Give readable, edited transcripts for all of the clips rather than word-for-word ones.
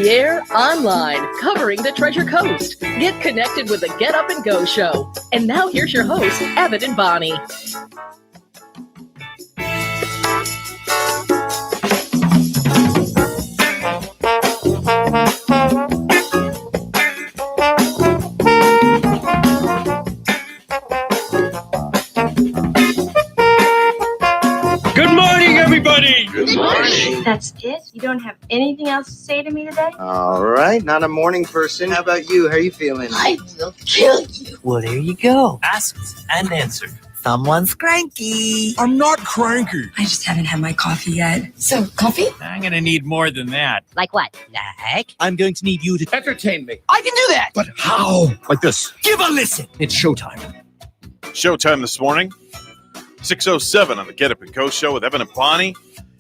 the air, online, covering the Treasure Coast. Get connected with the Get Up and Go show. And now here's your host, Evan and Bonnie. Good morning, everybody. Good morning. That's it? You don't have anything else to say to me today? All right, not a morning person. How about you? How are you feeling? I will kill you. Well, there you go. Asked and answered. Someone's cranky. I'm not cranky. I just haven't had my coffee yet. So, coffee? I'm going to need more than that. Like what? Like, I'm going to need you to Entertain me. I can do that. But how? Like this. Give a listen. It's showtime. Showtime this morning, 6:07 on the Get Up and Go show with Evan and Bonnie.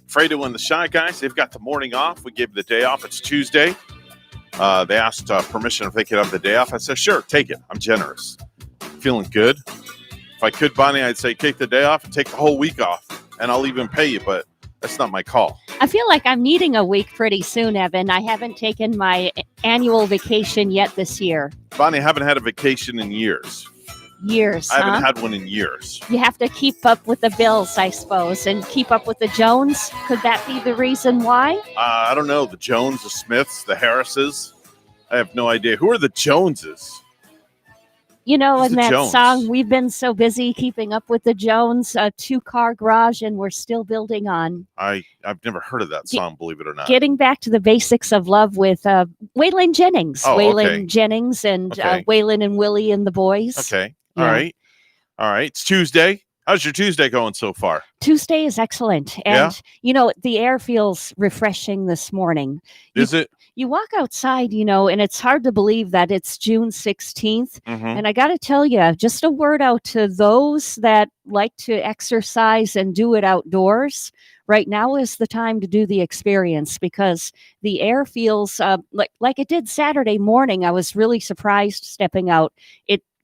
Fredo and the Shy Guys, they've got the morning off. We gave the day off. It's Tuesday. They asked permission if they could have the day off. I said, sure, take it. I'm generous. Feeling good. If I could, Bonnie, I'd say take the day off and take the whole week off, and I'll even pay you, but that's not my call. I feel like I'm needing a week pretty soon, Evan. I haven't taken my annual vacation yet this year. Bonnie, I haven't had a vacation in years. Years, I haven't had one in years. You have to keep up with the bills, I suppose, and keep up with the Jones. Could that be the reason why? I don't know. The Jones, the Smiths, the Harrises. I have no idea. Who are the Joneses? You know, Who's in the that Jones? song, we've been so busy keeping up with the Jones, a 2-car garage, and we're still building on. I've never heard of that song, believe it or not. Getting back to the basics of love with Waylon Jennings. Oh, Waylon okay. Jennings and Okay. Waylon and Willie and the boys. Okay. Yeah. All right. All right. It's Tuesday. How's your Tuesday going so far? Tuesday is excellent. And, Yeah? you know, the air feels refreshing this morning. Is it? You walk outside, you know, and it's hard to believe that it's June 16th. Mm-hmm. And I got to tell you, just a word out to those that like to exercise and do it outdoors. Right now is the time to do the experience because the air feels like it did Saturday morning. I was really surprised stepping out.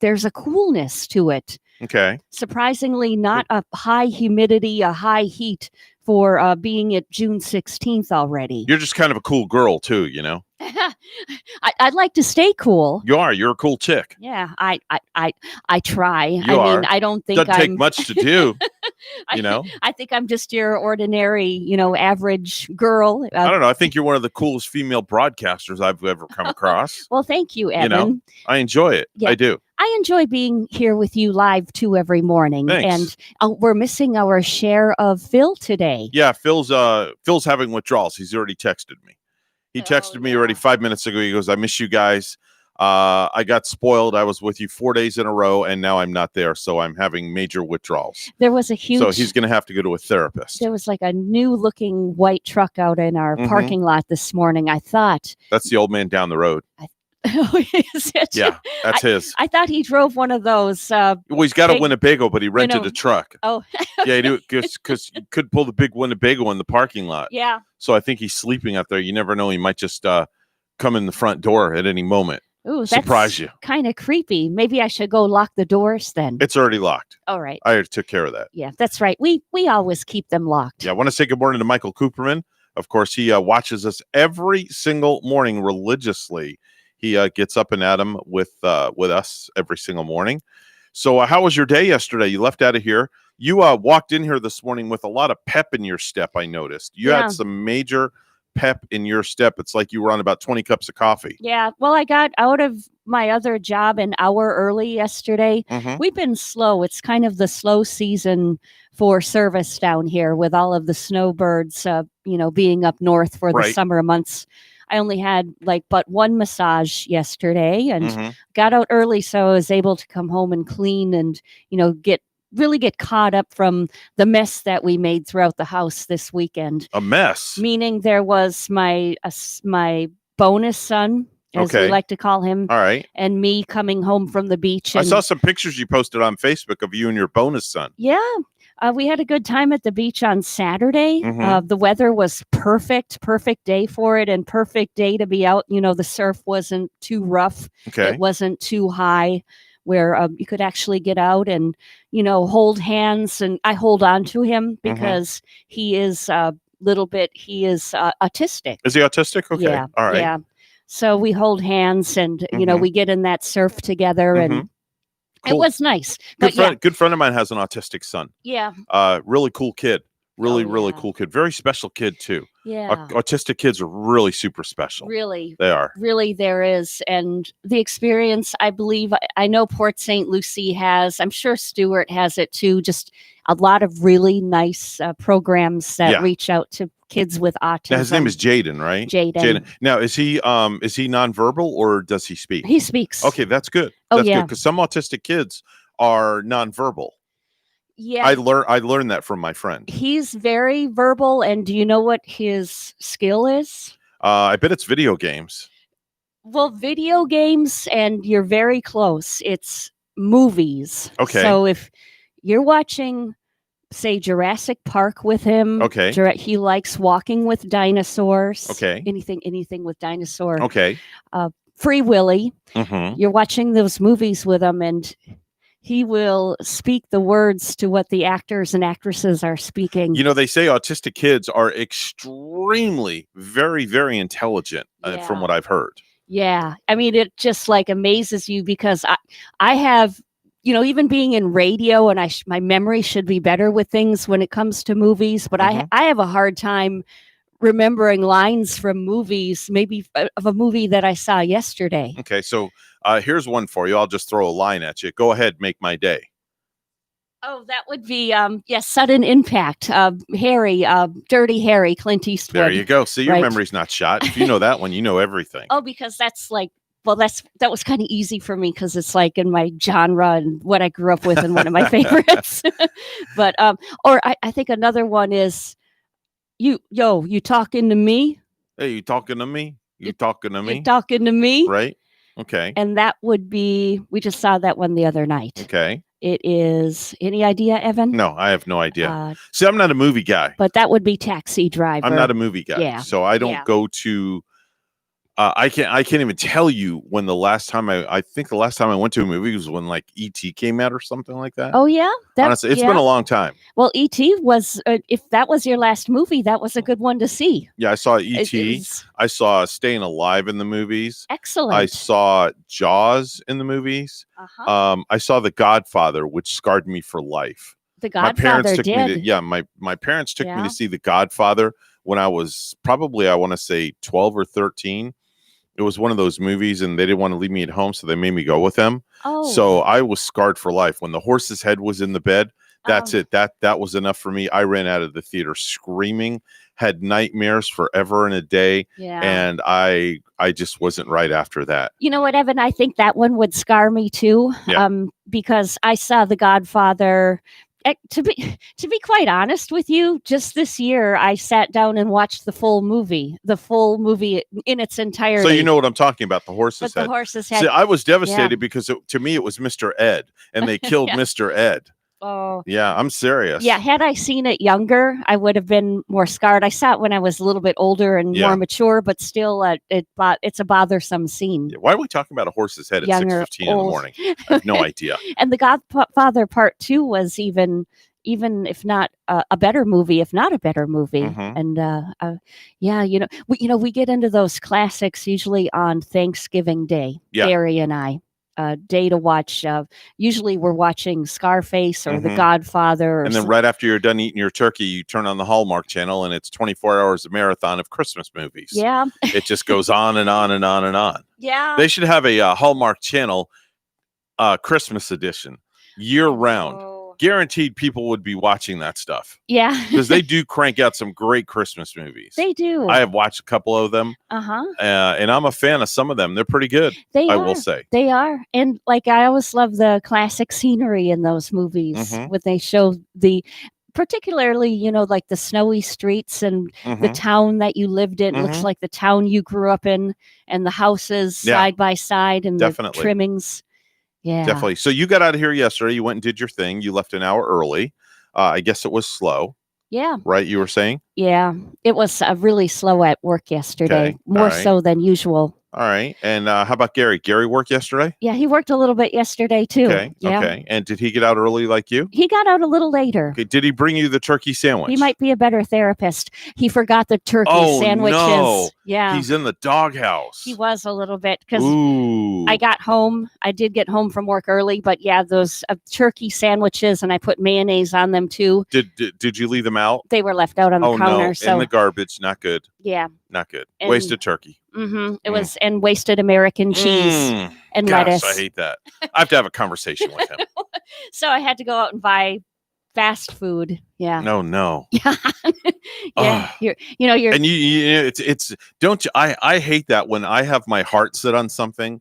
There's a coolness to it. Okay. Surprisingly, not a high humidity, a high heat for being at June 16th already. You're just kind of a cool girl, too, you know? I'd like to stay cool. You are. You're a cool chick. Yeah, I try. You are. Mean, I don't think Doesn't take much to do, you know? I think I'm just your ordinary, you know, average girl. I don't know. I think you're one of the coolest female broadcasters I've ever come across. Well, thank you, Evan. You know, I enjoy it. Yeah. I do. I enjoy being here with you live too every morning. Thanks. And we're missing our share of Phil today. Yeah, Phil's having withdrawals. He's already texted me. He texted me already 5 minutes ago. He goes, I miss you guys. I got spoiled. I was with you 4 days in a row, and now I'm not there. So I'm having major withdrawals. There was a huge... So he's going to have to go to a therapist. There was like a new-looking white truck out in our parking lot this morning. I thought... That's the old man down the road. Oh, is it? Yeah, that's his. I thought he drove one of those... Well, he's got a Winnebago, but he rented a truck. Oh. Yeah, he do because you could pull the big Winnebago in the parking lot. Yeah. So I think he's sleeping out there. You never know. He might just come in the front door at any moment. Ooh, surprise you. Kind of creepy. Maybe I should go lock the doors then. It's already locked. All right. I already took care of that. Yeah, that's right. We always keep them locked. Yeah, I want to say good morning to Michael Cooperman. Of course, he watches us every single morning religiously. He gets up and at 'em with us every single morning. So how was your day yesterday? You left out of here. You walked in here this morning with a lot of pep in your step, I noticed. You had some major pep in your step. It's like you were on about 20 cups of coffee. Yeah. Well, I got out of my other job an hour early yesterday. Mm-hmm. We've been slow. It's kind of the slow season for service down here with all of the snowbirds, being up north for the summer months. I only had but one massage yesterday and got out early, so I was able to come home and clean and, get caught up from the mess that we made throughout the house this weekend. A mess? Meaning there was my bonus son, as we like to call him. All right. And me coming home from the beach. I saw some pictures you posted on Facebook of you and your bonus son. Yeah. We had a good time at the beach on Saturday. The weather was perfect day for it and perfect day to be out. The surf wasn't too rough. Okay. It wasn't too high where you could actually get out and, hold hands. And I hold on to him because he is little bit. He is autistic. Is he autistic? Okay. Yeah. All right. Yeah. So we hold hands and, we get in that surf together and it Cool. was nice. Good friend of mine has an autistic son. Yeah. Really cool kid. Really yeah. cool kid. Very special kid too. Yeah. Autistic kids are really super special. Really. They are. Really, there is. And the experience, I believe, I know Port St. Lucie has, I'm sure Stewart has it too, just a lot of really nice programs that reach out to kids with autism. Now, his name is Jaden, right? Jaden. Now, is he nonverbal or does he speak? He speaks. Okay, that's good. Oh, That's yeah. good because some autistic kids are nonverbal. Yeah. I learned that from my friend. He's very verbal. And do you know what his skill is? I bet it's video games. Well, video games, and you're very close. It's movies. Okay. So if you're watching, say, Jurassic Park with him, Okay. He likes walking with dinosaurs. Okay. Anything with dinosaur. Okay. Free Willy. Mm-hmm. You're watching those movies with him, and he will speak the words to what the actors and actresses are speaking. You know, they say autistic kids are extremely, very, very intelligent from what I've heard. Yeah. I mean, it just like amazes you because I have, even being in radio and my memory should be better with things when it comes to movies, but I have a hard time remembering lines from movies, maybe of a movie that I saw yesterday. Okay. So here's one for you. I'll just throw a line at you. Go ahead. Make my day. Oh, that would be, Sudden Impact. Harry, Dirty Harry, Clint Eastwood. There you go. See, your memory's not shot. If you know that one, you know everything. Oh, because that's like, that was kind of easy for me because it's like in my genre and what I grew up with and one of my favorites. But, or I think another one is, you talking to me? Hey, you talking to me? You talking to me? You talking to me? Right. Okay. And that would be, we just saw that one the other night. Okay. It is, any idea, Evan? No, I have no idea. See, I'm not a movie guy. But that would be Taxi Driver. I'm not a movie guy. Yeah. So I don't go to, I can't even tell you when the last time I think the last time I went to a movie was when like E.T. came out or something like that. Oh, yeah? Honestly, it's been a long time. Well, E.T. was, if that was your last movie, that was a good one to see. Yeah, I saw E.T. I saw Staying Alive in the movies. Excellent. I saw Jaws in the movies. I saw The Godfather, which scarred me for life. The Godfather my parents took me to see The Godfather when I was probably, I want to say 12 or 13. It was one of those movies and they didn't want to leave me at home, so they made me go with them. Oh. So I was scarred for life. When the horse's head was in the bed, that's it. That was enough for me. I ran out of the theater screaming, had nightmares forever and a day. Yeah. And I just wasn't right after that. You know what, Evan? I think that one would scar me too. Yeah. Because I saw The Godfather. To be quite honest with you, just this year I sat down and watched the full movie in its entirety. So you know what I'm talking about, the horse's head. The horse's head. See, I was devastated because to me it was Mr. Ed, and they killed Mr. Ed. Oh. Yeah, I'm serious. Yeah, had I seen it younger, I would have been more scarred. I saw it when I was a little bit older and more mature, but still, it's a bothersome scene. Yeah, why are we talking about a horse's head at 6:15 in the morning? I have no idea. And The Godfather Part 2 was even if not a better movie, if not a better movie. And we get into those classics usually on Thanksgiving Day. Yeah. Barry and I. Day to watch. Usually we're watching Scarface or The Godfather. And then right after you're done eating your turkey, you turn on the Hallmark Channel and it's 24 hours of marathon of Christmas movies. Yeah. It just goes on and on and on and on. Yeah. They should have a Hallmark Channel Christmas edition year round. Oh. Guaranteed people would be watching that stuff. Yeah. Because they do crank out some great Christmas movies. They do. I have watched a couple of them. And I'm a fan of some of them. They're pretty good. I will say. They are. And like I always love the classic scenery in those movies when they show particularly, like the snowy streets and the town that you lived in. Looks like the town you grew up in and the houses side by side and the trimmings. Yeah, definitely. So you got out of here yesterday. You went and did your thing. You left an hour early. I guess it was slow. Yeah. Right. You were saying? Yeah, it was really slow at work yesterday, more so than usual. All right. And how about Gary? Gary worked yesterday? Yeah, he worked a little bit yesterday too. Okay. Yeah. Okay. And did he get out early like you? He got out a little later. Okay. Did he bring you the turkey sandwich? He might be a better therapist. He forgot the turkey sandwiches. No. Yeah. He's in the doghouse. He was a little bit because Ooh. I got home. I did get home from work early, but yeah, those turkey sandwiches, and I put mayonnaise on them too. Did you leave them out? They were left out on the counter. No. So In the garbage. Not good. yeah. Not good. And- Wasted turkey. It was, and wasted American cheese and Gosh, lettuce. I hate that. I have to have a conversation with him. So I had to go out and buy fast food. Yeah. No. Yeah. Yeah. Ugh. You're And it's don't you? I hate that when I have my heart set on something,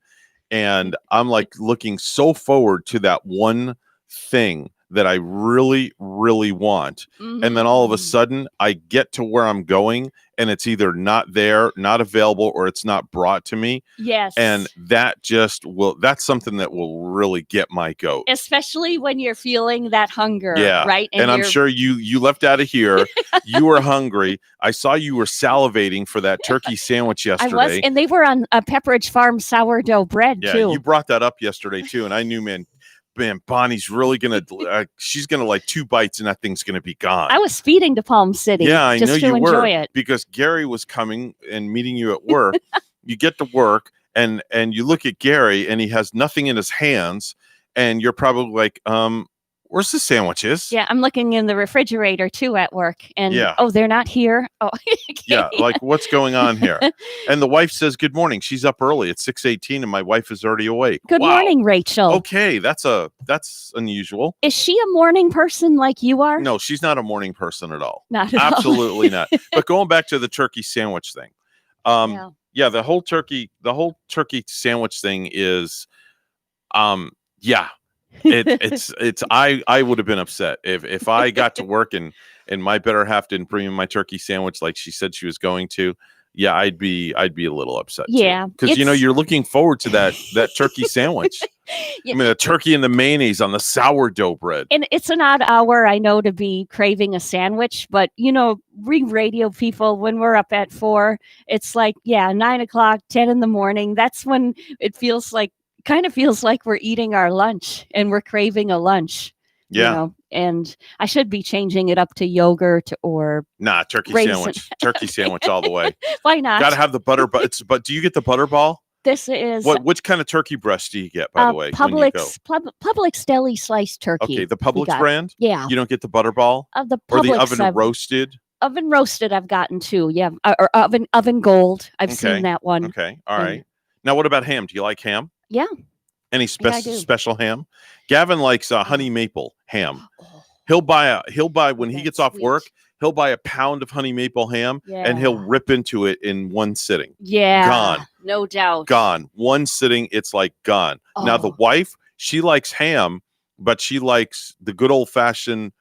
and I'm like looking so forward to that one thing that I really, really want, and then all of a sudden I get to where I'm going, and it's either not there, not available, or it's not brought to me. yes. And that just will. That's something that will really get my goat. Especially when you're feeling that hunger. Yeah. Right. And I'm sure you left out of here. You were hungry. I saw you were salivating for that turkey sandwich I yesterday. was, and they were on a Pepperidge Farm sourdough bread Yeah, too. you brought that up yesterday too, and I knew, man, Bonnie's really gonna. She's gonna like 2 bites, and that thing's gonna be gone. I was feeding to Palm City. Yeah, I just know to you enjoy were it. because Gary was coming and meeting you at work. You get to work, and you look at Gary, and he has nothing in his hands, and you're probably like, where's the sandwiches? Yeah, I'm looking in the refrigerator too at work, and Yeah. oh, they're not here. Oh, Yeah, like what's going on here? And the wife says, "Good morning." She's up early at 6:18, and my wife is already awake. Good Wow. morning, Rachel. Okay, that's unusual. Is she a morning person like you are? No, she's not a morning person at all. Not at all. Absolutely not. But going back to the turkey sandwich thing, Yeah. yeah, the whole turkey sandwich thing is, yeah, it's I would have been upset if I got to work and my better half didn't bring me my turkey sandwich like she said she was going to. Yeah, I'd be a little upset. Yeah, because you're looking forward to that turkey sandwich. Yeah. I mean, the turkey and the mayonnaise on the sourdough bread. And it's an odd hour, I know, to be craving a sandwich, but we radio people, when we're up at 4, it's like, 9 o'clock, 10 in the morning. That's when it kind of feels like we're eating our lunch and we're craving a lunch. Yeah. And I should be changing it up to yogurt or Turkey raisin. sandwich. Turkey sandwich all the way. Why not? Got to have the butter, but do you get the butterball? This is Which kind of turkey breast do you get, by the way? when you go? Publix deli sliced turkey. Okay, the we Publix got. brand. Yeah. You don't get the butterball The or the Publix oven roasted. Oven roasted I've gotten too. Yeah. Or oven gold. I've Okay. seen that one. Okay, all And- right. Now, what about ham? Do you like ham? Yeah. Any Yeah, I do. special ham? Gavin likes honey maple ham. He'll buy when he That's gets off sweet. work. He'll buy a pound of honey maple ham and he'll Yeah. rip into it in one sitting. Yeah. Gone. No doubt. Gone. One sitting, it's like gone. Now the Oh. wife, she likes ham, but she likes the good old fashioned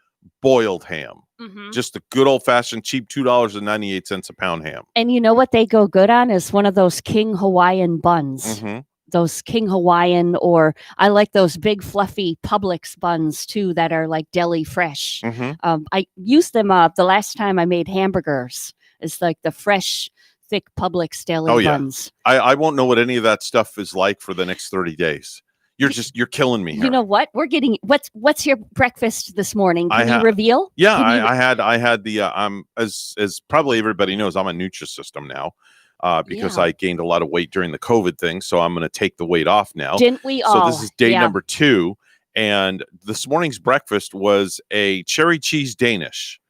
boiled ham. Mhm. Just the good old fashioned cheap $2.98 a pound ham. And you know what they go good on is one of those King Hawaiian buns. hmm Those King Hawaiian, or I like those big fluffy Publix buns too that are like deli fresh. hmm I used them the last time I made hamburgers. It's like the fresh, thick Publix deli Oh, yeah. buns. I won't know what any of that stuff is like for the next 30 days. You're killing me here. You know what? We're getting what's your breakfast this morning? Can you reveal? Yeah, Can you- I had the as probably everybody knows, I'm on Nutrisystem now because Yeah. I gained a lot of weight during the COVID thing, so I'm going to take the weight off now. Didn't we So all? this is day Yeah. number 2, and this morning's breakfast was a cherry cheese Danish,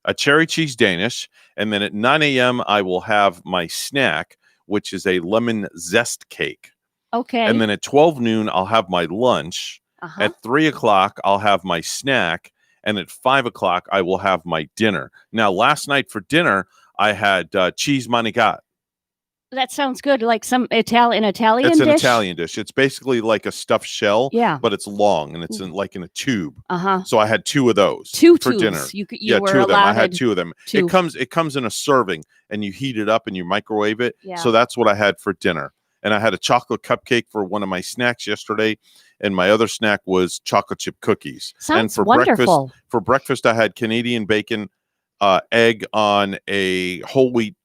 and then at 9 a.m. I will have my snack, which is a lemon zest cake, Okay. and then at 12 noon I'll have my lunch. Uh-huh. At 3 o'clock, I'll have my snack. And at 5 o'clock, I will have my dinner. Now, last night for dinner, I had cheese manigat. That sounds good. Like some Italian It's an dish. Italian dish. It's basically like a stuffed shell, Yeah. but it's long and it's in a tube. Uh-huh. So I had 2 of those 2 for tubes. dinner. You were 2 of them. I had allotted 2 of them. 2. It comes in a serving, and you heat it up and you microwave it. Yeah. So that's what I had for dinner. And I had a chocolate cupcake for one of my snacks yesterday, and my other snack was chocolate chip cookies. Sounds and for wonderful. breakfast, I had Canadian bacon, egg on a whole wheat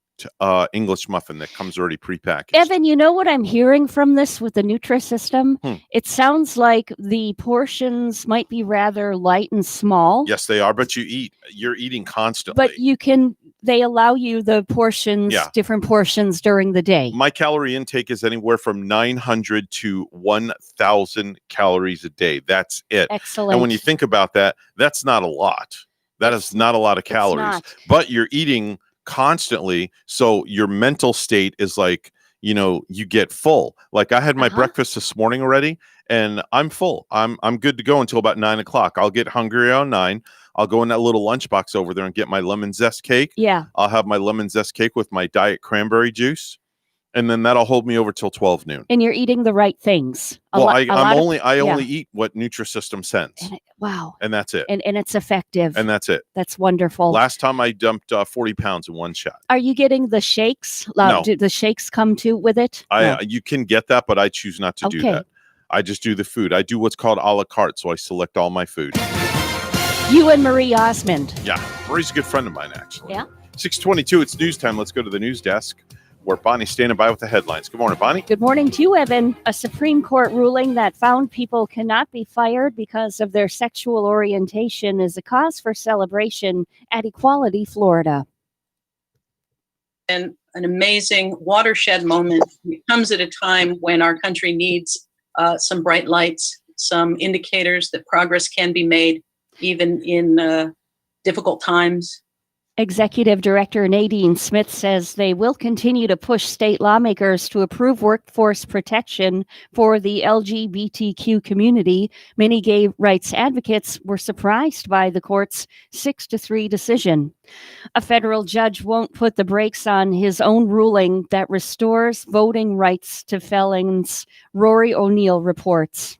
English muffin that comes already prepackaged. Evan, you know what I'm hearing from this with the Nutrisystem? It sounds like the portions might be rather light and small. Yes, they are, but you're eating constantly. But they allow you the portions, different portions during the day. My calorie intake is anywhere from 900 to 1,000 calories a day. That's it. Excellent. And when you think about that, that's not a lot. That is not a lot of calories. But you're eating constantly, so your mental state is like, you get full. Like I had my breakfast this morning already, and I'm full. I'm good to go until about 9 o'clock. I'll get hungry around 9. I'll go in that little lunchbox over there and get my lemon zest cake. Yeah. I'll have my lemon zest cake with my diet cranberry juice, and then that'll hold me over till 12 noon. And you're eating the right things. I only eat what Nutrisystem sends. Wow. And that's it. And it's effective. And that's it. That's wonderful. Last time I dumped 40 pounds in one shot. Are you getting the shakes? No. Do the shakes come with it? You can get that, but I choose not to do that. I just do the food. I do what's called a la carte, so I select all my food. You and Marie Osmond. Yeah. Marie's a good friend of mine, actually. Yeah. 6:22, it's news time. Let's go to the news desk, where Bonnie's standing by with the headlines. Good morning, Bonnie. Good morning to you, Evan. A Supreme Court ruling that found people cannot be fired because of their sexual orientation is a cause for celebration at Equality, Florida. And an amazing watershed moment. It comes at a time when our country needs some bright lights, some indicators that progress can be made, even in difficult times. Executive Director Nadine Smith says they will continue to push state lawmakers to approve workforce protection for the LGBTQ community. Many gay rights advocates were surprised by the court's 6-3 decision. A federal judge won't put the brakes on his own ruling that restores voting rights to felons, Rory O'Neill reports.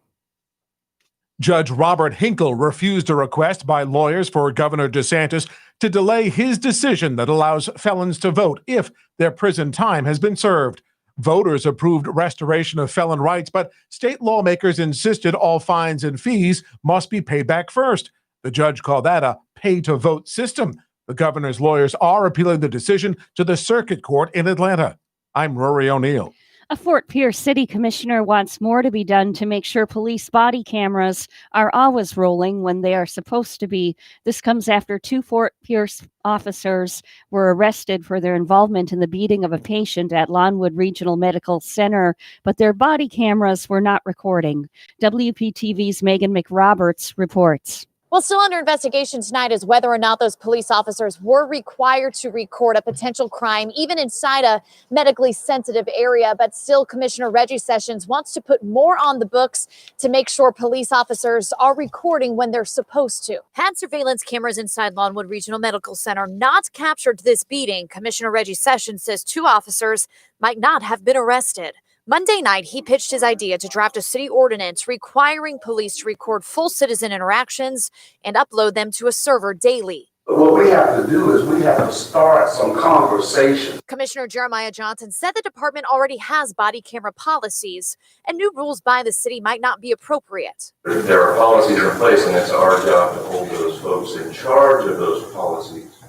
Judge Robert Hinkle refused a request by lawyers for Governor DeSantis to delay his decision that allows felons to vote if their prison time has been served. Voters approved restoration of felon rights, but state lawmakers insisted all fines and fees must be paid back first. The judge called that a pay-to-vote system. The governor's lawyers are appealing the decision to the circuit court in Atlanta. I'm Rory O'Neill. A Fort Pierce City Commissioner wants more to be done to make sure police body cameras are always rolling when they are supposed to be. This comes after 2 Fort Pierce officers were arrested for their involvement in the beating of a patient at Lawnwood Regional Medical Center, but their body cameras were not recording. WPTV's Megan McRoberts reports. Well, still under investigation tonight is whether or not those police officers were required to record a potential crime, even inside a medically sensitive area. But still, Commissioner Reggie Sessions wants to put more on the books to make sure police officers are recording when they're supposed to. Had surveillance cameras inside Lawnwood Regional Medical Center not captured this beating, Commissioner Reggie Sessions says 2 officers might not have been arrested. Monday night, he pitched his idea to draft a city ordinance requiring police to record full citizen interactions and upload them to a server daily. What we have to do is we have to start some conversation. Commissioner Jeremiah Johnson said the department already has body camera policies, and new rules by the city might not be appropriate. There are policies in place, and it's our job to hold those folks in charge of those policies,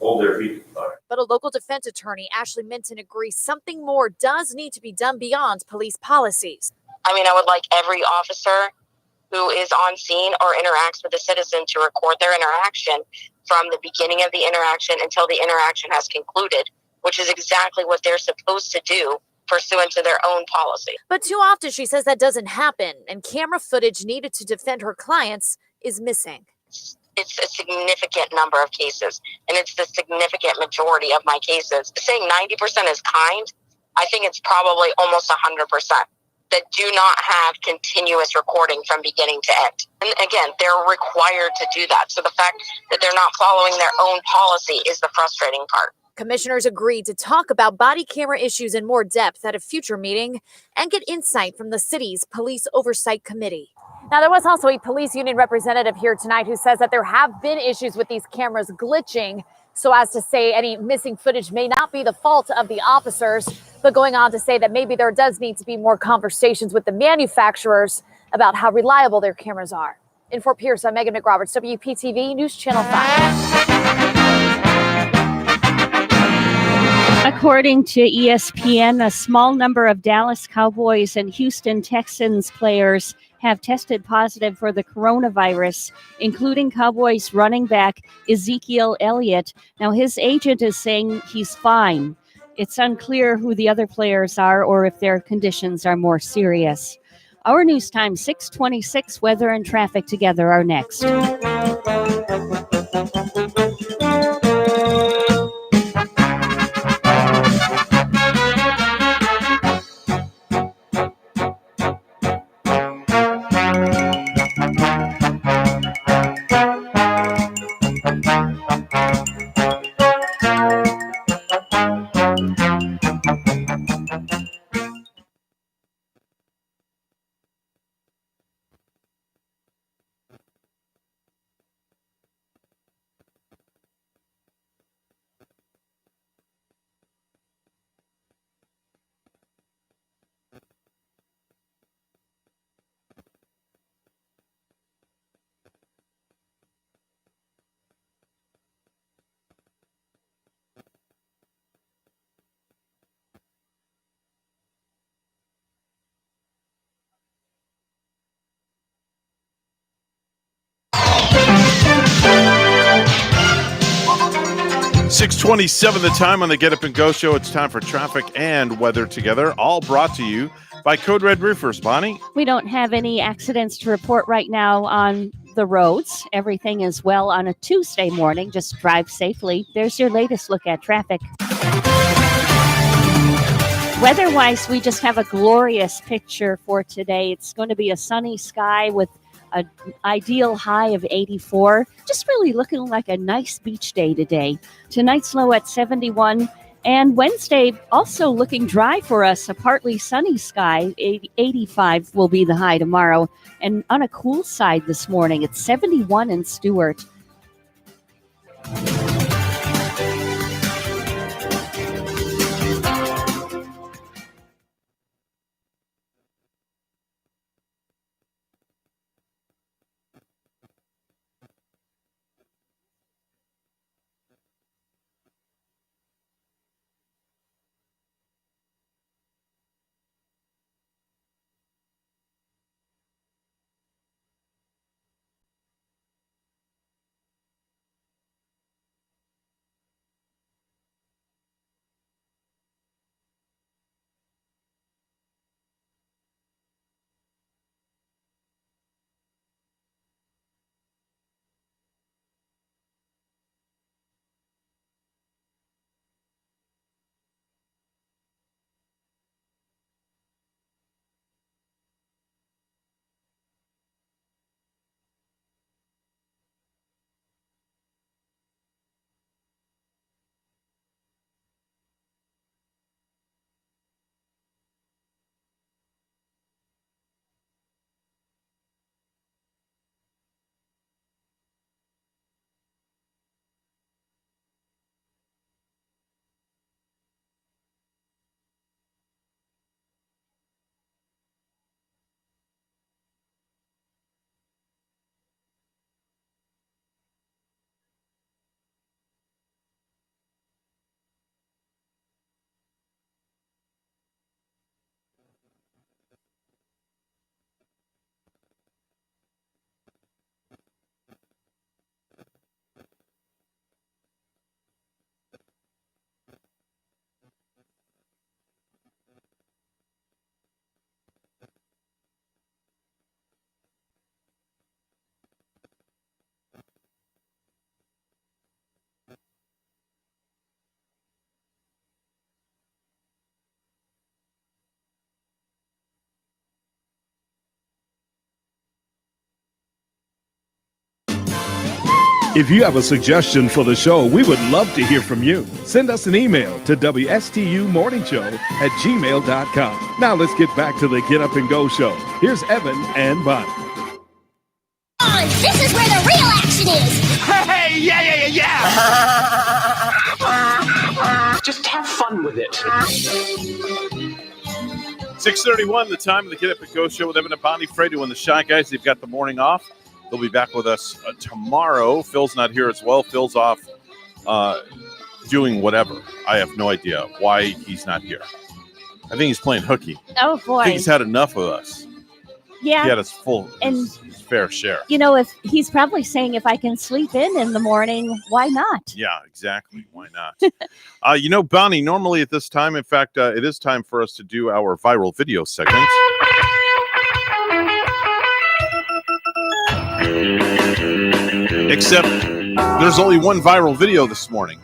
hold their feet to the fire. But a local defense attorney, Ashley Minton, agrees something more does need to be done beyond police policies. I mean, I would like every officer who is on scene or interacts with a citizen to record their interaction from the beginning of the interaction until the interaction has concluded, which is exactly what they're supposed to do pursuant to their own policy. But too often, she says that doesn't happen, and camera footage needed to defend her clients is missing. It's a significant number of cases, and it's the significant majority of my cases. Saying 90% is kind, I think it's probably almost 100% that do not have continuous recording from beginning to end. And again, they're required to do that. So the fact that they're not following their own policy is the frustrating part. Commissioners agreed to talk about body camera issues in more depth at a future meeting and get insight from the city's Police Oversight Committee. Now, there was also a police union representative here tonight who says that there have been issues with these cameras glitching, so as to say any missing footage may not be the fault of the officers, but going on to say that maybe there does need to be more conversations with the manufacturers about how reliable their cameras are. In Fort Pierce, I'm Megan McRoberts, WPTV News Channel 5. According to ESPN, a small number of Dallas Cowboys and Houston Texans players have tested positive for the coronavirus, including Cowboys running back Ezekiel Elliott. Now, his agent is saying he's fine. It's unclear who the other players are or if their conditions are more serious. Our news time, 6:26. Weather and traffic together are next. 6:27 the time on the Get Up and Go show. It's time for traffic and weather together, all brought to you by Code Red Roofers. Bonnie? We don't have any accidents to report right now on the roads. Everything is well on a Tuesday morning. Just drive safely. There's your latest look at traffic. Weather-wise, we just have a glorious picture for today. It's going to be a sunny sky with an ideal high of 84. Just really looking like a nice beach day today. Tonight's low at 71. And Wednesday also looking dry for us. A partly sunny sky. 85 will be the high tomorrow. And on a cool side this morning, it's 71 in Stewart. If you have a suggestion for the show, we would love to hear from you. Send us an email to WSTUmorningshow@gmail.com. Now let's get back to the Get Up and Go show. Here's Evan and Bonnie. This is where the real action is. Hey, yeah. Just have fun with it. 6:31 the time of the Get Up and Go show with Evan and Bonnie. Fredo and the Shy Guys. They've got the morning off. They'll be back with us tomorrow. Phil's not here as well. Phil's off doing whatever. I have no idea why he's not here. I think he's playing hooky. Oh boy. I think he's had enough of us. Yeah. He had his and his fair share. if he's probably saying if I can sleep in the morning, why not? Yeah, exactly. Why not? Bonnie, normally at this time, in fact, it is time for us to do our viral video segment. Except there's only one viral video this morning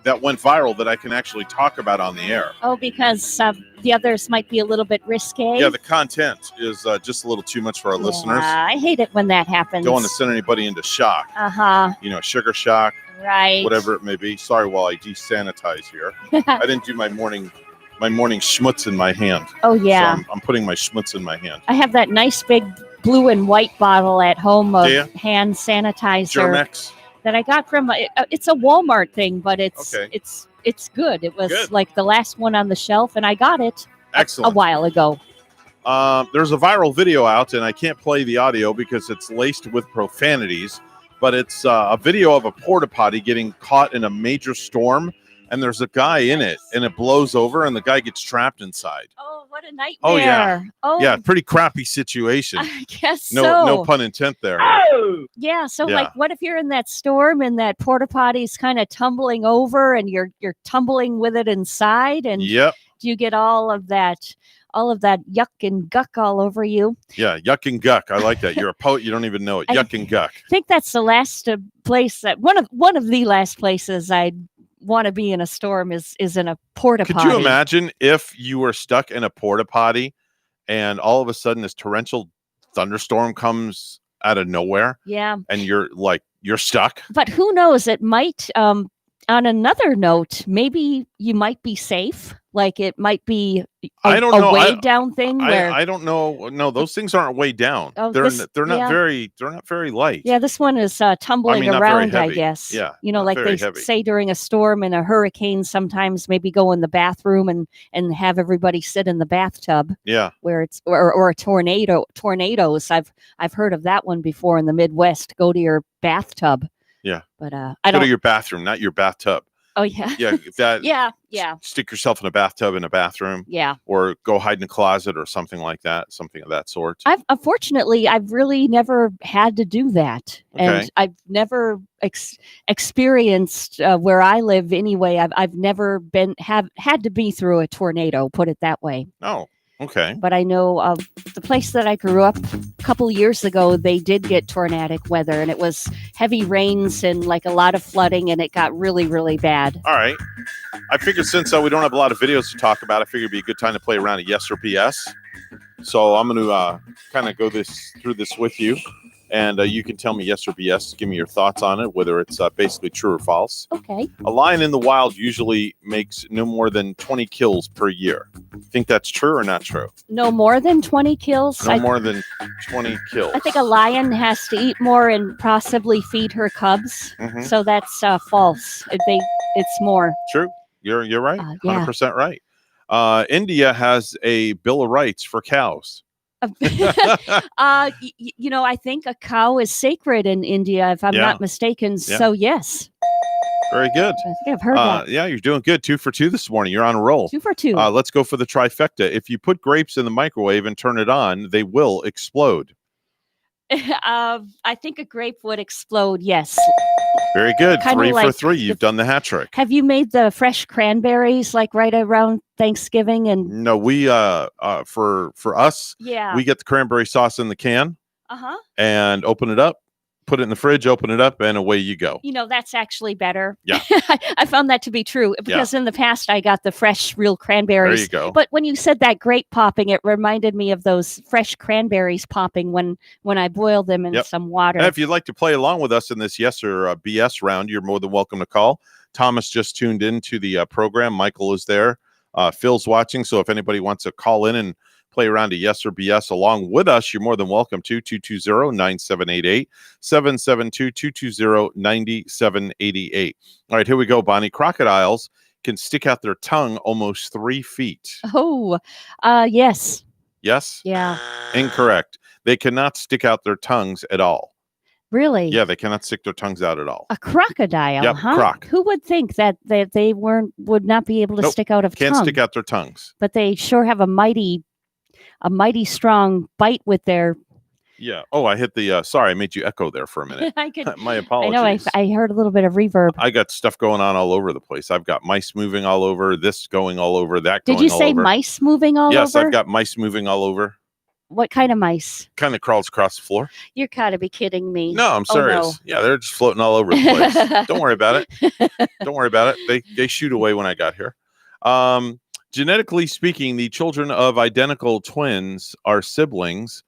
that went viral that I can actually talk about on the air. Oh, because the others might be a little bit risque. Yeah, the content is just a little too much for our listeners. I hate it when that happens. Don't want to send anybody into shock. Uh-huh. Sugar shock. Right. Whatever it may be. Sorry while I desanitize here. I didn't do my morning schmutz in my hand. Oh, yeah. So I'm putting my schmutz in my hand. I have that nice big blue and white bottle at home of Yeah. hand sanitizer. Germex. That I got from it's a Walmart thing, but it's good. It was Good. like the last one on the shelf, and I got it Excellent. a while ago. There's a viral video out, and I can't play the audio because it's laced with profanities, but it's a video of a porta potty getting caught in a major storm, and there's a guy in it, and it blows over, and the guy gets trapped inside. Oh, what a nightmare! Oh yeah, Oh yeah, pretty crappy situation. I guess No pun intent there. Yeah. So, Yeah. like, what if you're in that storm and that porta potty's kind of tumbling over, and you're tumbling with it inside, and Yep. do you get all of that yuck and guck all over you? Yeah, yuck and guck. I like that. You're a poet. You don't even know it. Yuck and guck. I think that's the last place that one of the last places I'd want to be in a storm is in a porta potty. Could you imagine if you were stuck in a porta potty and all of a sudden this torrential thunderstorm comes out of nowhere? Yeah. And you're stuck? But who knows? It might, on another note, maybe you might be safe. Like it might be I don't know. weighed down thing where I don't know. No, those things aren't way down. Oh, they're not yeah. very light. Yeah, this one is tumbling not very around, I heavy. guess. Yeah, like very they heavy. say during a storm and a hurricane, sometimes maybe go in the bathroom and have everybody sit in the bathtub. Yeah. Where it's or a tornadoes. I've heard of that one before in the Midwest. Go to your bathtub. Yeah. But I Go don't. to your bathroom, not your bathtub. Oh yeah. Yeah, that. Yeah. Stick yourself in a bathtub in a bathroom. Yeah. Or go hide in a closet or something like that. Something of that sort. Unfortunately, I've really never had to do that, Okay. and I've never experienced where I live. Anyway, I've never had to be through a tornado. Put it that way. Oh, okay. But I know of the place that I grew up a couple years ago, they did get tornadic weather, and it was heavy rains and like a lot of flooding, and it got really, really bad. All right. I figured since we don't have a lot of videos to talk about, I figured it'd be a good time to play around a yes or BS. So I'm going to kind of go through this with you, and you can tell me yes or BS. Give me your thoughts on it, whether it's basically true or false. Okay. A lion in the wild usually makes no more than 20 kills per year. Think that's true or not true? No more than 20 kills. No more than 20 kills. I think a lion has to eat more and possibly feed her cubs. Mhm. So that's false. It's more. True. You're right. Yeah. 100% right. India has a Bill of Rights for cows. I think a cow is sacred in India, if I'm Yeah. not mistaken. Yeah. So yes, Very good. I think I've heard that. Yeah, you're doing good. 2 for 2 this morning. You're on a roll. 2 for 2. Let's go for the trifecta. If you put grapes in the microwave and turn it on, they will explode. I think a grape would explode. Yes. Very good. Kinda 3 for like 3. You've done the hat trick. Have you made the fresh cranberries like right around Thanksgiving? And No, we for us, Yeah. we get the cranberry sauce in the can uh-huh. and open it up, put it in the fridge, open it up, and away you go. That's actually better. Yeah. I found that to be true because in the past I got the fresh real cranberries. There you go. But when you said that grape popping, it reminded me of those fresh cranberries popping when I boiled them in Yep. some water. And if you'd like to play along with us in this yes or BS round, you're more than welcome to call. Thomas just tuned into the program. Michael is there. Phil's watching. So if anybody wants to call in and play around a yes or BS along with us, you're more than welcome to 220-9788, 772-220-9788. All right, here we go, Bonnie. Crocodiles can stick out their tongue almost 3 feet. Oh, yes. Yes? Yeah. Incorrect. They cannot stick out their tongues at all. Really? Yeah, they cannot stick their tongues out at all. A crocodile, Yep, huh? croc. Who would think that they would not be able to Nope, stick out of can't tongue? stick out their tongues. But they sure have a mighty strong bite with their. Yeah. Oh, I hit the. Sorry, I made you echo there for a minute. I could. My I apologies. know. I heard a little bit of reverb. I got stuff going on all over the place. I've got mice moving all over. This going all over. That. Did going you all say over. mice moving all Yes, over? I've got mice moving all over. What kind of mice? Kind of crawls across the floor. You're gotta be kidding me. No, I'm Oh, serious. no. Yeah, they're just floating all over the place. Don't worry about it. Don't worry about it. They shoot away when I got here. Genetically speaking, the children of identical twins are siblings.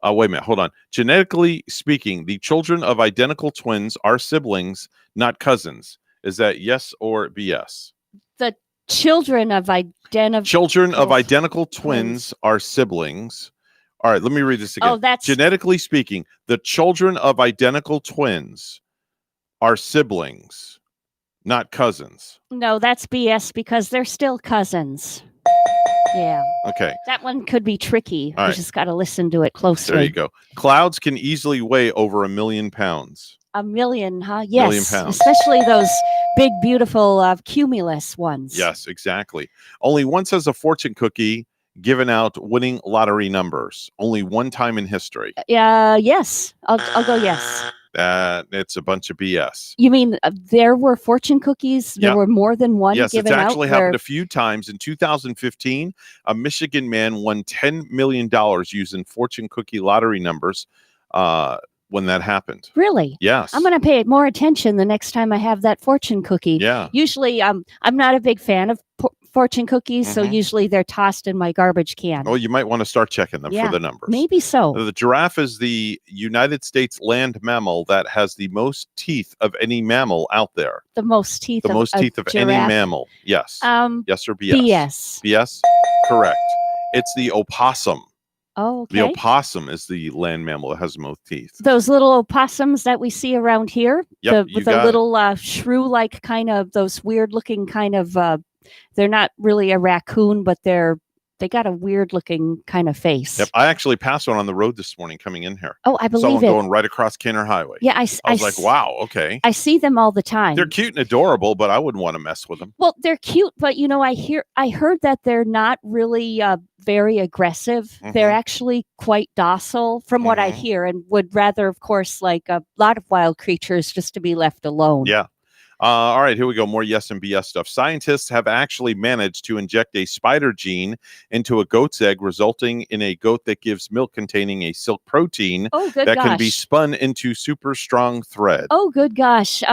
Wait a minute. Hold on. Genetically speaking, the children of identical twins are siblings, not cousins. Is that yes or BS? The children of identical twins are siblings. All right, let me read this again. Oh, that's genetically speaking, the children of identical twins are siblings, not cousins. No, that's BS because they're still cousins. Yeah. Okay. That one could be tricky. All You right. just got to listen to it closely. There you go. Clouds can easily weigh over 1 million pounds. 1 million, huh? Yes. Million pounds. Especially those big, beautiful cumulus ones. Yes, exactly. Only once has a fortune cookie given out winning lottery numbers. Only one time in history. Yes. I'll go yes. It's a bunch of BS. You mean there were fortune cookies? There Yeah. were more than one Yes, given it's out? actually where- happened a few times. In 2015, a Michigan man won $10 million using fortune cookie lottery numbers when that happened. Really? Yes. I'm going to pay more attention the next time I have that fortune cookie. Yeah. Usually, I'm not a big fan of fortune cookies, so Mhm. usually they're tossed in my garbage can. Oh, you might want to start checking them Yeah, for the numbers. maybe so. The giraffe is the United States land mammal that has the most teeth of any mammal out there. The most teeth. The most teeth of any giraffe. mammal. Yes. Yes or BS? BS. BS? Correct. It's the opossum. Oh, okay. The opossum is the land mammal that has the most teeth. Those little opossums that we see around here, Yep, you with the got it. little shrew-like kind of, those weird-looking kind of. They're not really a raccoon, but they got a weird-looking kind of face. Yep. I actually passed one on the road this morning coming in here. Oh, I believe Someone it. going right across Kenner Highway. Yeah, I was like, wow, okay. I see them all the time. They're cute and adorable, but I wouldn't want to mess with them. Well, they're cute, but I heard that they're not really very aggressive. They're Mm-hmm. actually quite docile, from what I hear, and would rather, of course, like a lot of wild creatures, just to be left alone. Yeah. All right, here we go. More yes and BS stuff. Scientists have actually managed to inject a spider gene into a goat's egg, resulting in a goat that gives milk containing a silk protein Oh, good that can be gosh. spun into super strong thread. Oh, good gosh.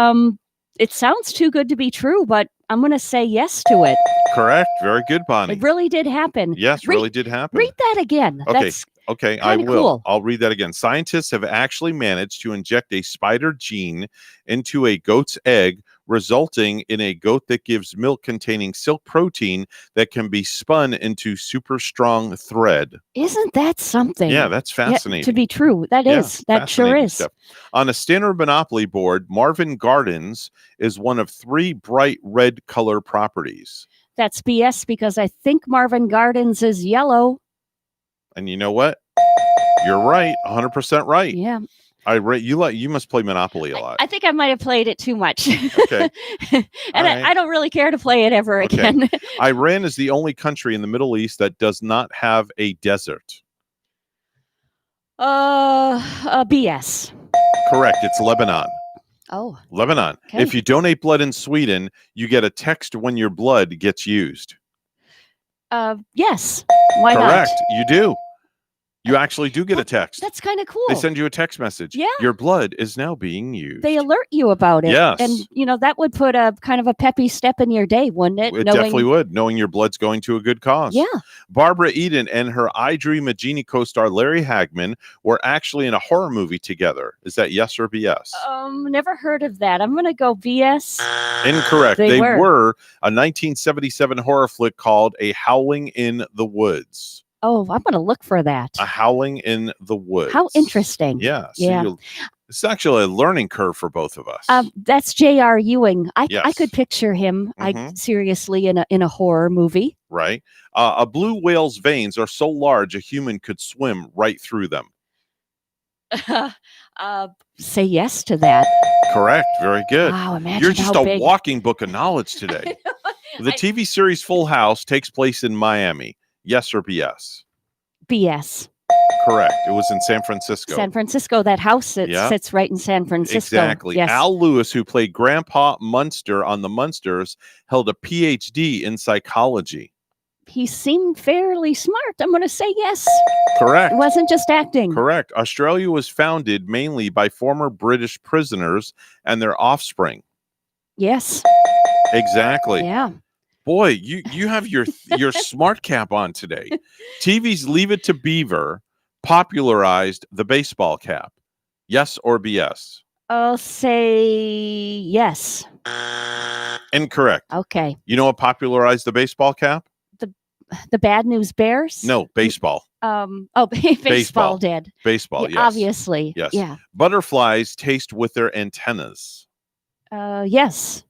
It sounds too good to be true, but I'm going to say yes to it. Correct. Very good, Bonnie. It really did happen. Yes, really did happen. Read that again. Okay. That's Okay, I kinda will. cool. I'll read that again. Scientists have actually managed to inject a spider gene into a goat's egg, resulting in a goat that gives milk containing silk protein that can be spun into super strong thread. Isn't that something? Yeah, that's Yeah, fascinating. to be true. That Yeah, is. That sure fascinating is. stuff. On a standard Monopoly board, Marvin Gardens is one of 3 bright red color properties. That's BS because I think Marvin Gardens is yellow. And you know what? You're right, 100% right. Yeah. You must play Monopoly a lot. I think I might have played it too much. Okay. And All right. I don't really care to play it ever Okay. again. Iran is the only country in the Middle East that does not have a desert. BS. Correct. It's Lebanon. Oh. Lebanon. Okay. If you donate blood in Sweden, you get a text when your blood gets used. Yes. Why Correct. not? You do. You actually do get a text. That's kind of cool. They send you a text message. Yeah. Your blood is now being used. They alert you about it. Yes. And, that would put a kind of a peppy step in your day, wouldn't it? It definitely would, knowing your blood's going to a good cause. Yeah. Barbara Eden and her I Dream of Jeannie co-star Larry Hagman were actually in a horror movie together. Is that yes or BS? Never heard of that. I'm going to go BS. Incorrect. They They were. were a 1977 horror flick called A Howling in the Woods. Oh, I'm going to look for that. A Howling in the Woods. How interesting. Yeah. So Yeah. it's actually a learning curve for both of us. That's J.R. Ewing. I Yes. could picture him. Mhm. Seriously in a horror movie. Right. A blue whale's veins are so large a human could swim right through them. Say yes to that. Correct. Very good. Wow, imagine You're just how a big. walking book of knowledge today. The TV series Full House takes place in Miami. Yes or BS? BS. Correct. It was in San Francisco. San Francisco. That house Yeah. sits right in San Francisco. Exactly. Yes. Al Lewis, who played Grandpa Munster on The Munsters, held a PhD in psychology. He seemed fairly smart. I'm going to say yes. Correct. It wasn't just acting. Correct. Australia was founded mainly by former British prisoners and their offspring. Yes. Exactly. Yeah. Boy, you have your smart cap on today. TV's Leave It to Beaver popularized the baseball cap. Yes or BS? I'll say yes. Incorrect. Okay. You know what popularized the baseball cap? The Bad News Bears? No, baseball. Baseball did. Baseball, Yeah, yes. obviously. Yes. Yeah. Butterflies taste with their antennas. Yes.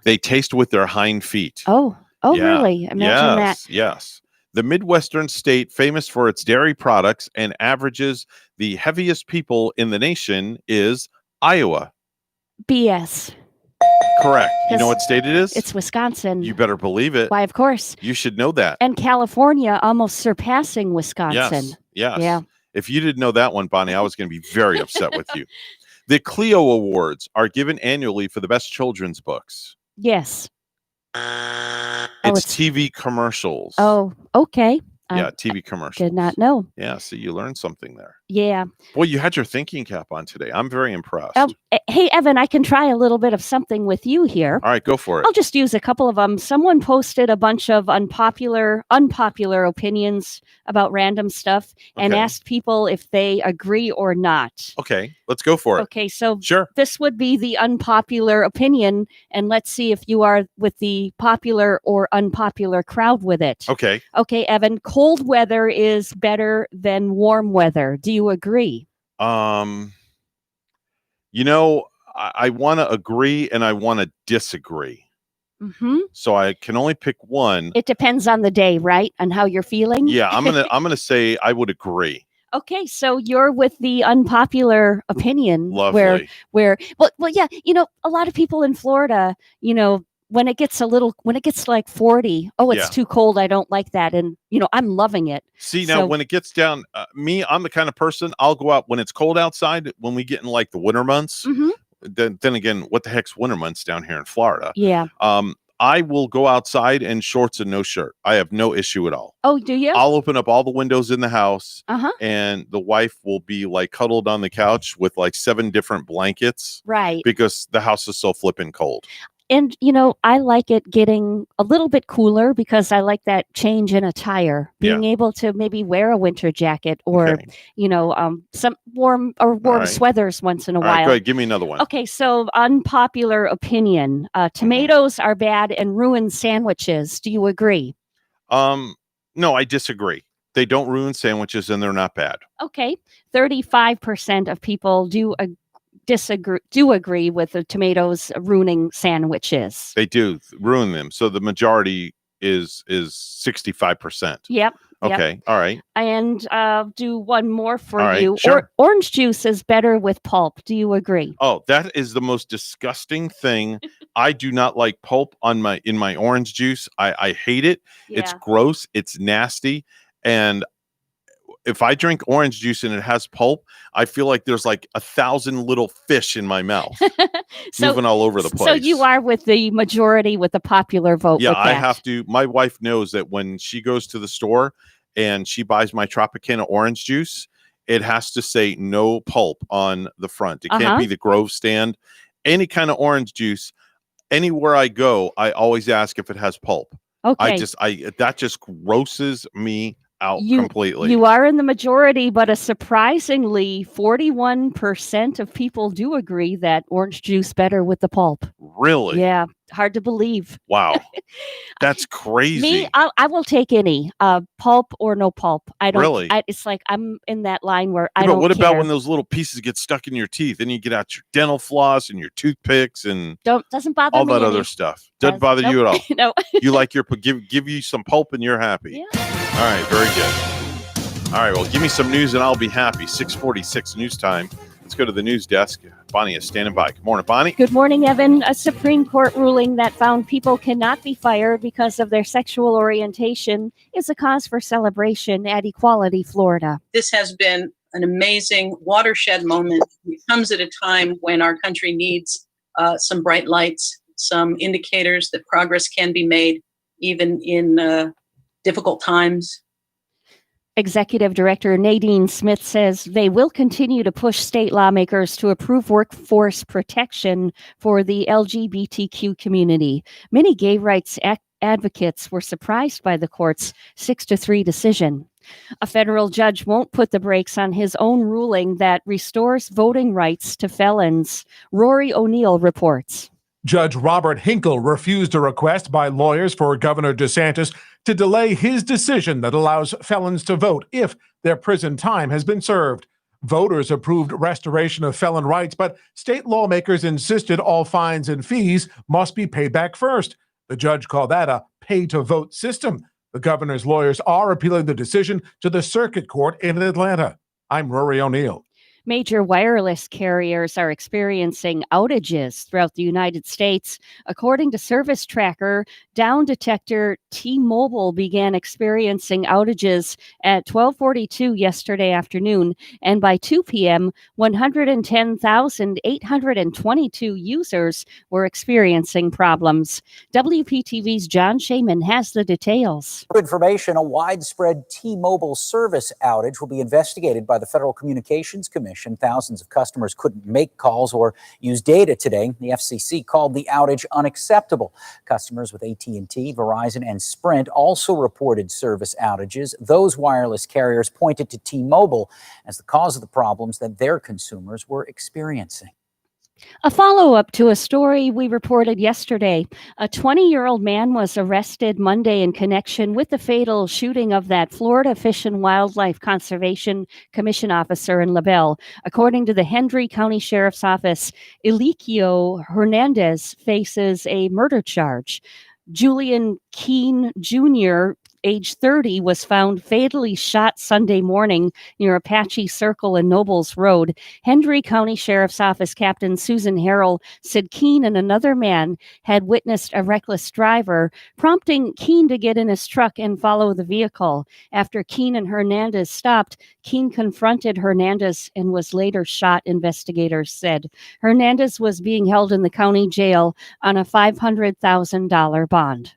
They taste with their hind feet. Oh, Yeah. really? Imagine that. Yes. The Midwestern state famous for its dairy products and averages the heaviest people in the nation is Iowa. BS. Correct. You Yes. know what state it is? It's Wisconsin. You better believe it. Why, of course. You should know that. And California almost surpassing Wisconsin. Yes. Yes. Yeah. If you didn't know that one, Bonnie, I was going to be very upset with you. The Clio Awards are given annually for the best children's books. Yes. It's TV commercials. Oh, okay. Yeah, TV commercials. Did not know. Yeah, so you learned something there. Yeah. Boy, you had your thinking cap on today. I'm very impressed. Hey, Evan, I can try a little bit of something with you here. All right, go for it. I'll just use a couple of them. Someone posted a bunch of unpopular opinions about random stuff and Okay. asked people if they agree or not. Okay, let's go for it. Okay, so Sure. this would be the unpopular opinion, and let's see if you are with the popular or unpopular crowd with it. Okay. Okay, Evan, cold weather is better than warm weather. Do you agree? You know, I want to agree and I want to disagree. Mm-hmm. So I can only pick one. It depends on the day, right? On how you're feeling? Yeah, I'm gonna say I would agree. Okay, so you're with the unpopular opinion Lovely. where well yeah, a lot of people in Florida, when it gets like 40, it's Yeah. too cold, I don't like that, and I'm loving it. See, now So- when it gets down, I'm the kind of person, I'll go out when it's cold outside, when we get in like the winter months. Mhm. Then again, what the heck's winter months down here in Florida? Yeah. I will go outside in shorts and no shirt. I have no issue at all. Oh, do you? I'll open up all the windows in the house, Uh-huh. and the wife will be like cuddled on the couch with like 7 different blankets Right. because the house is so flipping cold. And I like it getting a little bit cooler because I like that change in attire. Being able to maybe wear a winter jacket or some warm right. sweaters once in a All right, while. go ahead. Give me another one. Okay, so unpopular opinion. Tomatoes are bad and ruin sandwiches. Do you agree? No, I disagree. They don't ruin sandwiches and they're not bad. Okay. 35% of people do agree with the tomatoes ruining sandwiches. They do ruin them. So the majority is 65%. Yep. Okay. All right. And do one more for All right, you. sure. Orange juice is better with pulp. Do you agree? Oh, that is the most disgusting thing. I do not like pulp in my orange juice. I hate it. It's Yeah. gross. It's nasty. And if I drink orange juice and it has pulp, I feel like there's like 1,000 little fish in my mouth moving all over the place. So you are with the majority with the popular vote. Yeah, with I that. have to. My wife knows that when she goes to the store and she buys my Tropicana orange juice, it has to say no pulp on the front. It can't be the Grove stand. Any kind of orange juice, anywhere I go, I always ask if it has pulp. Okay. That just grosses me out You- completely. You are in the majority, but a surprisingly 41% of people do agree that orange juice better with the pulp. Really? Yeah, hard to believe. Wow. That's crazy. Me, I will take any pulp or no pulp. I don't. Really? It's like I'm in that line where Yeah, I but don't. what about care. when those little pieces get stuck in your teeth and you get out your dental floss and your toothpicks and doesn't bother all me that any. other stuff? Doesn't Does- bother you at all? No. You like give you some pulp and you're happy. Yeah. All right, very good. All right, well, give me some news and I'll be happy. 6:46 news time. Let's go to the news desk. Bonnie is standing by. Good morning, Bonnie. Good morning, Evan. A Supreme Court ruling that found people cannot be fired because of their sexual orientation is a cause for celebration at Equality, Florida. This has been an amazing watershed moment. It comes at a time when our country needs some bright lights, some indicators that progress can be made even in difficult times. Executive Director Nadine Smith says they will continue to push state lawmakers to approve workforce protection for the LGBTQ community. Many gay rights advocates were surprised by the court's 6-3 decision. A federal judge won't put the brakes on his own ruling that restores voting rights to felons. Rory O'Neill reports. Judge Robert Hinkle refused a request by lawyers for Governor DeSantis to delay his decision that allows felons to vote if their prison time has been served. Voters approved restoration of felon rights, but state lawmakers insisted all fines and fees must be paid back first. The judge called that a pay-to-vote system. The governor's lawyers are appealing the decision to the circuit court in Atlanta. I'm Rory O'Neill. Major wireless carriers are experiencing outages throughout the United States. According to Service Tracker, Down Detector T-Mobile began experiencing outages at 12:42 yesterday afternoon, and by 2 p.m., 110,822 users were experiencing problems. WPTV's John Shaman has the details. Information, a widespread T-Mobile service outage will be investigated by the Federal Communications Commission. Thousands of customers couldn't make calls or use data today. The FCC called the outage unacceptable. Customers with AT&T, Verizon, and Sprint also reported service outages. Those wireless carriers pointed to T-Mobile as the cause of the problems that their consumers were experiencing. A follow-up to a story we reported yesterday. A 20-year-old man was arrested Monday in connection with the fatal shooting of that Florida Fish and Wildlife Conservation Commission officer in LaBelle. According to the Hendry County Sheriff's Office, Elikio Hernandez faces a murder charge. Julian Keene Jr., age 30, was found fatally shot Sunday morning near Apache Circle and Nobles Road. Hendry County Sheriff's Office Captain Susan Harrell said Keene and another man had witnessed a reckless driver, prompting Keene to get in his truck and follow the vehicle. After Keene and Hernandez stopped, Keene confronted Hernandez and was later shot, investigators said. Hernandez was being held in the county jail on a $500,000 bond.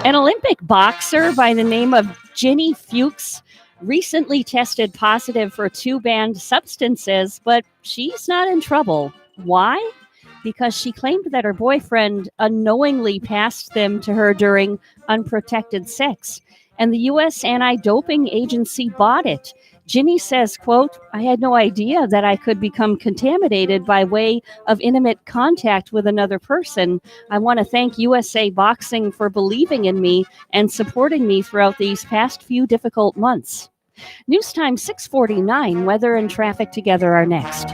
An Olympic boxer by the name of Ginny Fuchs recently tested positive for 2 banned substances, but she's not in trouble. Why? Because she claimed that her boyfriend unknowingly passed them to her during unprotected sex, and the U.S. Anti-Doping Agency bought it. Ginny says, quote, "I had no idea that I could become contaminated by way of intimate contact with another person. I want to thank USA Boxing for believing in me and supporting me throughout these past few difficult months." News time 6:49. Weather and traffic together are next.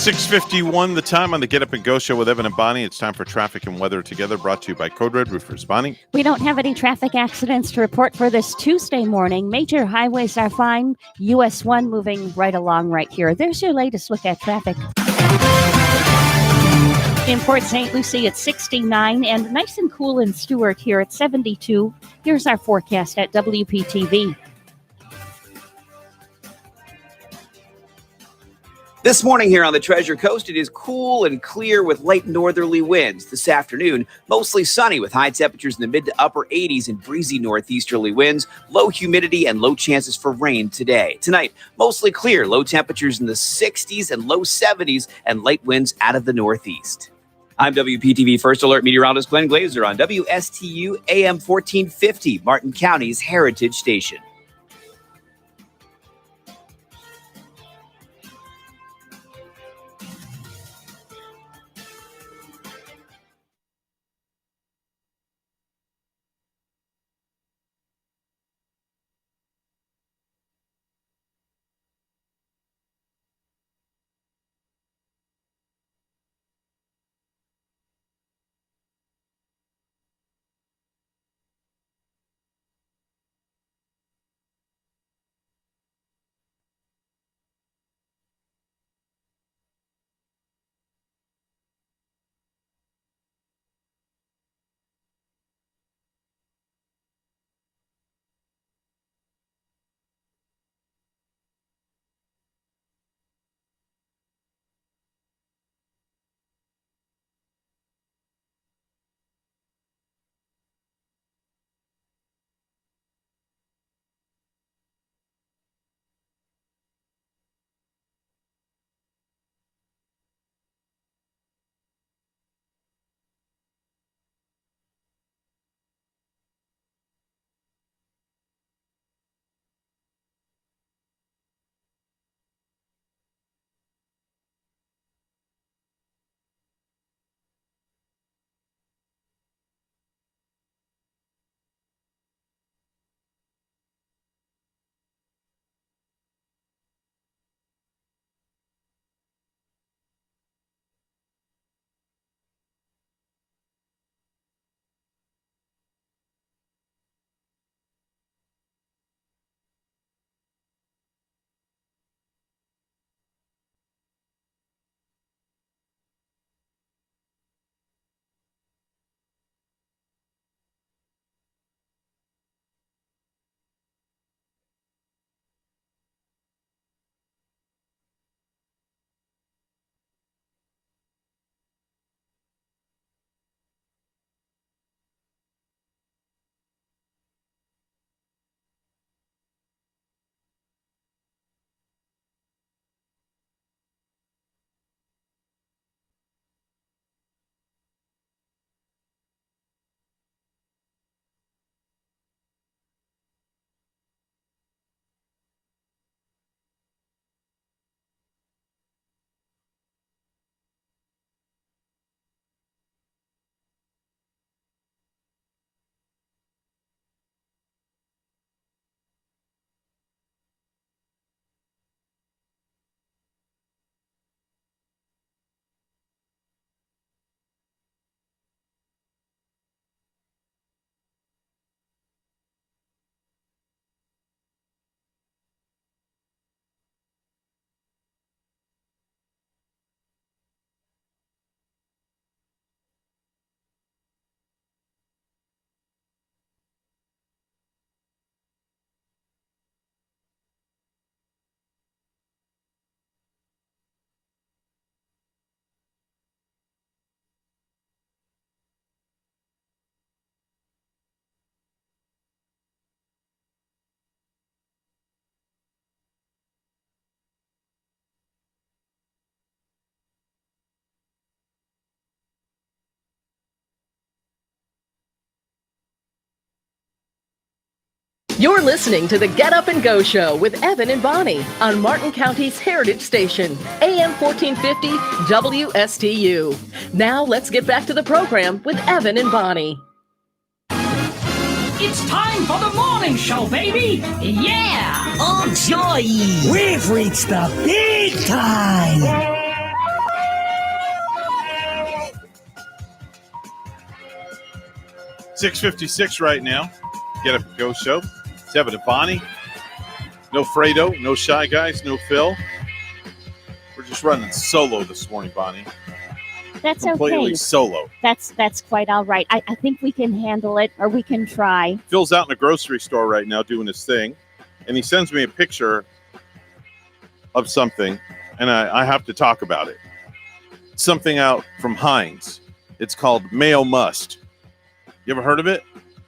6:51 the time on the Get Up and Go show with Evan and Bonnie. It's time for traffic and weather together, brought to you by Code Red Roofers. Bonnie? We don't have any traffic accidents to report for this Tuesday morning. Major highways are fine. US 1 moving right along right here. There's your latest look at traffic. In Port St. Lucie, it's 69 and nice and cool in Stewart here at 72. Here's our forecast at WPTV. This morning here on the Treasure Coast, it is cool and clear with light northerly winds. This afternoon, mostly sunny with high temperatures in the mid to upper 80s and breezy northeasterly winds, low humidity and low chances for rain today. Tonight, mostly clear, low temperatures in the 60s and low 70s and light winds out of the northeast. I'm WPTV First Alert meteorologist Glenn Glazer on WSTU AM 1450, Martin County's Heritage Station. You're listening to the Get Up and Go Show with Evan and Bonnie on Martin County's Heritage Station, AM 1450 WSTU. Now let's get back to the program with Evan and Bonnie. It's time for the morning show, baby! Yeah! Oh, joy! We've reached the big time! 6:56 right now. Get Up and Go show. It's Evan and Bonnie. No Fredo, no Shy Guys, no Phil. We're just running solo this morning, Bonnie. That's Completely okay. solo. That's quite all right. I think we can handle it, or we can try. Phil's out in a grocery store right now doing his thing, and he sends me a picture of something, and I have to talk about it. Something out from Heinz. It's called Mayo Must. You ever heard of it?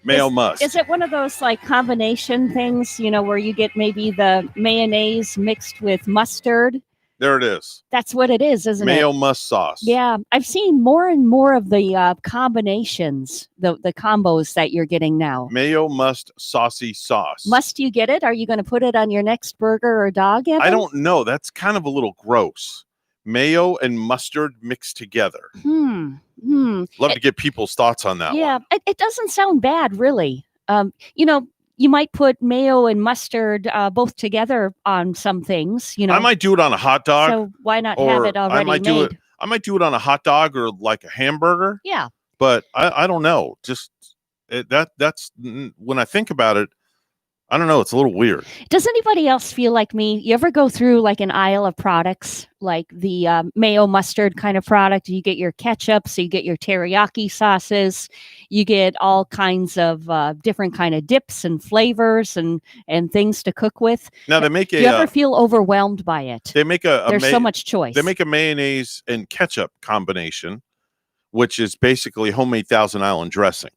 Mayo Must. Is it one of those like combination things, where you get maybe the mayonnaise mixed with mustard? There it is. That's what it is, isn't it? Mayo Must sauce. Yeah, I've seen more and more of the combinations, the combos that you're getting now. Mayo Must saucy sauce. Must you get it? Are you going to put it on your next burger or dog, Evan? I don't know. That's kind of a little gross. Mayo and mustard mixed together. Love to get people's thoughts on that one. Yeah, it doesn't sound bad, really. You might put mayo and mustard both together on some things. I might do it on a hot dog. So why not have it already I might made? I might do it on a hot dog or like a hamburger. Yeah. But I don't know. Just that's when I think about it, I don't know. It's a little weird. Does anybody else feel like me? You ever go through like an aisle of products, like the mayo mustard kind of product? You get your ketchup, so you get your teriyaki sauces, you get all kinds of different kind of dips and flavors and things to cook with. Now they make Do you ever feel overwhelmed by it? They make There's so much choice. They make a mayonnaise and ketchup combination, which is basically homemade Thousand Island dressing.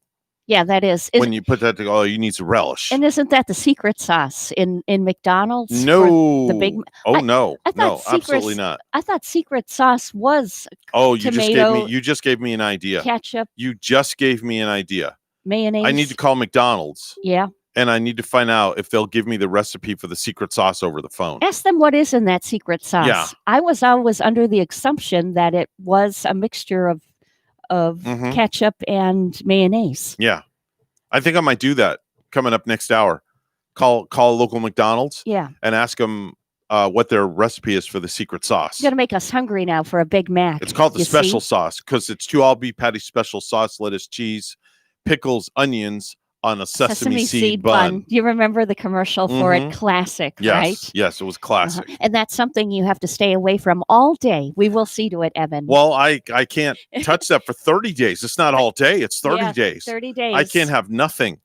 Yeah, that is. When you put that together, you need some relish. And isn't that the secret sauce in McDonald's? No. The big. No, absolutely not. I thought secret sauce was you just gave me an idea. Ketchup. You just gave me an idea. Mayonnaise. I need to call McDonald's. Yeah. And I need to find out if they'll give me the recipe for the secret sauce over the phone. Ask them what is in that secret sauce. Yeah. I was always under the assumption that it was a mixture of ketchup and mayonnaise. Yeah. I think I might do that coming up next hour. Call a local McDonald's. Yeah. And ask them what their recipe is for the secret sauce. You're going to make us hungry now for a Big Mac. It's called the special sauce because it's 2 all-beef patty special sauce, lettuce, cheese, pickles, onions on a sesame seed bun. Do you remember the commercial for it? Classic, right? Yes, it was classic. And that's something you have to stay away from all day. We will see to it, Evan. Well, I can't touch that for 30 days. It's not all day. It's 30 days. 30 days. I can't have nothing.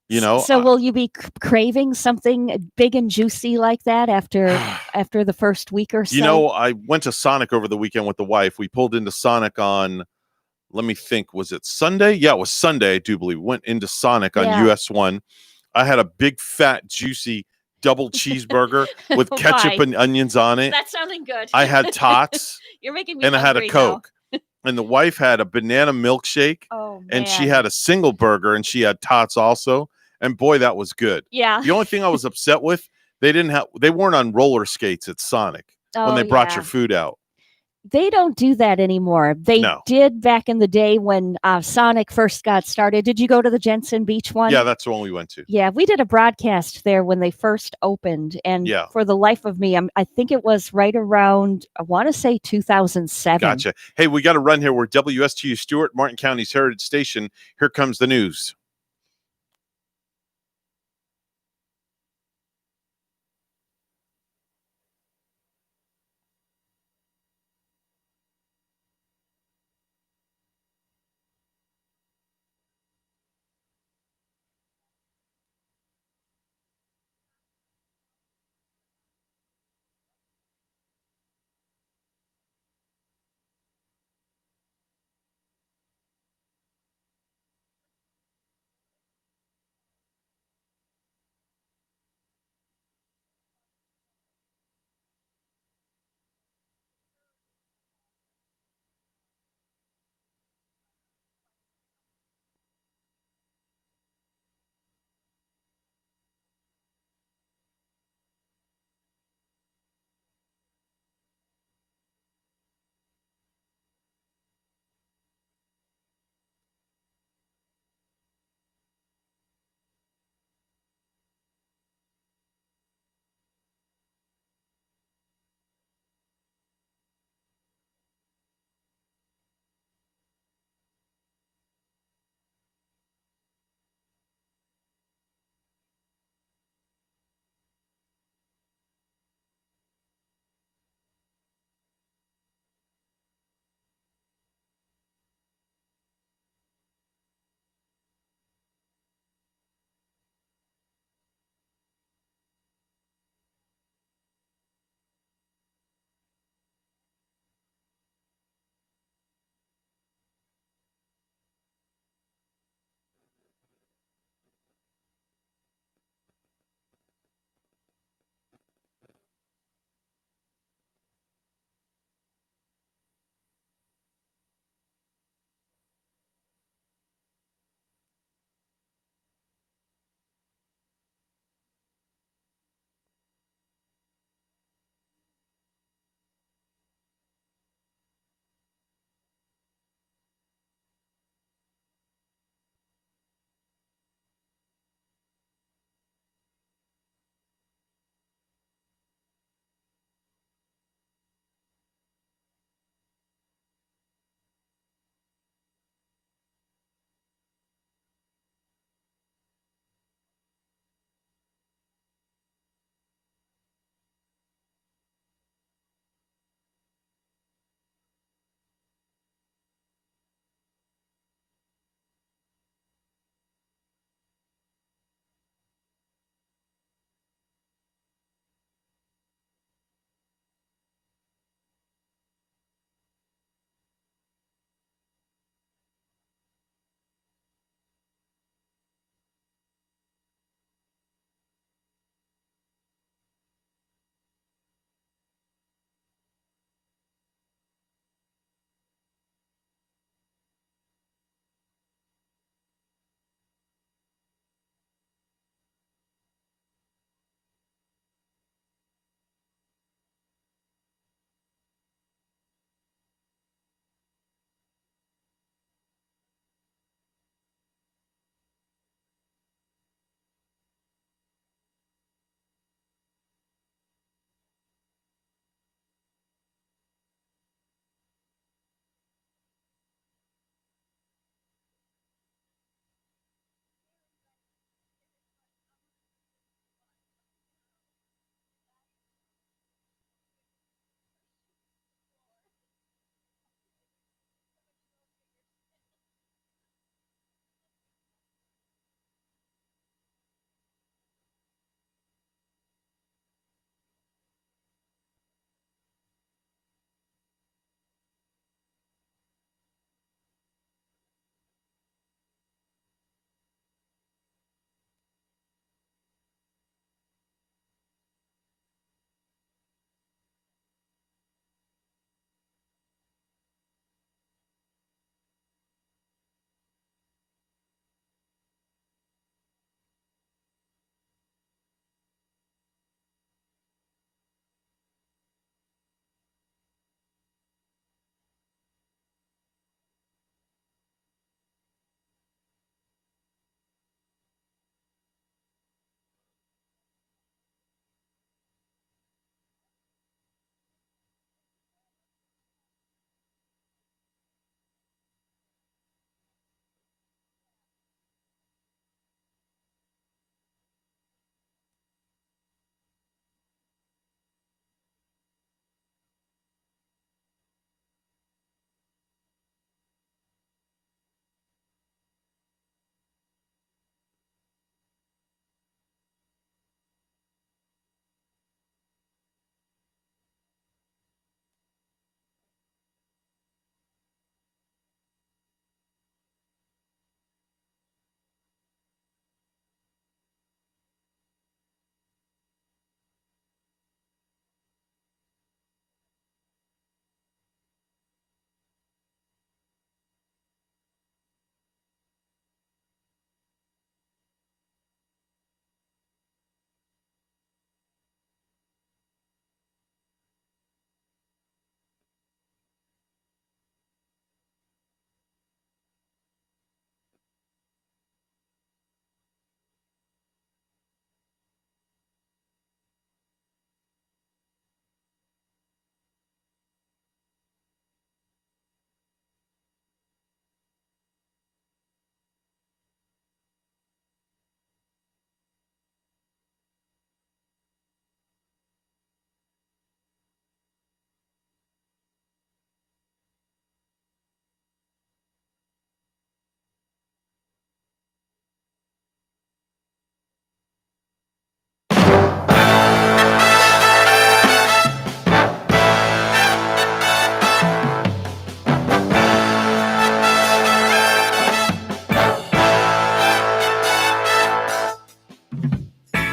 So will you be craving something big and juicy like that after the first week or so? I went to Sonic over the weekend with the wife. We pulled into Sonic on, let me think, was it Sunday? Yeah, it was Sunday, I do believe. We went into Sonic on US 1. I had a big, fat, juicy double cheeseburger with ketchup and onions on it. That's sounding good. I had tots. You're making me and I had a hungry Coke. And the wife had a banana milkshake. Oh, and she had a single burger and she had tots also. And boy, that was good. Yeah. The only thing I was upset with, they weren't on roller skates at Sonic when they brought your food out. They don't do that anymore. They did back in the day when Sonic first got started. Did you go to the Jensen Beach one? Yeah, that's the one we went to. Yeah, we did a broadcast there when they first opened. And for the life of me, I think it was right around, I want to say 2007. Gotcha. Hey, we got to run here. We're WSTU Stewart, Martin County's Heritage Station. Here comes the news.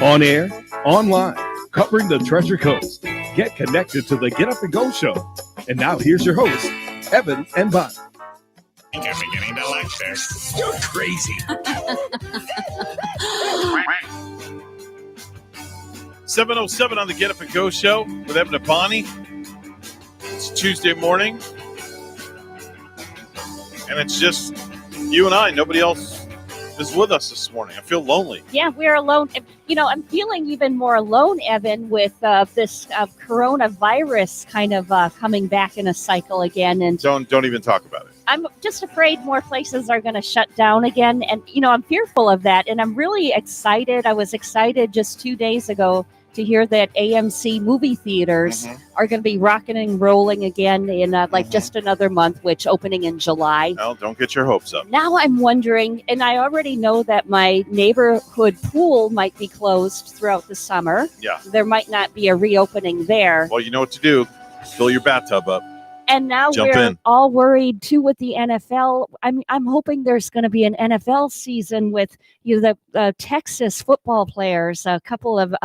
On air, online, covering the Treasure Coast. Get connected to the Get Up and Go Show. And now here's your host, Evan and Bonnie. I think I'm beginning to like this. You're crazy. 7:07 on the Get Up and Go Show with Evan and Bonnie. It's Tuesday morning, and it's just you and I. Nobody else is with us this morning. I feel lonely. Yeah, we're alone. You know, I'm feeling even more alone, Evan, with this coronavirus kind of coming back in a cycle again. And Don't even talk about it. I'm just afraid more places are going to shut down again. And, you know, I'm fearful of that. And I'm really excited. I was excited just 2 days ago to hear that AMC movie theaters are going to be rocking and rolling again in just another month, which opening in July. Well, don't get your hopes up. Now I'm wondering, and I already know that my neighborhood pool might be closed throughout the summer. Yeah. There might not be a reopening there. Well, you know what to do. Fill your bathtub up. And now Jump we're in. all worried too with the NFL. I'm hoping there's going to be an NFL season with the Texas football players. A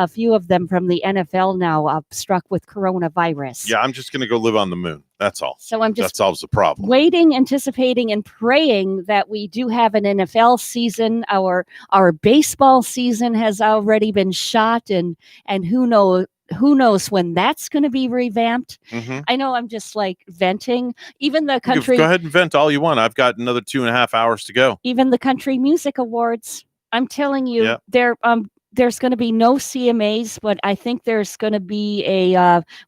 few of them from the NFL now struck with coronavirus. Yeah, I'm just going to go live on the moon. That's all. So I'm just that solves the problem. Waiting, anticipating, and praying that we do have an NFL season. Our baseball season has already been shot, and who knows when that's going to be revamped. I know I'm just like venting. Even the country. Go ahead and vent all you want. I've got another 2.5 hours to go. Even the Country Music Awards. I'm telling you, there's going to be no CMAs, but I think there's going to be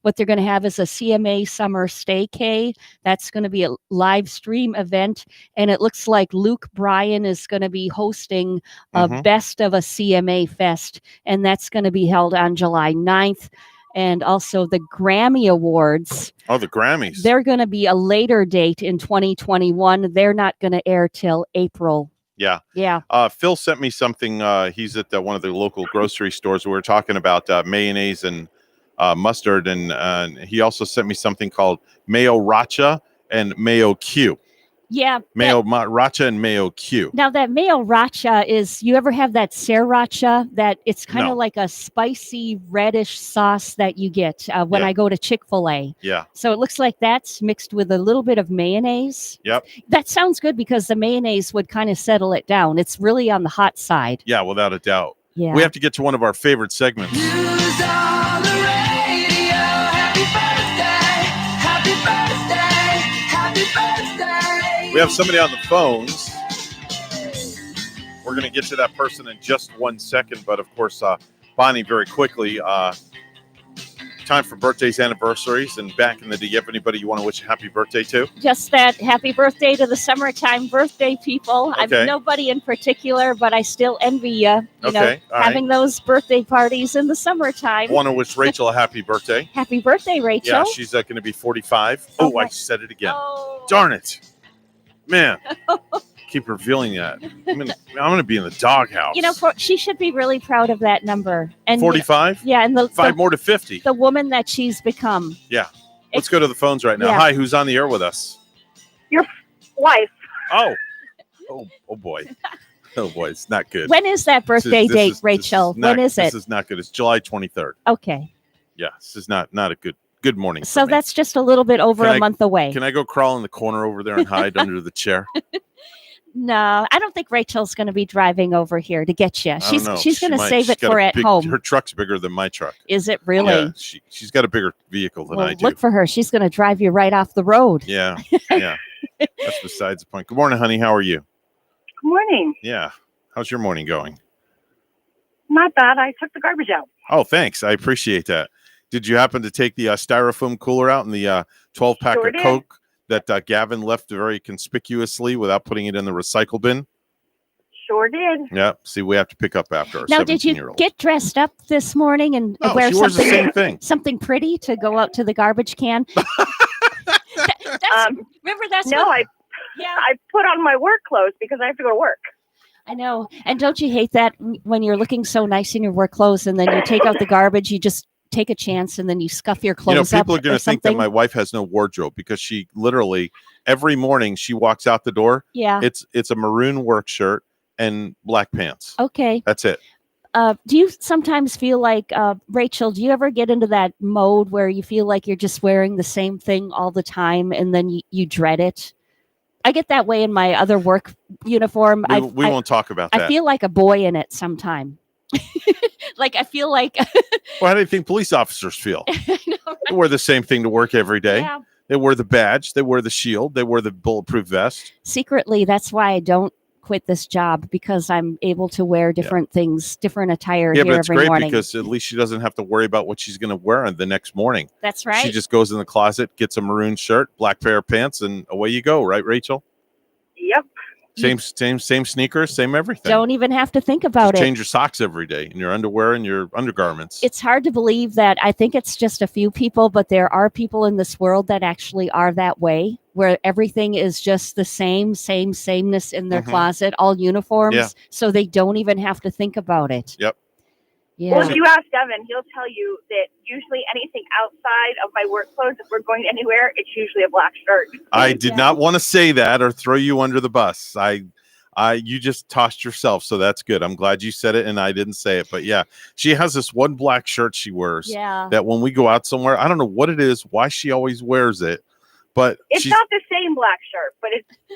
what they're going to have is a CMA Summer Staycay. That's going to be a live stream event. And it looks like Luke Bryan is going to be hosting a best of a CMA Fest. And that's going to be held on July 9th. And also the Grammy Awards. Oh, the Grammys. They're going to be a later date in 2021. They're not going to air till April. Yeah. Yeah. Phil sent me something. He's at one of the local grocery stores. We were talking about mayonnaise and mustard. And he also sent me something called Mayo Racha and Mayo Q. Yeah. Mayo Racha and Mayo Q. Now that Mayo Racha is, you ever have that sriracha? That it's kind of like a spicy reddish sauce that you get when I go to Chick-fil-A. Yeah. So it looks like that's mixed with a little bit of mayonnaise. Yep. That sounds good because the mayonnaise would kind of settle it down. It's really on the hot side. Yeah, without a doubt. Yeah. We have to get to one of our favorite segments. We have somebody on the phones. We're going to get to that person in just 1 second. But, of course, Bonnie, very quickly, time for birthdays, anniversaries. And back in the day, you have anybody you want to wish a happy birthday to? Just that happy birthday to the summertime birthday people. Okay. I'm nobody in particular, but I still envy you. You know, all having those birthday parties in the summertime. Want to wish Rachel a happy birthday. Happy birthday, Rachel. Yeah, she's going to be 45. Oh, I said it again. Darn it. Man. Keep revealing that. I'm going to be in the doghouse. You know, she should be really proud of that number. And 45? Yeah, and five more to 50. The woman that she's become. Yeah. Let's go to the phones right now. Yeah. Hi, who's on the air with us? Your wife. Oh boy. Oh boy, it's not good. When is that birthday date, Rachel? When is it? This is not good. It's July 23rd. Okay. Yeah, this is not a good morning. So for me. that's just a little bit over a month away. Can I go crawl in the corner over there and hide under the chair? No, I don't think Rachel's going to be driving over here to get you. She's going to save it for at home. Her truck's bigger than my truck. Is it really? Yeah, she's got a bigger vehicle than I do. Look for her. She's going to drive you right off the road. Yeah, yeah. That's besides the point. Good morning, honey. How are you? Good morning. Yeah. How's your morning going? Not bad. I took the garbage out. Oh, thanks. I appreciate that. Did you happen to take the styrofoam cooler out and the 12-pack Sure of did. Coke that Gavin left very conspicuously without putting it in the recycle bin? Sure did. Yeah. See, we have to pick up after our Now, did you 17-year-old. get dressed up this morning and No, wear she wears the something same thing. something pretty to go out to the garbage can? Remember that's no, what- I put on my work clothes because I have to go to work. I know. And don't you hate that when you're looking so nice in your work clothes and then you take out the garbage, you just take a chance and then you scuff your clothes up? People are going or to think that something? my wife has no wardrobe because she literally every morning she walks out the door. Yeah. It's a maroon work shirt and black pants. Okay. That's it. Do you sometimes feel like, Rachel, do you ever get into that mode where you feel like you're just wearing the same thing all the time and then you dread it? I get that way in my other work uniform. We won't talk about that. I feel like a boy in it sometime. Like I feel like Well, how do you think police officers feel? They wear the same thing to work every day. Yeah. They wear the badge, they wear the shield, they wear the bulletproof vest. secretly that's why I don't quit this job, because I'm able to wear different things, different attire Yeah, here but it's every great morning. because at least she doesn't have to worry about what she's going to wear the next morning. That's right. She just goes in the closet, gets a maroon shirt, black pair of pants, and away you go. Right, Rachel? Yep. Same sneakers, same everything. Don't even have to think about Just it. change your socks every day and your underwear and your undergarments. It's hard to believe that. I think it's just a few people, but there are people in this world that actually are that way, where everything is just the sameness in their Mhm. closet, all uniforms, Yeah. so they don't even have to think about it. Yep. Yeah. Well, if you ask Devin, he'll tell you that usually anything outside of my work clothes, if we're going anywhere, it's usually a black shirt. I did not want to say that or throw you under the bus. You just tossed yourself, so that's good. I'm glad you said it and I didn't say it. But yeah, she has this one black shirt she wears. Yeah. That when we go out somewhere, I don't know what it is, why she always wears it, but It's she's not the same black shirt, but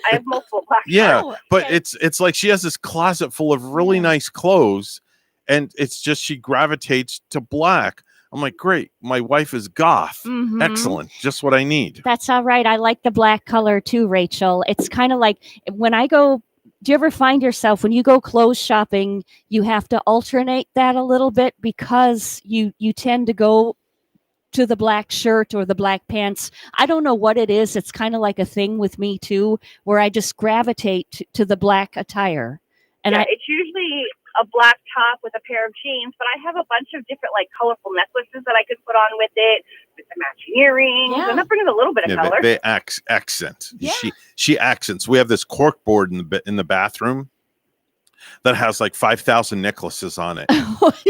I have multiple black yeah. shirts. But it's like she has this closet full of really nice clothes, and it's just she gravitates to black. I'm like, great, my wife is goth. Mhm. Excellent, just what I need. That's all right. I like the black color too, Rachel. It's kind of like when I go. Do you ever find yourself when you go clothes shopping, you have to alternate that a little bit because you tend to go to the black shirt or the black pants? I don't know what it is. It's kind of like a thing with me too, where I just gravitate to the black attire. And Yeah, it's usually a black top with a pair of jeans, but I have a bunch of different like colorful necklaces that I could put on with it, with the matching earrings, and that brings a little bit of Yeah, color. they accent. She accents. We have this cork board in the bathroom that has like 5,000 necklaces on it,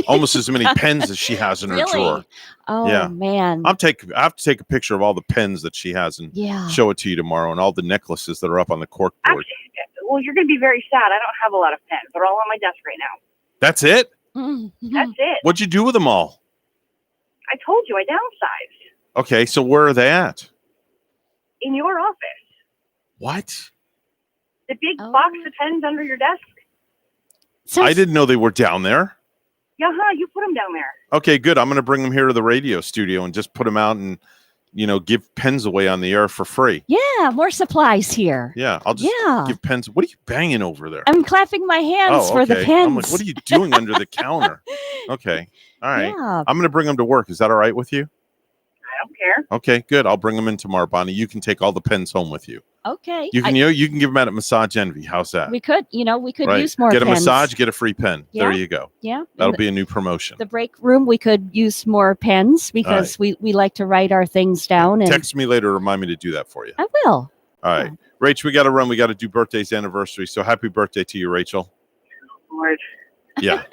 almost as many pens as she has in her Really? drawer. Oh Yeah. man. I have to take a picture of all the pens that she has and Yeah. show it to you tomorrow, and all the necklaces that are up on the cork board. Well, you're going to be very sad. I don't have a lot of pens. They're all on my desk right now. That's it. That's it. What'd you do with them all? I told you I downsized Okay, so where are they at? in your office. What? The big box of pens under your desk. I didn't know they were down there. Yeah, you put them down there. Okay, good. I'm going to bring them here to the radio studio and just put them out and, give pens away on the air for free. Yeah, more supplies here. Yeah, I'll just give pens. What are you banging over there? I'm clapping my hands for the okay. pens. I'm like, what are you doing under the counter? Okay. All right. Yeah. I'm going to bring them to work. Is that all right with you? I don't care. Okay, good. I'll bring them in tomorrow, Bonnie. You can take all the pens home with you. Okay. You can you can give them out at Massage Envy. How's that? We could Right. use more Get a pens. massage, get a free pen. There Yeah. you go. Yeah. That'll be a new promotion. The break room, we could use more pens because we like to write our things down. And Text me later. Remind me to do that for you. I will. All right. Rach, we got to run. We got to do birthdays, anniversary. So happy birthday to you, Rachel. Lord. Yeah.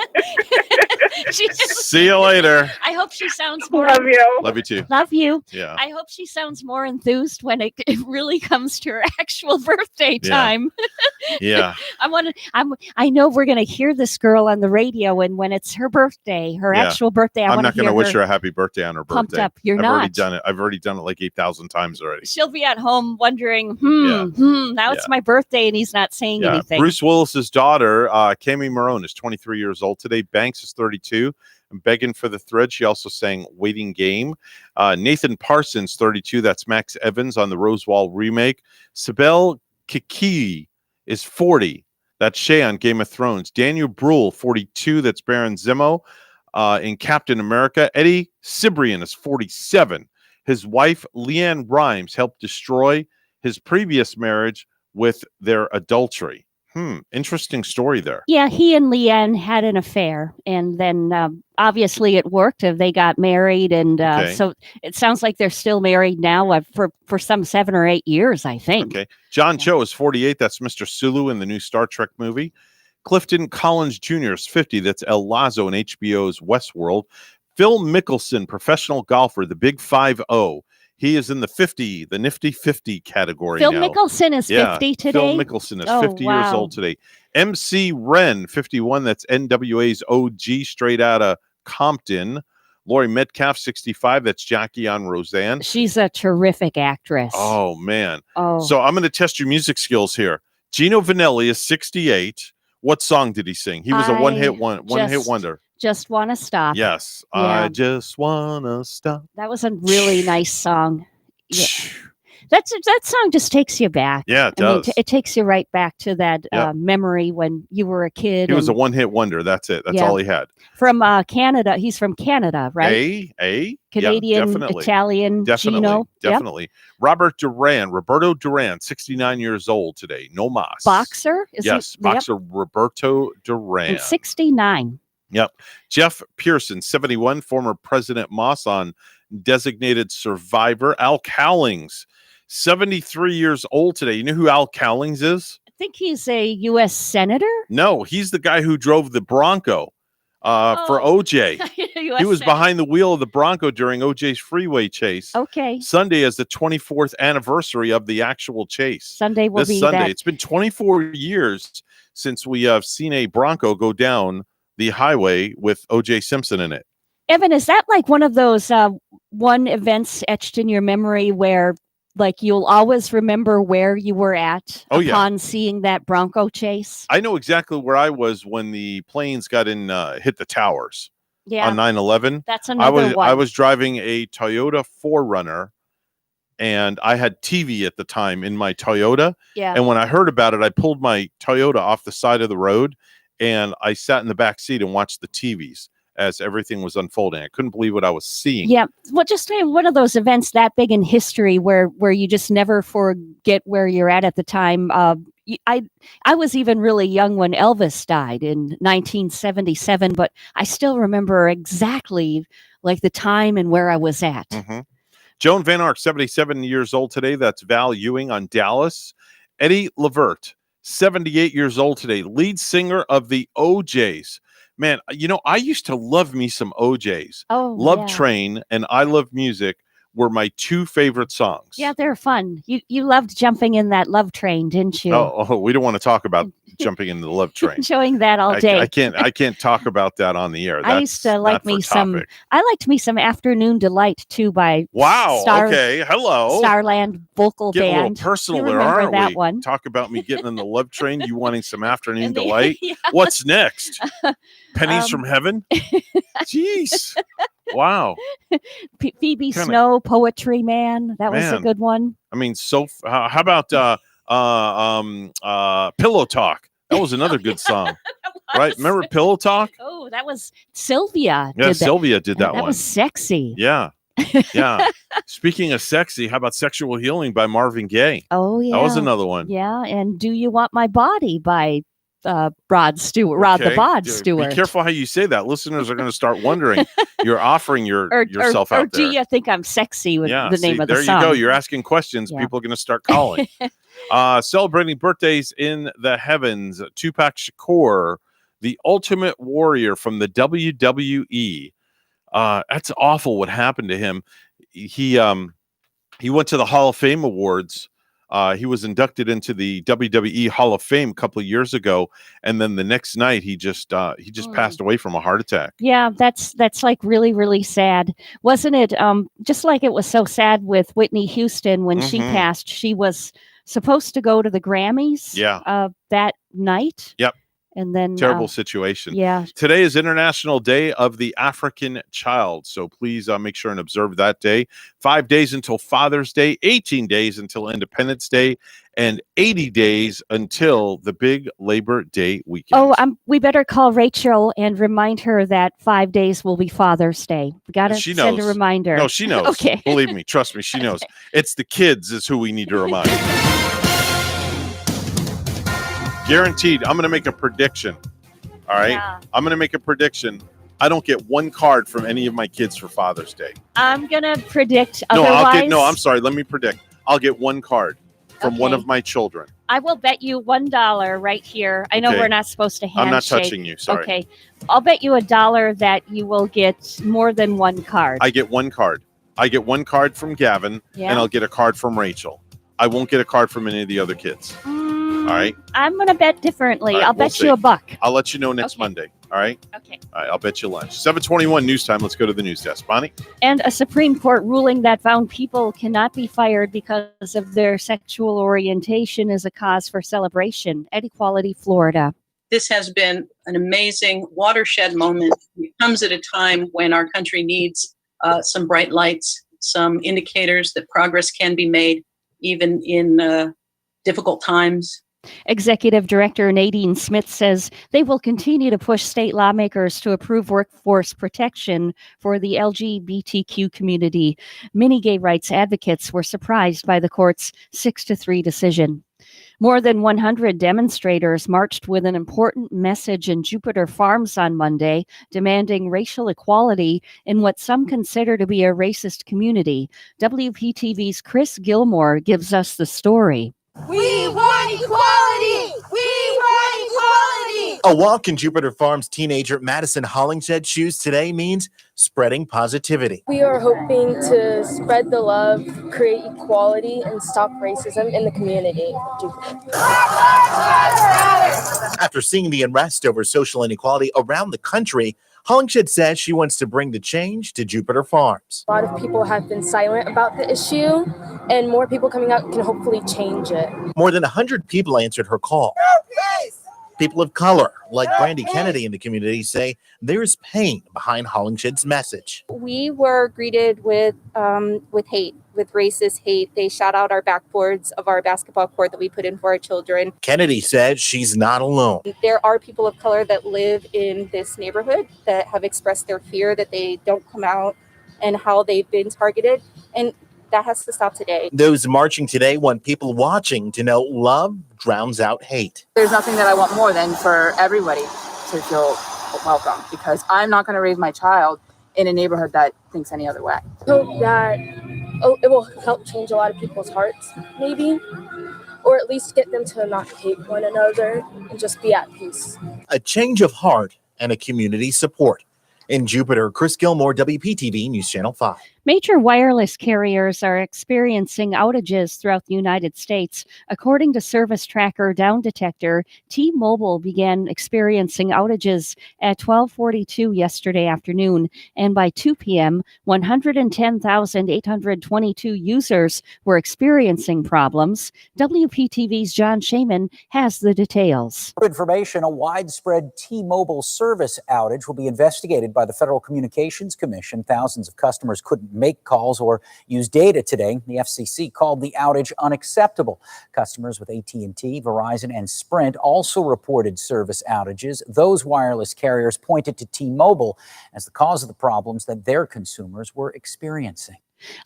See you later. I hope she sounds more. Love you. Love you too. Love you. Yeah. I hope she sounds more enthused when it really comes to her actual birthday Yeah. time. Yeah. I know we're gonna hear this girl on the radio, and when it's her birthday, her Yeah. actual birthday, I'm want not to going to wish her a happy birthday on her pumped birthday. up. You're I've already not. done it. I've already done it like 8,000 times already. She'll be at home wondering, now it's Yeah. my birthday, and he's not saying Yeah. anything. Bruce Willis's daughter, Cami Marone, is 23 years old today. Banks is 32. I'm begging for the thread. She also sang Waiting Game. Nathan Parsons, 32. That's Max Evans on the Rosewall remake. Sibel Kiki is 40. That's Shay on Game of Thrones. Daniel Bruhl, 42. That's Baron Zemo in Captain America. Eddie Cibrian is 47. His wife, Leanne Rimes, helped destroy his previous marriage with their adultery. Interesting story there. Yeah, he and Leanne had an affair, and then obviously it worked. They got married, and Okay. so it sounds like they're still married now for some 7 or 8 years, I think. Okay. John Cho is 48. That's Mr. Sulu in the new Star Trek movie. Clifton Collins Jr. is 50. That's El Lazo in HBO's Westworld. Phil Mickelson, professional golfer, the Big 5-0. He is in the nifty 50 category Phil now. Mickelson is 50 today. Phil Mickelson is 50 years old today. MC Ren, 51. That's NWA's OG, straight out of Compton. Lori Metcalf, 65. That's Jackie on Roseanne. She's a terrific actress. Oh, man. Oh. So I'm going to test your music skills here. Gino Vanelli is 68. What song did he sing? He was a one-hit wonder. Just Wanna Stop. Yes. Yeah. I just wanna stop. That was a really nice song. Yeah. That song just takes you back. Yeah, it I mean, does. it takes you right back to that Yep. memory when you were a kid. He was a and one-hit wonder. That's it. That's Yeah. all he had. from Canada. He's from Canada, right? Canadian, Yeah, definitely. Italian, Definitely. Gino. Yep. Definitely. Roberto Duran, 69 years old today. No mas. Boxer? Is Yes, he? Yep. boxer Roberto Duran. And 69. Yep. Jeff Pearson, 71, former President Moss on Designated Survivor. Al Cowlings, 73 years old today. You know who Al Cowlings is? I think he's a U.S. senator. No, he's the guy who drove the Bronco for OJ. He was behind the wheel of the Bronco during OJ's freeway chase. Okay. Sunday is the 24th anniversary of the actual chase. Sunday will This be Sunday. that. It's been 24 years since we have seen a Bronco go down the highway with OJ Simpson in it. Evan, is that like one of those one events etched in your memory where like you'll always remember where you were at upon seeing that Bronco chase? I know exactly where I was when the planes got in, hit the towers Yeah. on 9/11. That's another one. I was driving a Toyota 4Runner, and I had TV at the time in my Toyota. Yeah. And when I heard about it, I pulled my Toyota off the side of the road, and I sat in the back seat and watched the TVs as everything was unfolding. I couldn't believe what I was seeing. Yeah, well, just one of those events that big in history where you just never forget where you're at the time. I was even really young when Elvis died in 1977, but I still remember exactly like the time and where I was at. Mm-hmm. Joan Van Ark, 77 years old today. That's Val Ewing on Dallas. Eddie Levert, 78 years old today. Lead singer of the OJs. Man, you know, I used to love me some OJs. Oh, Love yeah. Train and I Love Music were my two favorite songs. Yeah, they're fun. You loved jumping in that love train, didn't you? Oh, we don't want to talk about jumping into the love train. Showing that all day. I can't talk about that on the air. I used to like me some. I liked me some Afternoon Delight too by Okay, hello. Starland Vocal Getting a Band. little personal You there, remember aren't that we? one? Talk about me getting in the love train. You wanting some Afternoon Delight? Yeah. What's next? Pennies from heaven? Jeez. Wow. Phoebe Kinda- Snow, Poetry Man. That was a Man. good one. I mean, how about Pillow Talk? That was another good song, right? Remember Pillow Talk? Oh, that was Sylvia. Yeah, did that. Sylvia did that That one. was sexy. Yeah. Yeah. Speaking of sexy, how about Sexual Healing by Marvin Gaye? Oh yeah, That was another one. Yeah, and Do You Want My Body by Rod Stewart, Rod the Okay. Bod Be Stewart. careful how you say that. Listeners are going to start wondering. You're offering yourself or out there. do you think I'm sexy with Yeah, the name see, of the there song? you go. You're asking questions. Yeah. People are going to start calling. Celebrating birthdays in the heavens. Tupac Shakur, the Ultimate Warrior from the WWE. That's awful what happened to him. He went to the Hall of Fame Awards. He was inducted into the WWE Hall of Fame a couple of years ago, and then the next night he just passed away from a heart attack. Yeah, that's like really, really sad. Wasn't it? Just like it was so sad with Whitney Houston when she Mhm. passed. She was supposed to go to the Grammys that night. Yep. And then Terrible situation. Yeah. Today is International Day of the African Child. So please make sure and observe that day. 5 days until Father's Day, 18 days until Independence Day, and 80 days until the big Labor Day weekend. Oh, we better call Rachel and remind her that 5 days will be Father's Day. We got to She send knows. a reminder. No, she knows. Okay. Believe me. Trust me. She knows. It's the kids is who we need to remind. Guaranteed. I'm going to make a prediction. All right. Yeah. I'm going to make a prediction. I don't get one card from any of my kids for Father's Day. I'm going to predict No, otherwise. I'm sorry. Let me predict. I'll get one card from one Okay. of my children. I will bet you $1 right here. I know Okay. we're not supposed to handshake. I'm not touching you. Sorry. Okay. I'll bet you $1 that you will get more than one card. I get one card. I get one card from Gavin, Yeah. and I'll get a card from Rachel. I won't get a card from any of the other kids. All right? I'm going to bet differently. All right, I'll we'll bet you a see. buck. I'll let you know next Monday. All right? Okay. All right, I'll bet you lunch. 7:21 news time. Let's go to the news desk. Bonnie? And a Supreme Court ruling that found people cannot be fired because of their sexual orientation is a cause for celebration at Equality, Florida. This has been an amazing watershed moment. It comes at a time when our country needs some bright lights, some indicators that progress can be made, even in difficult times. Executive Director Nadine Smith says they will continue to push state lawmakers to approve workforce protection for the LGBTQ community. Many gay rights advocates were surprised by the court's 6-3 decision. More than 100 demonstrators marched with an important message in Jupiter Farms on Monday, demanding racial equality in what some consider to be a racist community. WPTV's Chris Gilmore gives us the story. We want equality! We want equality! A walk in Jupiter Farms teenager Madison Hollingshead shoes today means spreading positivity. We are hoping to spread the love, create equality, and stop racism in the community. After seeing the unrest over social inequality around the country, Hollingshead says she wants to bring the change to Jupiter Farms. A lot of people have been silent about the issue, and more people coming out can hopefully change it. More than 100 people answered her call. People of color, like Brandy Kennedy in the community, say there's pain behind Hollingshead's message. We were greeted with hate, with racist hate. They shot out our backboards of our basketball court that we put in for our children. Kennedy said she's not alone. There are people of color that live in this neighborhood that have expressed their fear that they don't come out and how they've been targeted. And that has to stop today. Those marching today want people watching to know love drowns out hate. There's nothing that I want more than for everybody to feel welcome, because I'm not going to raise my child in a neighborhood that thinks any other way. I hope that it will help change a lot of people's hearts, maybe, or at least get them to not hate one another and just be at peace. A change of heart and a community support. In Jupiter, Chris Gilmore, WPTV News Channel 5. Major wireless carriers are experiencing outages throughout the United States. According to service tracker Down Detector, T-Mobile began experiencing outages at 12:42 yesterday afternoon, and by 2 p.m., 110,822 users were experiencing problems. WPTV's John Shaman has the details. For information, a widespread T-Mobile service outage will be investigated by the Federal Communications Commission. Thousands of customers couldn't make calls or use data today. The FCC called the outage unacceptable. Customers with AT&T, Verizon, and Sprint also reported service outages. Those wireless carriers pointed to T-Mobile as the cause of the problems that their consumers were experiencing.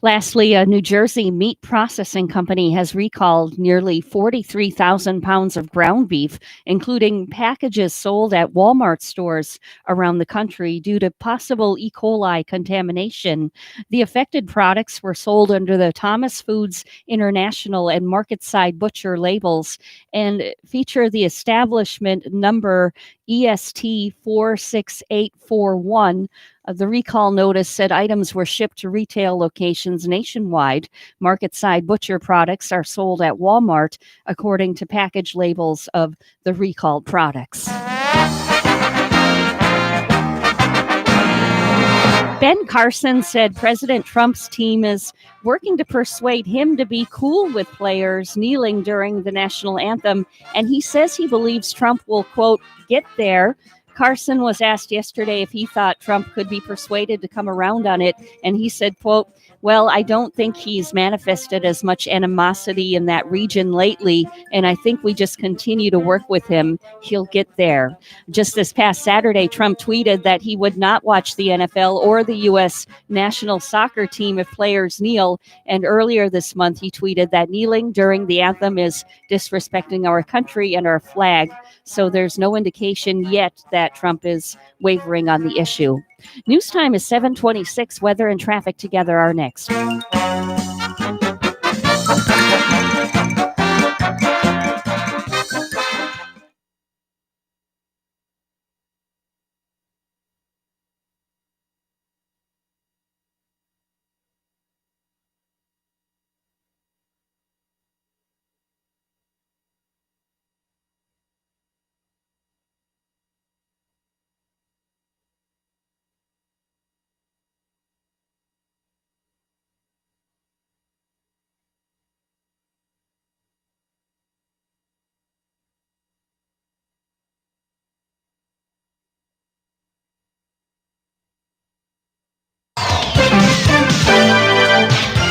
Lastly, a New Jersey meat processing company has recalled nearly 43,000 pounds of ground beef, including packages sold at Walmart stores around the country due to possible E. coli contamination. The affected products were sold under the Thomas Foods International and Marketside Butcher labels and feature the establishment number EST 46841. The recall notice said items were shipped to retail locations nationwide. Marketside Butcher products are sold at Walmart, according to package labels of the recalled products. Ben Carson said President Trump's team is working to persuade him to be cool with players kneeling during the national anthem, and he says he believes Trump will, quote, get there. Carson was asked yesterday if he thought Trump could be persuaded to come around on it, and he said, quote, well, I don't think he's manifested as much animosity in that region lately, and I think we just continue to work with him. He'll get there. Just this past Saturday, Trump tweeted that he would not watch the NFL or the U.S. national soccer team if players kneel, and earlier this month he tweeted that kneeling during the anthem is disrespecting our country and our flag, so there's no indication yet that Trump is wavering on the issue. News time is 7:26. Weather and traffic together are next.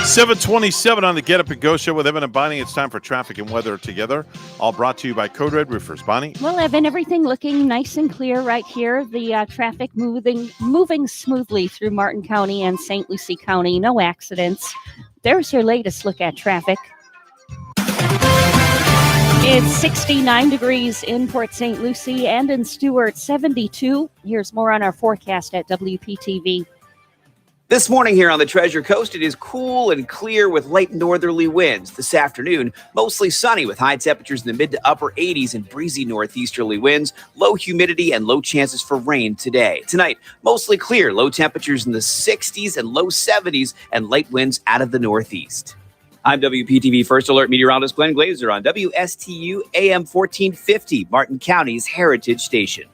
727 on the Get Up and Go show with Evan and Bonnie. It's time for traffic and weather together. All brought to you by Code Red Roofers. Bonnie? Well, Evan, everything looking nice and clear right here. The traffic moving smoothly through Martin County and St. Lucie County. No accidents. There's your latest look at traffic. It's 69 degrees in Port St. Lucie and in Stuart, 72. Here's more on our forecast at WPTV. This morning here on the Treasure Coast, it is cool and clear with light northerly winds. This afternoon, mostly sunny with high temperatures in the mid to upper 80s and breezy northeasterly winds, low humidity and low chances for rain today. Tonight, mostly clear, low temperatures in the 60s and low 70s and light winds out of the northeast. I'm WPTV First Alert meteorologist Glenn Glazer on WSTU AM 1450, Martin County's Heritage Station.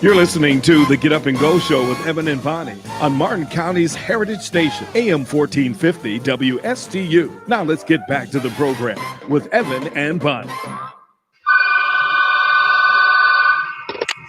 You're listening to the Get Up and Go show with Evan and Bonnie on Martin County's Heritage Station, AM 1450 WSTU. Now let's get back to the program with Evan and Bonnie.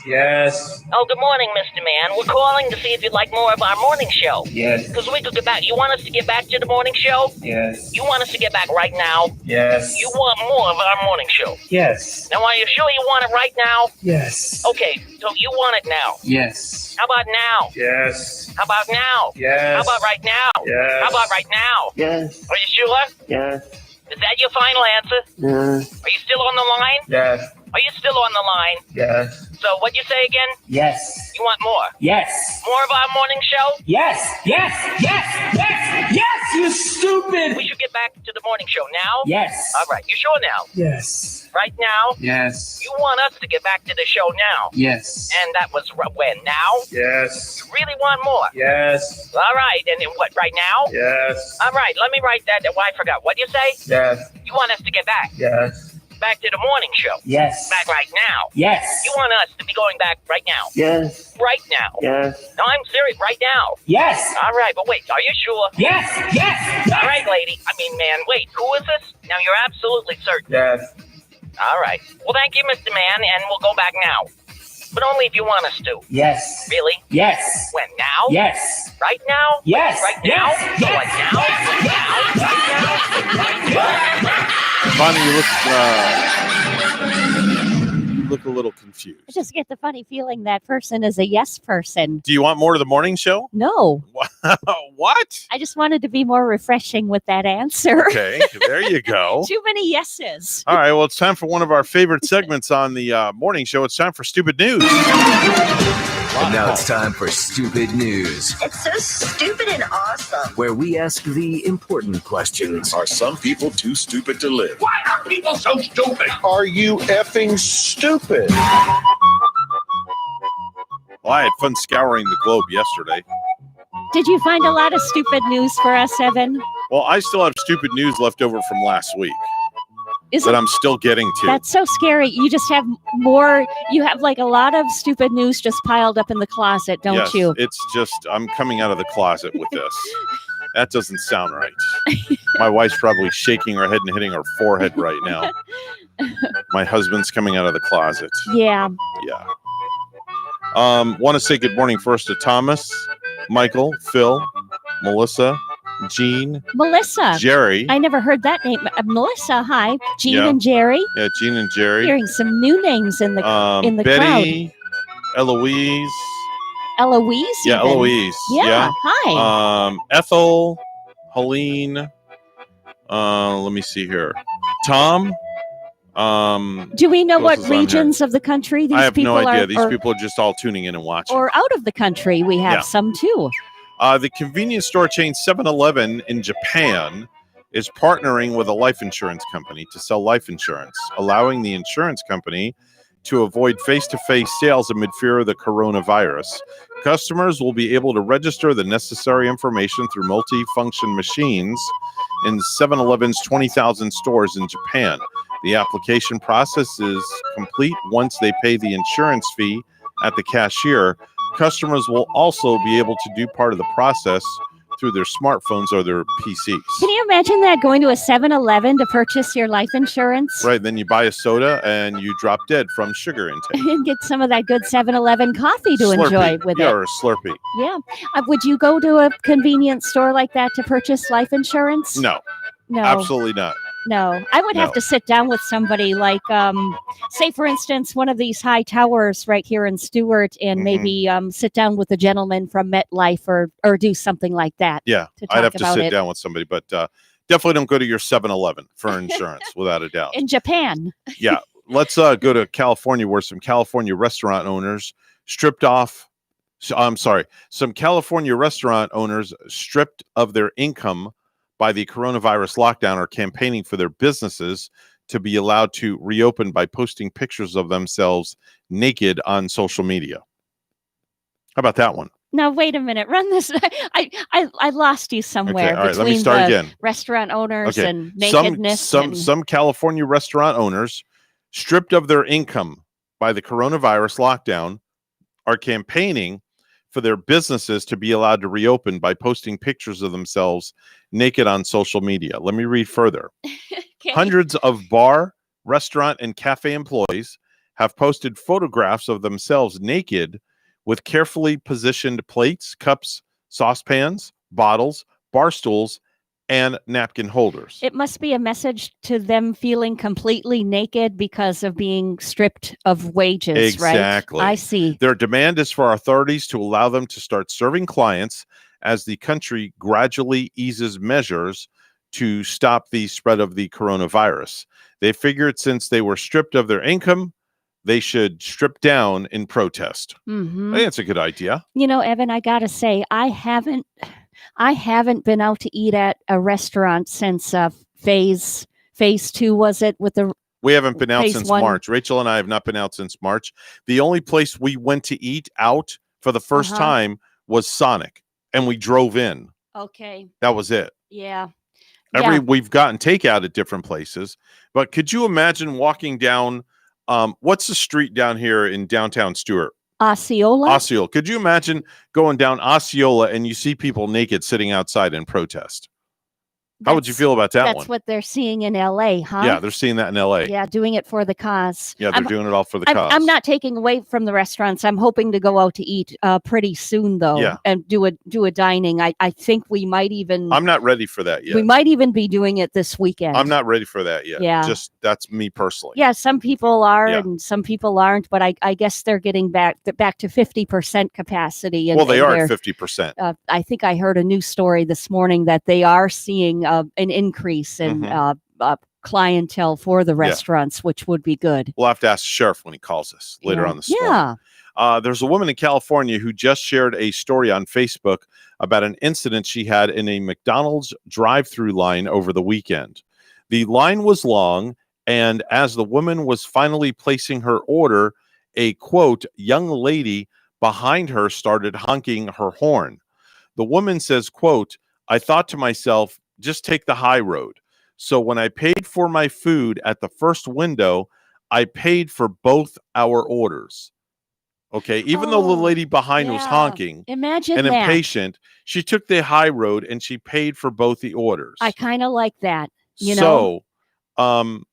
Yes. Oh, good morning, Mr. Man. We're calling to see if you'd like more of our morning show. Yes. Because we could get back. You want us to get back to the morning show? Yes. You want us to get back right now? Yes. You want more of our morning show? Yes. Now, are you sure you want it right now? Yes. Okay, so you want it now. Yes. How about now? Yes. How about now? Yes. How about right now? Yes. How about right now? Yes. Are you sure? Yes. Is that your final answer? Yes. Are you still on the line? Yes. Are you still on the line? Yes. So what'd you say again? Yes. You want more? Yes. More of our morning show? Yes. Yes. Yes. Yes. Yes. You stupid. We should get back to the morning show now? Yes. All right. You sure now? Yes. Right now? Yes. You want us to get back to the show now? Yes. And that was when? Now? Yes. You really want more? Yes. All right. And then what, right now? Yes. All right. Let me write that. Oh, I forgot. What'd you say? Yes. You want us to get back? Yes. Back to the morning show? Yes. Back right now? Yes. You want us to be going back right now? Yes. Right now? Yes. No, I'm serious. Right now? Yes. All right. But wait. Are you sure? Yes. Yes. All right, lady. Man, wait. Who is this? Now, you're absolutely certain. Yes. All right. Well, thank you, Mr. Man, and we'll go back now. But only if you want us to. Yes. Really? Yes. When? Now? Yes. Right now? Yes. Right now? Yes. So like now? Right now? Bonnie, you look a little confused. I just get the funny feeling that person is a yes person. Do you want more of the morning show? No. What? I just wanted to be more refreshing with that answer. Okay, there you go. Too many yeses. All right, well, it's time for one of our favorite segments on the morning show. It's time for Stupid News. And now it's time for Stupid News, It's so stupid and awesome. where we ask the important questions. Are some people too stupid to live? Why are people so stupid? Are you effing stupid? Well, I had fun scouring the globe yesterday. Did you find a lot of stupid news for us, Evan? Well, I still have stupid news left over from last week Is that it- I'm still getting to. That's so scary. You just have more. You have like a lot of stupid news just piled up in the closet, don't Yes, you? It's just, I'm coming out of the closet with this. That doesn't sound right. My wife's probably shaking her head and hitting her forehead right now. My husband's coming out of the closet. Yeah. Yeah. Want to say good morning first to Thomas, Michael, Phil, Melissa, Jean, Melissa. Jerry. I never heard that name. Melissa, hi. Jean Yeah. and Jerry. Yeah, Jean and Jerry. Hearing some new names in the crowd. Betty, Eloise. Eloise. Yeah, even. Eloise. Yeah. Hi. Ethel, Helene. Let me see here. Tom. Do we know who what else is on here? regions of the country these I have people no idea. are? These people are just all tuning in and watching. Or out of the country. We have Yeah. some too. The convenience store chain 7-Eleven in Japan is partnering with a life insurance company to sell life insurance, allowing the insurance company to avoid face-to-face sales amid fear of the coronavirus. Customers will be able to register the necessary information through multi-function machines in 7-Eleven's 20,000 stores in Japan. The application process is complete once they pay the insurance fee at the cashier. Customers will also be able to do part of the process through their smartphones or their PCs. Can you imagine that going to a 7-Eleven to purchase your life insurance? Right, then you buy a soda and you drop dead from sugar intake. And get some of that good 7-Eleven coffee to Slurpee. enjoy with Yeah, it. or a Slurpee. Yeah. Would you go to a convenience store like that to purchase life insurance? No, No. absolutely not. No. I would have No. to sit down with somebody like, say, for instance, one of these high towers right here in Stewart and Mhm. maybe sit down with a gentleman from MetLife or do something like that. Yeah, to I'd talk have to about sit it. down with somebody, but definitely don't go to your 7-Eleven for insurance, without a doubt. In Japan. Yeah, let's go to California, where some California restaurant owners stripped off. Some California restaurant owners stripped of their income by the coronavirus lockdown are campaigning for their businesses to be allowed to reopen by posting pictures of themselves naked on social media. How about that one? Now wait a minute. Run this. I lost you somewhere all right, let me between start the again. restaurant owners Okay, and nakedness. some California restaurant owners stripped of their income by the coronavirus lockdown are campaigning for their businesses to be allowed to reopen by posting pictures of themselves naked on social media. Let me read further. Hundreds of bar, restaurant, and cafe employees have posted photographs of themselves naked with carefully positioned plates, cups, saucepans, bottles, bar stools, and napkin holders. It must be a message to them feeling completely naked because of being stripped of wages, Exactly. right? I see. Their demand is for authorities to allow them to start serving clients as the country gradually eases measures to stop the spread of the coronavirus. They figured since they were stripped of their income, they should strip down in protest. Mhm. I think that's a good idea. You know, Evan, I gotta say, I haven't been out to eat at a restaurant since phase 2, was it, with the We haven't been out phase since 1? March. Rachel and I have not been out since March. The only place we went to eat out for the first Uh-huh. time was Sonic, and we drove in. Okay. That was it. Yeah. We've gotten takeout at different places, but could you imagine walking down what's the street down here in downtown Stewart? Osceola? Osceola. Could you imagine going down Osceola and you see people naked sitting outside in protest? How would you feel about that That's one? what they're seeing in LA, huh? Yeah, they're seeing that in LA. Yeah, doing it for the cause. Yeah, they're doing it all for the cause. I'm not taking away from the restaurants. I'm hoping to go out to eat pretty soon, though, Yeah. and do a dining. I think we might even. I'm not ready for that yet. We might even be doing it this weekend. I'm not ready for that yet. Yeah. Just that's me personally. Yeah, some people are Yeah. and some people aren't, but I guess they're getting back to 50% capacity. And, Well, they and are they're- at 50%. I think I heard a news story this morning that they are seeing an increase in clientele for the restaurants, which would be good. We'll have to ask the sheriff when he calls us later Yeah. on this morning. There's a woman in California who just shared a story on Facebook about an incident she had in a McDonald's drive-through line over the weekend. The line was long, and as the woman was finally placing her order, a quote, young lady behind her started honking her horn. The woman says, quote, I thought to myself, just take the high road. So when I paid for my food at the first window, I paid for both our orders. Okay, even though the lady behind was honking Imagine and that. impatient, she took the high road and she paid for both the orders. I kind of like that. You know, So,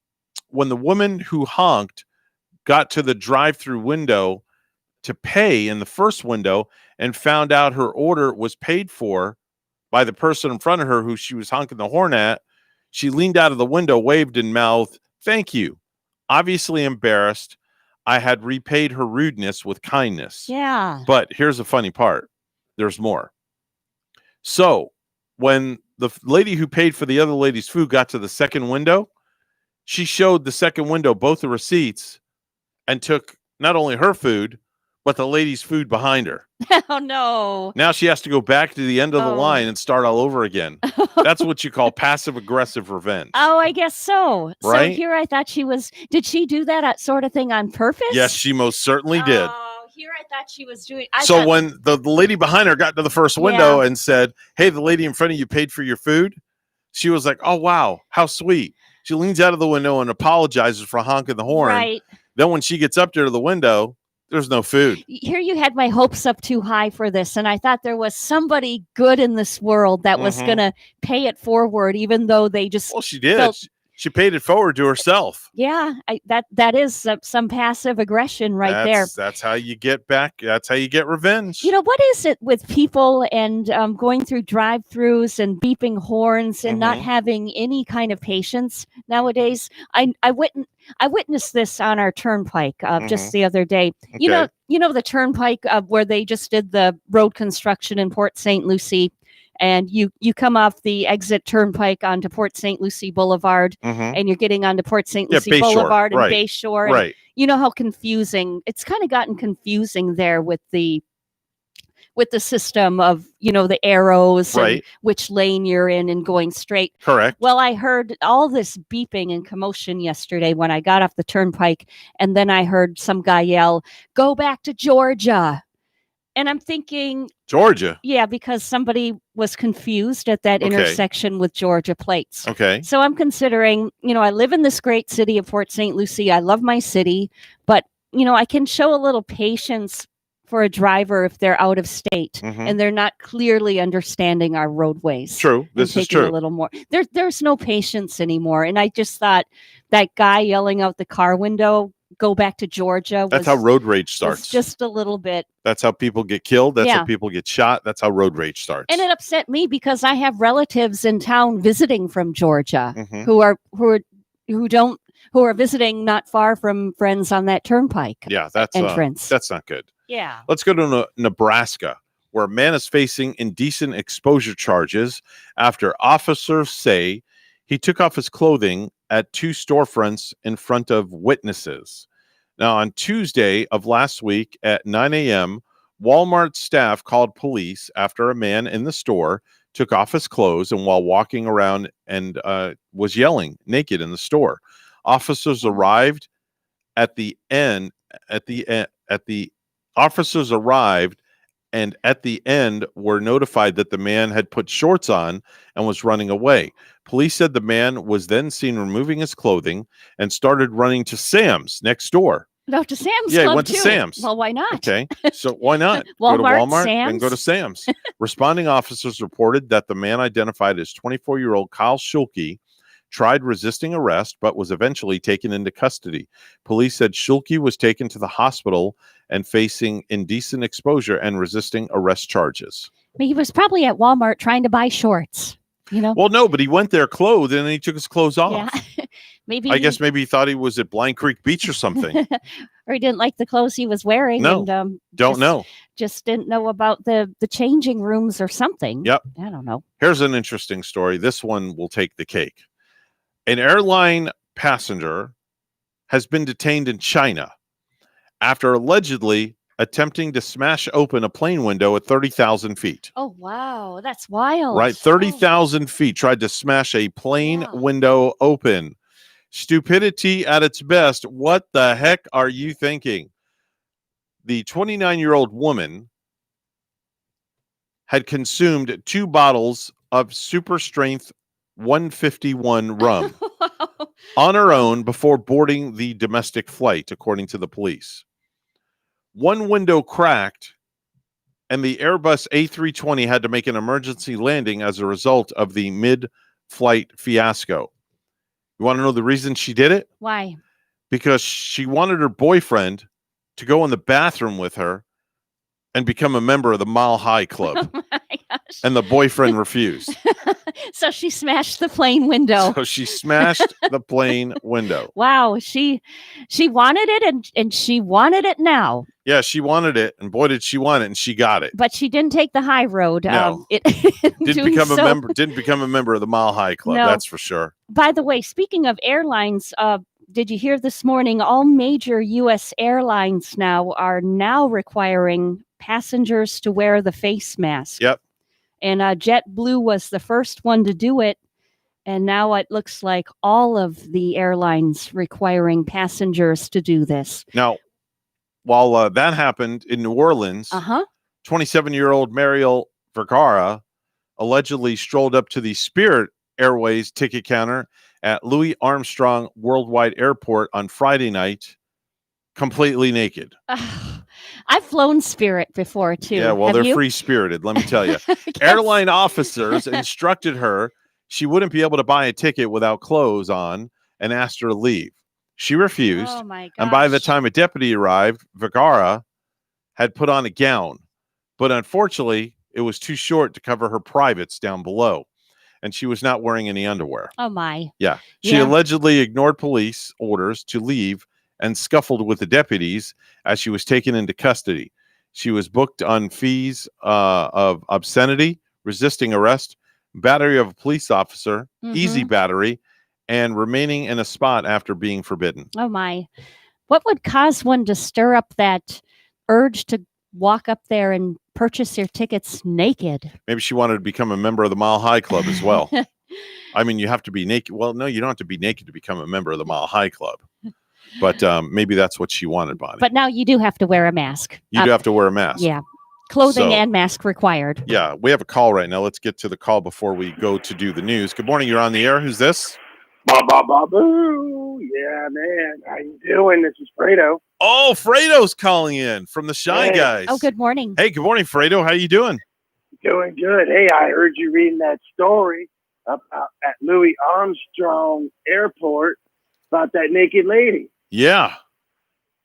when the woman who honked got to the drive-through window to pay in the first window and found out her order was paid for by the person in front of her who she was honking the horn at, she leaned out of the window, waved and mouthed, "Thank you." Obviously embarrassed, I had repaid her rudeness with kindness. Yeah. But here's the funny part. There's more. So when the lady who paid for the other lady's food got to the second window, she showed the second window both the receipts and took not only her food, but the lady's food behind her. Oh, no. Now she has to go back to the end of the Oh. line and start all over again. That's what you call passive aggressive revenge. Oh, I guess so. Right? So here I thought did she do that sort of thing on purpose? Yes, she most certainly did. Oh, here I thought she was doing. So when the lady behind her got to the first window and said, "Hey, the lady in front of you paid for your food," she was like, "Oh, wow, how sweet." She leans out of the window and apologizes for honking the horn. Right. Then when she gets up there to the window, there's no food. Here you had my hopes up too high for this, and I thought there was somebody good in this world that was Mhm. going to pay it forward, even though they just. Well, she did. felt- She paid it forward to herself. yeah, that is some passive aggression right there. That's how you get back. That's how you get revenge. You know, what is it with people and going through drive-throughs and beeping horns and not Mhm. having any kind of patience nowadays? I witnessed this on our turnpike just the other day. You know the turnpike where they just did the road construction in Port St. Lucie, and you come off the exit turnpike onto Port St. Lucie Boulevard, Mhm. and you're getting onto Port St. Yeah, Lucie Bayshore, Boulevard and right, Bayshore. and right. You know how confusing it's kind of gotten confusing there with the system of, the arrows and Right. which lane you're in and going straight. Correct. Well, I heard all this beeping and commotion yesterday when I got off the turnpike, and then I heard some guy yell, "Go back to Georgia." And I'm thinking, Georgia. yeah, because somebody was confused at that Okay. intersection with Georgia plates. Okay. So I'm considering, I live in this great city of Port St. Lucie. I love my city, but, I can show a little patience for a driver if they're out of state Mhm. and they're not clearly understanding our roadways. True. and This is taking true. A little more. There's no patience anymore. And I just thought that guy yelling out the car window, "Go back to Georgia." That's how road rage starts. was just a little bit. That's how people get killed. That's Yeah. how people get shot. That's how road rage starts. And it upset me because I have relatives in town visiting from Georgia Mhm. who are visiting not far from friends on that turnpike. Yeah, that's entrance. that's not good. Yeah. Let's go to Nebraska, where a man is facing indecent exposure charges after officers say he took off his clothing at two storefronts in front of witnesses. Now, on Tuesday of last week at 9 a.m., Walmart staff called police after a man in the store took off his clothes and while walking around and was yelling naked in the store. Officers arrived Officers arrived and at the end were notified that the man had put shorts on and was running away. Police said the man was then seen removing his clothing and started running to Sam's next door. No, to Sam's Yeah, he Club went to too. Sam's. Well, why not? Okay, so why not go to Walmart, Walmart Sam's. and go to Sam's? Responding officers reported that the man identified as 24-year-old Kyle Schulke tried resisting arrest but was eventually taken into custody. Police said Schulke was taken to the hospital and facing indecent exposure and resisting arrest charges. I mean, he was probably at Walmart trying to buy shorts. You know? Well, no, but he went there clothed and then he took his clothes off. Yeah. Maybe I guess maybe he thought he was at Blind Creek Beach or something. or he didn't like the clothes he was wearing. No, and, don't know. Just didn't know about the changing rooms or something. Yep. I don't know. Here's an interesting story. This one will take the cake. An airline passenger has been detained in China after allegedly attempting to smash open a plane window at 30,000 feet. Oh, wow. That's wild. Right? 30,000 feet, tried to smash a plane window open. Stupidity at its best. What the heck are you thinking? The 29-year-old woman had consumed 2 bottles of super strength 151 rum on her own before boarding the domestic flight, according to the police. One window cracked, and the Airbus A320 had to make an emergency landing as a result of the mid-flight fiasco. You want to know the reason she did it? Why? Because she wanted her boyfriend to go in the bathroom with her and become a member of the Mile High Club. Oh my gosh. And the boyfriend refused. So she smashed the plane window. So she smashed the plane window. Wow. She wanted it and she wanted it now. Yeah, she wanted it, and boy, did she want it, and she got it. But she didn't take the high road. No. Didn't become a member of the Mile High Club. No. That's for sure. By the way, speaking of airlines, did you hear this morning? All major U.S. airlines are now requiring passengers to wear the face mask. Yep. And JetBlue was the first one to do it. And now it looks like all of the airlines requiring passengers to do this. Now, while that happened in New Orleans, 27-year-old Mariel Vergara allegedly strolled up to the Spirit Airways ticket counter at Louis Armstrong Worldwide Airport on Friday night, completely naked. I've flown Spirit before, too. Yeah, well, Have they're you? free-spirited, let me tell you. Airline officers instructed her she wouldn't be able to buy a ticket without clothes on and asked her to leave. She refused. Oh, my gosh. And by the time a deputy arrived, Vergara had put on a gown. But unfortunately, it was too short to cover her privates down below. And she was not wearing any underwear. Oh, my. Yeah. She allegedly ignored police orders to leave and scuffled with the deputies as she was taken into custody. She was booked on fees of obscenity, resisting arrest, battery of a police officer, easy battery, and remaining in a spot after being forbidden. Oh, my. What would cause one to stir up that urge to walk up there and purchase your tickets naked? Maybe she wanted to become a member of the Mile High Club as well. I mean, you have to be naked. Well, no, you don't have to be naked to become a member of the Mile High Club. But maybe that's what she wanted, Bonnie. But now you do have to wear a mask. You do have to wear a mask. Yeah. Clothing and mask required. Yeah. We have a call right now. Let's get to the call before we go to do the news. Good morning. You're on the air. Who's this? Boo. Yeah, man. How you doing? This is Fredo. Oh, Fredo's calling in from the Shy Guys. Oh, good morning. Hey, good morning, Fredo. How you doing? Doing good. Hey, I heard you reading that story about at Louis Armstrong Airport about that naked lady. Yeah.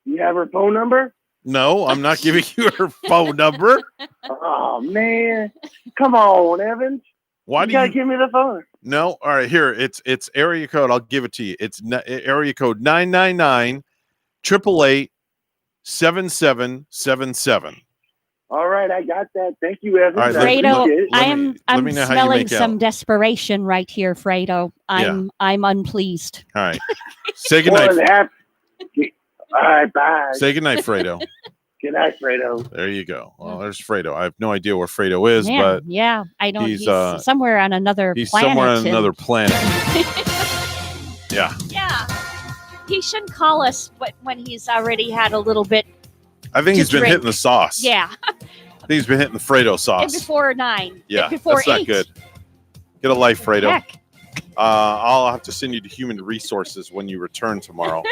You have her phone number? No, I'm not giving you her phone number. Oh, man. Come on, Evans. Why you do gotta you give me the phone? No, all right, here. It's area code. I'll give it to you. It's area code 999-888-7777. All right, I got that. Thank you, Evans. All right, Fredo, I'm know how you smelling make some out. desperation right here, Fredo. I'm unpleased. All right. Say goodnight. All right, bye. Say goodnight, Fredo. Good night, Fredo. There you go. Well, there's Fredo. I have no idea where Fredo is, Man, but yeah, I don't. he's, He's somewhere on another he's planet. somewhere on another planet. Yeah. Yeah. He shouldn't call us when he's already had a little bit. I think he's been hitting the sauce. Yeah. I think he's been hitting the Fredo sauce. And before 9. Yeah, and before that's 8. not good. Get a life, Fredo. Heck. I'll have to send you to Human Resources when you return tomorrow.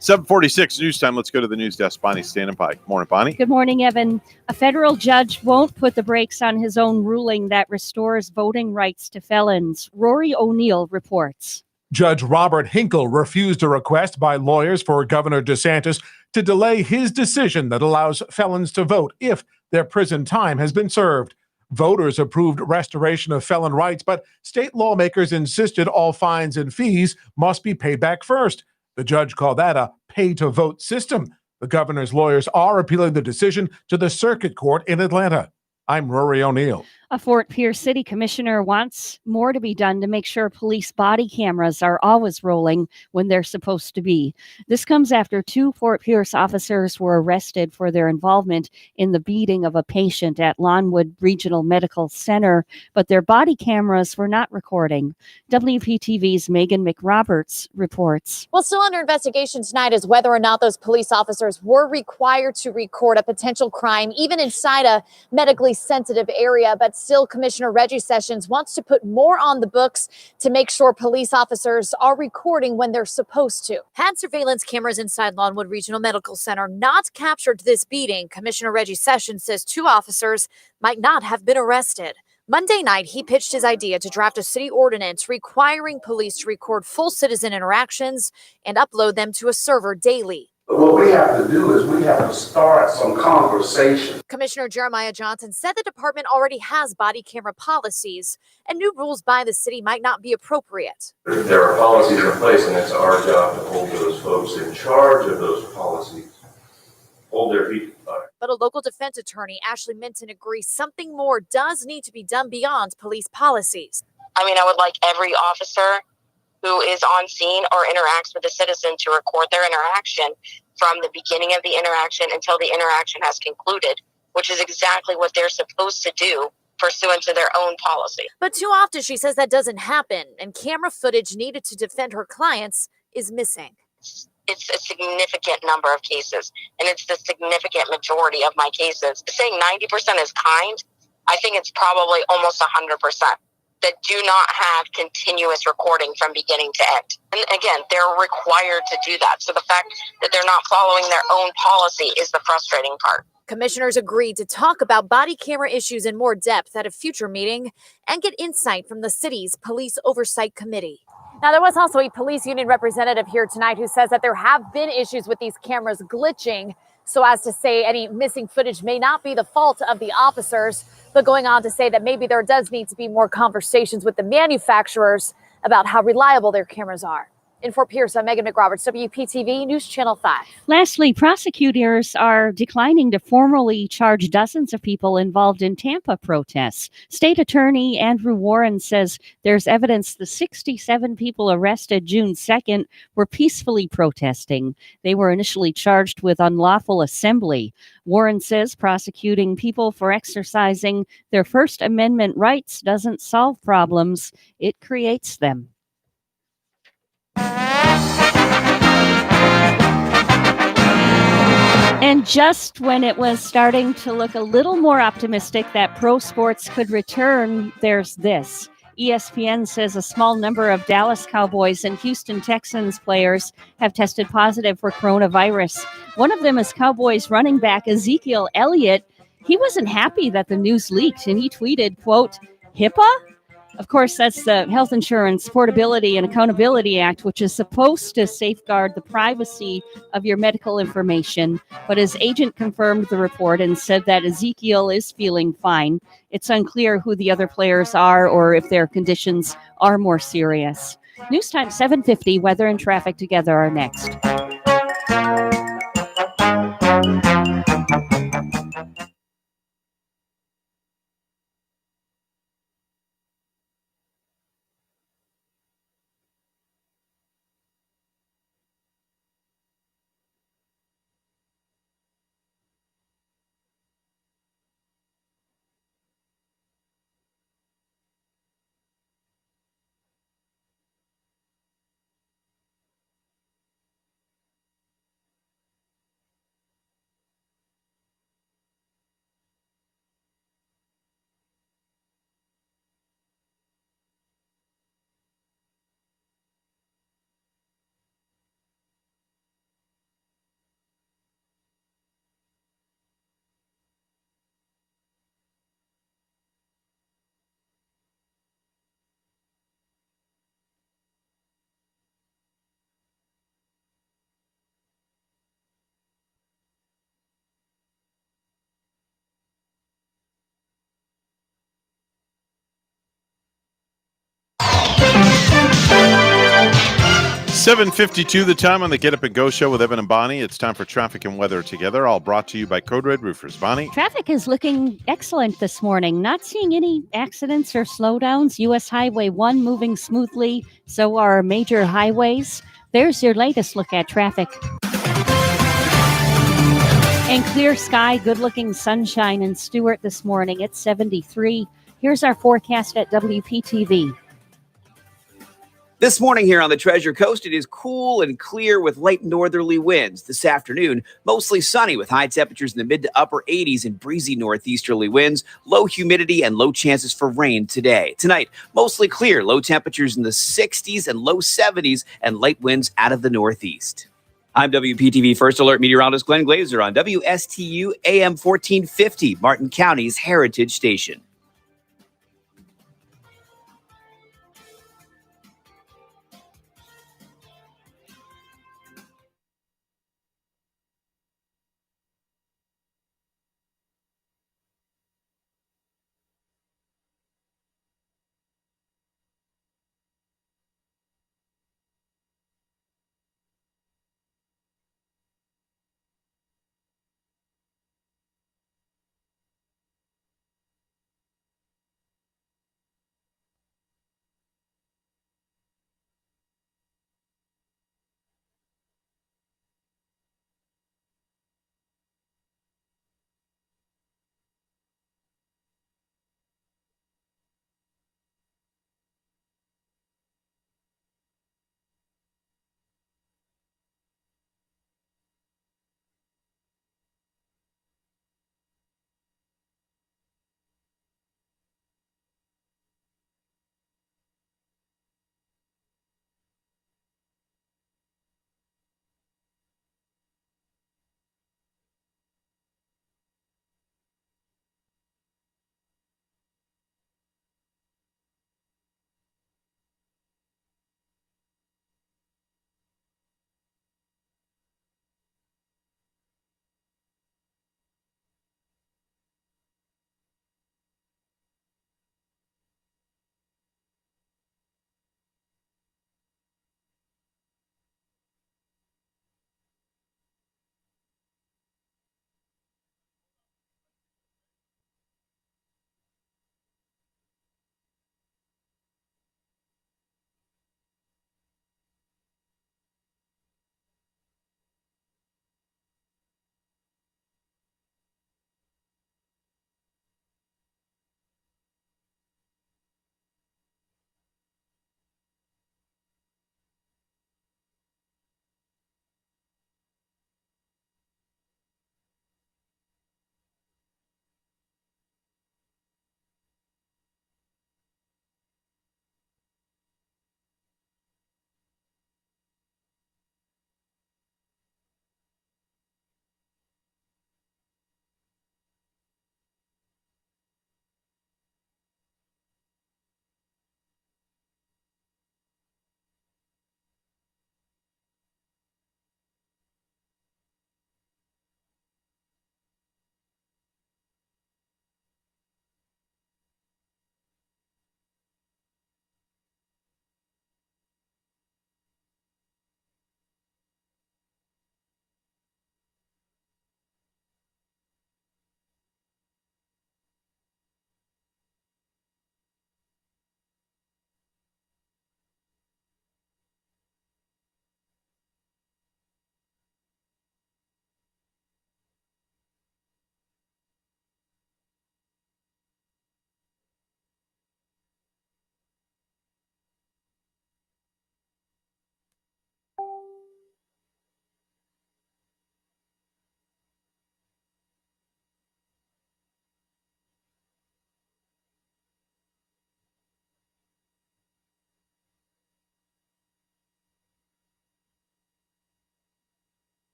7:46 news time. Let's go to the news desk. Bonnie standing by. Morning, Bonnie. Good morning, Evan. A federal judge won't put the brakes on his own ruling that restores voting rights to felons. Rory O'Neill reports. Judge Robert Hinkle refused a request by lawyers for Governor DeSantis to delay his decision that allows felons to vote if their prison time has been served. Voters approved restoration of felon rights, but state lawmakers insisted all fines and fees must be paid back first. The judge called that a pay-to-vote system. The governor's lawyers are appealing the decision to the circuit court in Atlanta. I'm Rory O'Neill. A Fort Pierce City Commissioner wants more to be done to make sure police body cameras are always rolling when they're supposed to be. This comes after 2 Fort Pierce officers were arrested for their involvement in the beating of a patient at Lawnwood Regional Medical Center, but their body cameras were not recording. WPTV's Megan McRoberts reports. Well, still under investigation tonight is whether or not those police officers were required to record a potential crime, even inside a medically sensitive area. But still, Commissioner Reggie Sessions wants to put more on the books to make sure police officers are recording when they're supposed to. Had surveillance cameras inside Lawnwood Regional Medical Center not captured this beating, Commissioner Reggie Sessions says 2 officers might not have been arrested. Monday night, he pitched his idea to draft a city ordinance requiring police to record full citizen interactions and upload them to a server daily. What we have to do is we have to start some conversation. Commissioner Jeremiah Johnson said the department already has body camera policies and new rules by the city might not be appropriate. There are policies in place, and it's our job to hold those folks in charge of those policies, hold their feet to the fire. But a local defense attorney, Ashley Minton, agrees something more does need to be done beyond police policies. I mean, I would like every officer who is on scene or interacts with a citizen to record their interaction from the beginning of the interaction until the interaction has concluded, which is exactly what they're supposed to do pursuant to their own policy. But too often, she says, that doesn't happen, and camera footage needed to defend her clients is missing. It's a significant number of cases, and it's the significant majority of my cases. Saying 90% is kind, I think it's probably almost 100%. That do not have continuous recording from beginning to end. And again, they're required to do that. So the fact that they're not following their own policy is the frustrating part. Commissioners agreed to talk about body camera issues in more depth at a future meeting and get insight from the city's Police Oversight Committee. Now, there was also a police union representative here tonight who says that there have been issues with these cameras glitching, so as to say any missing footage may not be the fault of the officers, but going on to say that maybe there does need to be more conversations with the manufacturers about how reliable their cameras are. In Fort Pierce, I'm Megan McRoberts, WPTV News Channel 5. Lastly, prosecutors are declining to formally charge dozens of people involved in Tampa protests. State Attorney Andrew Warren says there's evidence the 67 people arrested June 2nd were peacefully protesting. They were initially charged with unlawful assembly. Warren says prosecuting people for exercising their First Amendment rights doesn't solve problems, it creates them. And just when it was starting to look a little more optimistic that pro sports could return, there's this. ESPN says a small number of Dallas Cowboys and Houston Texans players have tested positive for coronavirus. One of them is Cowboys running back Ezekiel Elliott. He wasn't happy that the news leaked, and he tweeted, quote, HIPAA? Of course, that's the Health Insurance Portability and Accountability Act, which is supposed to safeguard the privacy of your medical information. But his agent confirmed the report and said that Ezekiel is feeling fine. It's unclear who the other players are or if their conditions are more serious. News Time 7:50, weather and traffic together are next. 7:52 the time on the Get Up and Go show with Evan and Bonnie. It's time for traffic and weather together, all brought to you by Code Red Roofers. Bonnie? Traffic is looking excellent this morning. Not seeing any accidents or slowdowns. U.S. Highway 1 moving smoothly. So are major highways. There's your latest look at traffic. And clear sky, good-looking sunshine in Stewart this morning. It's 73. Here's our forecast at WPTV. This morning here on the Treasure Coast, it is cool and clear with light northerly winds. This afternoon, mostly sunny with high temperatures in the mid to upper 80s and breezy northeasterly winds, low humidity and low chances for rain today. Tonight, mostly clear, low temperatures in the 60s and low 70s and light winds out of the northeast. I'm WPTV First Alert meteorologist Glenn Glazer on WSTU AM 1450, Martin County's Heritage Station.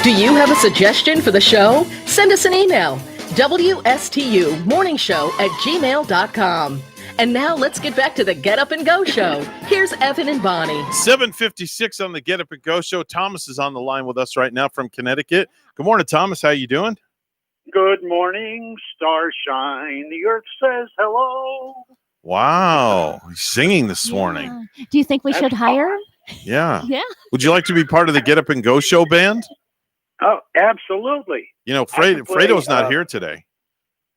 Do you have a suggestion for the show? Send us an email, WSTUmorningshow@gmail.com. And now let's get back to the Get Up and Go show. Here's Evan and Bonnie. 7:56 on the Get Up and Go show. Thomas is on the line with us right now from Connecticut. Good morning, Thomas. How you doing? Good morning, starshine. The earth says hello. Wow. He's singing this morning. Do you think we should hire him? Yeah. Yeah. Would you like to be part of the Get Up and Go show band? Oh, absolutely. You know, I can play, Fredo's not here today.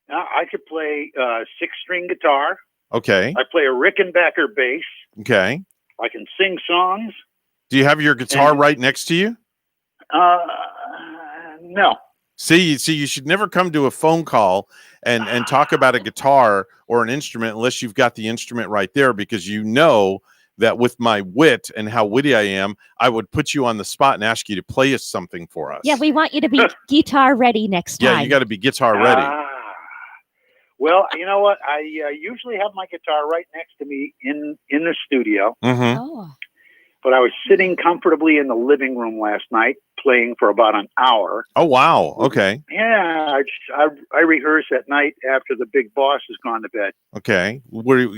I could play six-string guitar. Okay. I play a Rickenbacker bass. Okay. I can sing songs. Do you have your guitar right next to you? No. See, you should never come to a phone call and talk about a guitar or an instrument unless you've got the instrument right there, because you know that with my wit and how witty I am, I would put you on the spot and ask you to play us something for us. Yeah, we want you to be guitar ready next time. Yeah, you got to be guitar ready. Well, you know what? I usually have my guitar right next to me in the studio. Mm-hmm. Oh. But I was sitting comfortably in the living room last night playing for about an hour. Oh, wow. Okay. Yeah, I rehearse at night after the big boss has gone to bed. Okay.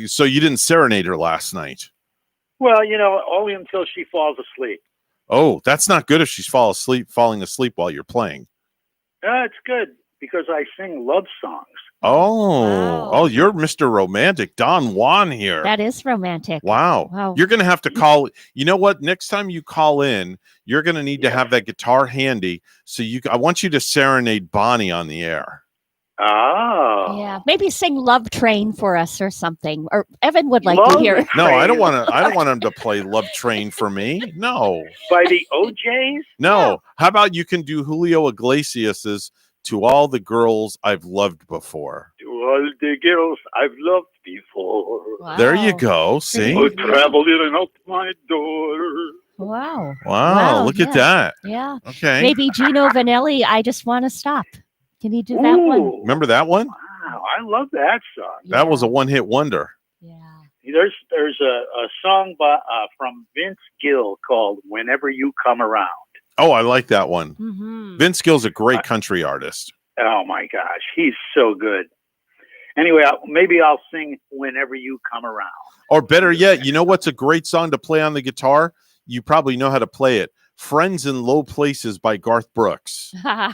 So you didn't serenade her last night? Well, you know, only until she falls asleep. Oh, that's not good if she's falling asleep while you're playing. It's good because I sing love songs. Oh, you're Mr. Romantic. Don Juan here. That is romantic. Wow. You're going to have to call. You know what? Next time you call in, you're going to need to have that guitar handy. So I want you to serenade Bonnie on the air. Oh. Yeah. Maybe sing Love Train for us or something. Or Evan would like to hear it. No, I don't want him to play Love Train for me. No. By the OJs? No. How about you can do Julio Iglesias's To All the Girls I've Loved Before? To all the girls I've loved before. Wow. There you go. See? Oh, travel in and out my door. Wow. Look at that. Yeah. Okay. Maybe Gino Vanelli, I Just Want to Stop. Can you do that one? Remember that one? Wow, I love that song. That was a one-hit wonder. There's a song from Vince Gill called Whenever You Come Around. Oh, I like that one. Mm-hmm. Vince Gill's a great country artist. Oh, my gosh. He's so good. Anyway, maybe I'll sing Whenever You Come Around. Or better yet, you know what's a great song to play on the guitar? You probably know how to play it. Friends in Low Places by Garth Brooks. I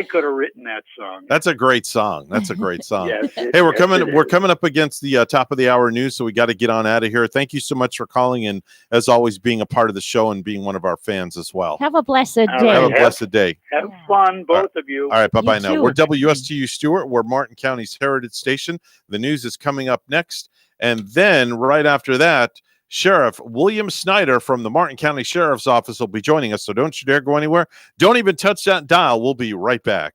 could have written that song. That's a great song. That's a great song. Yes, Hey, we're yes, coming up against the top of the hour news, so we got to get on out of here. Thank you so much for calling and, as always, being a part of the show and being one of our fans as well. Have a blessed day. Have a blessed day. Have fun, both of you. All right, bye-bye now. too. We're WSTU Stewart. We're Martin County's Heritage Station. The news is coming up next. And then right after that, Sheriff William Snyder from the Martin County Sheriff's Office will be joining us. So don't you dare go anywhere. Don't even touch that dial. We'll be right back.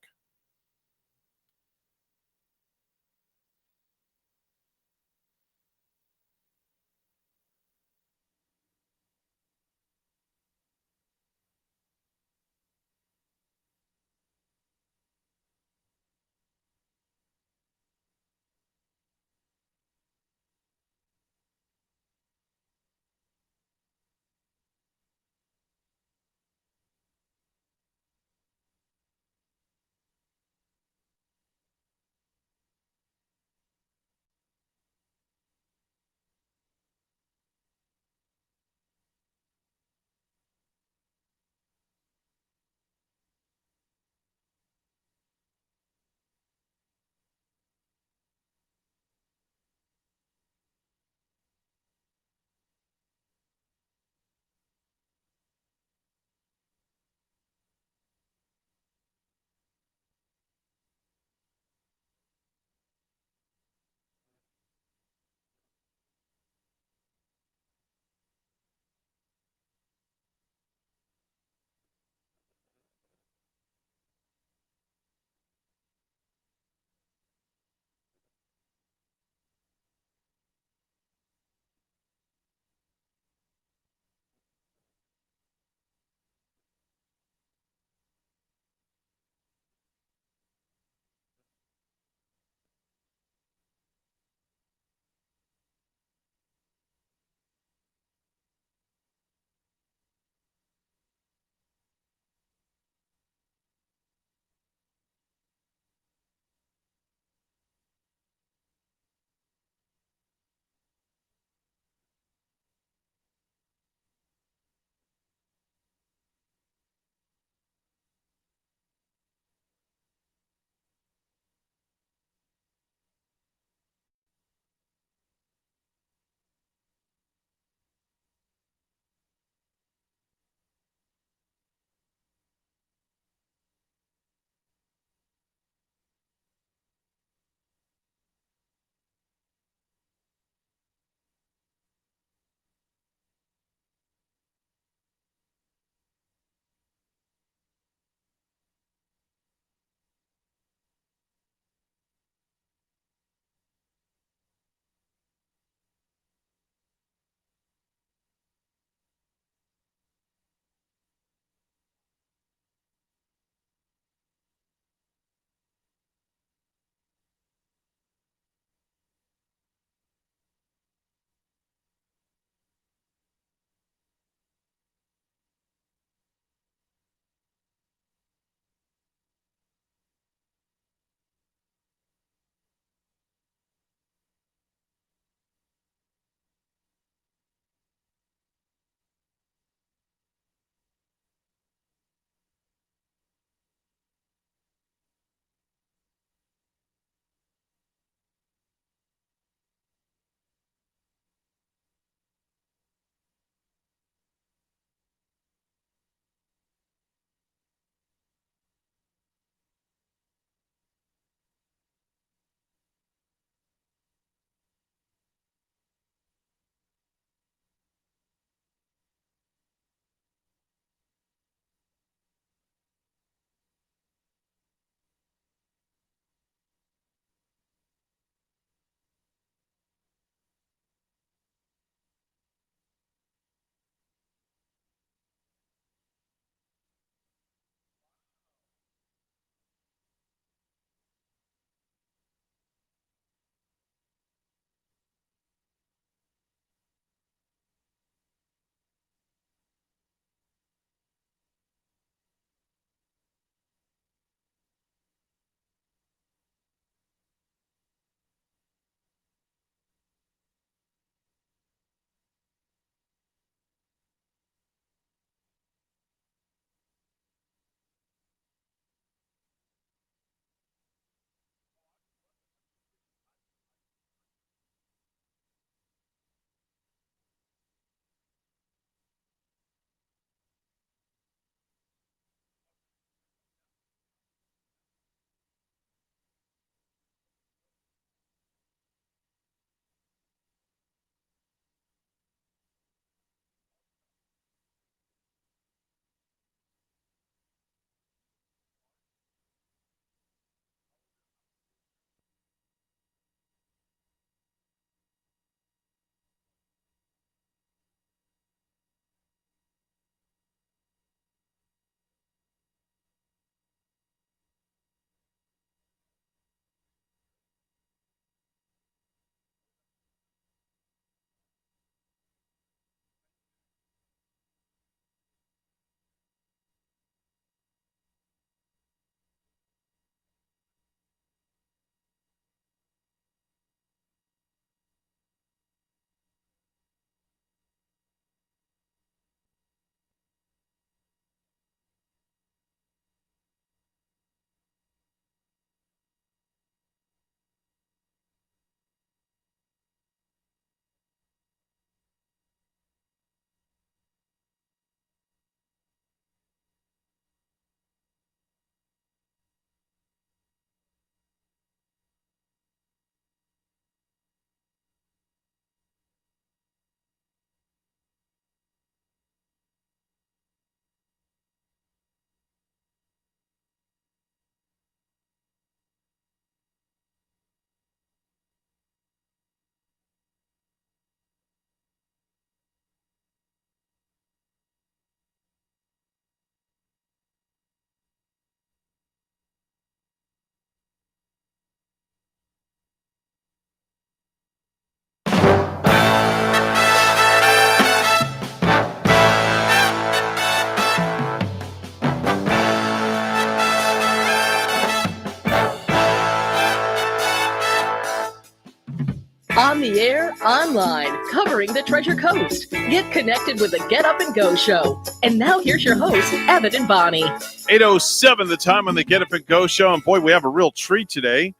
online, covering the Treasure Coast. Get connected with the Get Up and Go Show. And now here's your host, Evan and Bonnie. 8:07 the time on the Get Up and Go Show. And boy, we have a real treat today.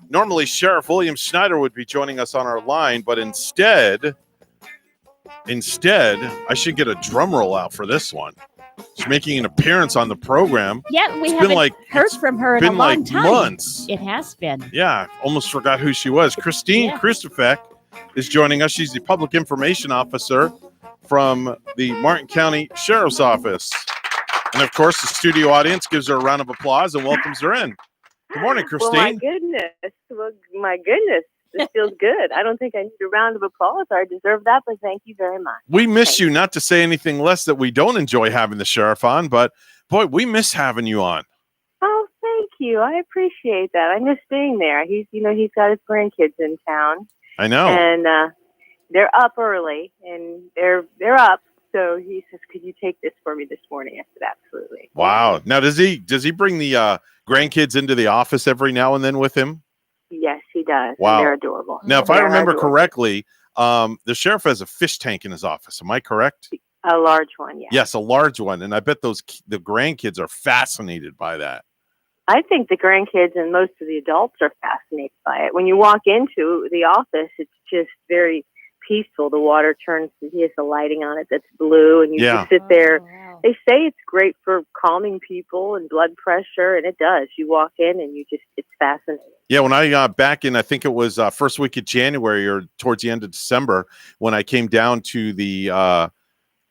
Normally, Sheriff William Schneider would be joining us on our line, but instead, I should get a drum roll out for this one. She's making an appearance on the program. Yeah, we It's haven't been heard from her in a been long like time. months. It has been. Yeah, almost forgot who she was. Christine Christofek is joining us. She's the public information officer from the Martin County Sheriff's Office. And of course, the studio audience gives her a round of applause and welcomes her in. Good morning, Christine. Well, my goodness. This feels good. I don't think I need a round of applause. I deserve that, but thank you very much. We miss you, not to say anything less that we don't enjoy having the sheriff on, but boy, we miss having you on. Oh, thank you. I appreciate that. I miss being there. He's got his grandkids in town. I know. And they're up early, and they're up. So he says, "Could you take this for me this morning?" I said, "Absolutely." Wow. Now, does he bring the grandkids into the office every now and then with him? Yes, he does. Wow. And they're adorable. Now, if I They're remember adorable. correctly, the sheriff has a fish tank in his office. Am I correct? A large one, yes. Yes, a large one. And I bet the grandkids are fascinated by that. I think the grandkids and most of the adults are fascinated by it. When you walk into the office, it's just very peaceful. The water turns, he has the lighting on it that's blue, and you just sit there. They say it's great for calming people and blood pressure, and it does. You walk in and it's fascinating. Yeah, when I back in, I think it was first week of January or towards the end of December, when I came down to the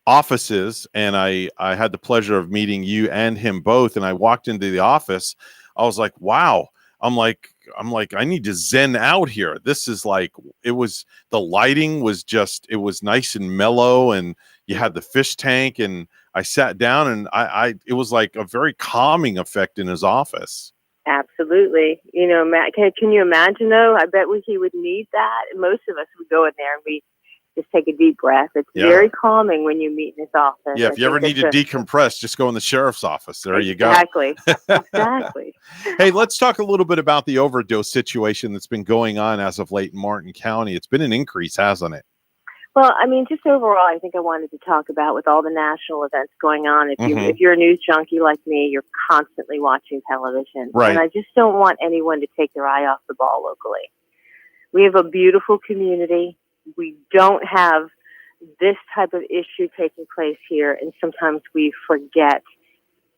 offices, and I had the pleasure of meeting you and him both, and I walked into the office, I was like, wow. I'm like, I need to zen out here. This is like, the lighting was just, it was nice and mellow, and you had the fish tank, and I sat down, and it was like a very calming effect in his office. Absolutely. Matt, can you imagine though? I bet he would need that. And most of us would go in there and we just take a deep breath. It's very calming when you meet in his office. Yeah, if you ever need to decompress, just go in the sheriff's office. There you go. Exactly. Exactly. Hey, let's talk a little bit about the overdose situation that's been going on as of late in Martin County. It's been an increase, hasn't it? Well, I mean, just overall, I think I wanted to talk about with all the national events going on. If you're a news junkie like me, you're constantly watching television. Right. And I just don't want anyone to take their eye off the ball locally. We have a beautiful community. We don't have this type of issue taking place here, and sometimes we forget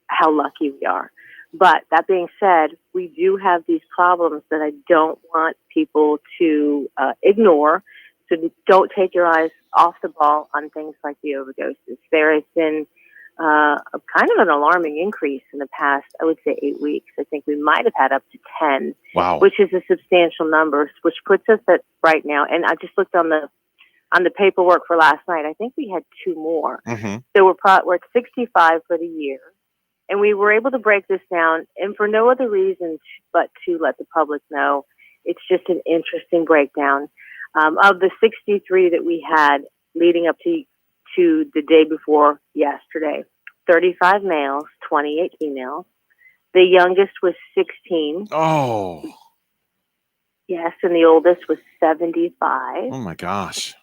how lucky we are. But that being said, we do have these problems that I don't want people to ignore. So don't take your eyes off the ball on things like the overdoses. There has been a kind of an alarming increase in the past, I would say 8 weeks. I think we might have had up to 10, wow, which is a substantial number, which puts us at right now. And I just looked on the paperwork for last night. I think we had 2 more. So we're at 65 for the year. And we were able to break this down, and for no other reason but to let the public know. It's just an interesting breakdown. Of the 63 that we had leading up to the day before yesterday, 35 males, 28 females. The youngest was 16. Oh. Yes, and the oldest was 75. Oh, my gosh.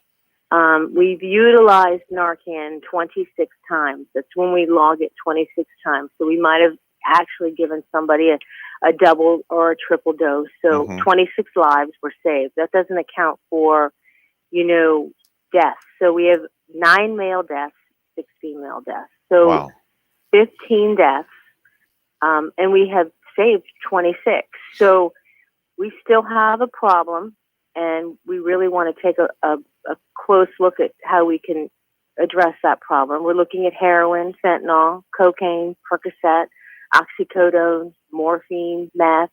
We've utilized Narcan 26 times. That's when we log it 26 times. So we might have actually given somebody a double or a triple dose. So 26 lives were saved. That doesn't account for, deaths. So we have 9 male deaths, 6 female deaths. So 15 deaths. And we have saved 26. So we still have a problem, and we really want to take a close look at how we can address that problem. We're looking at heroin, fentanyl, cocaine, Percocet, oxycodone, morphine, meth,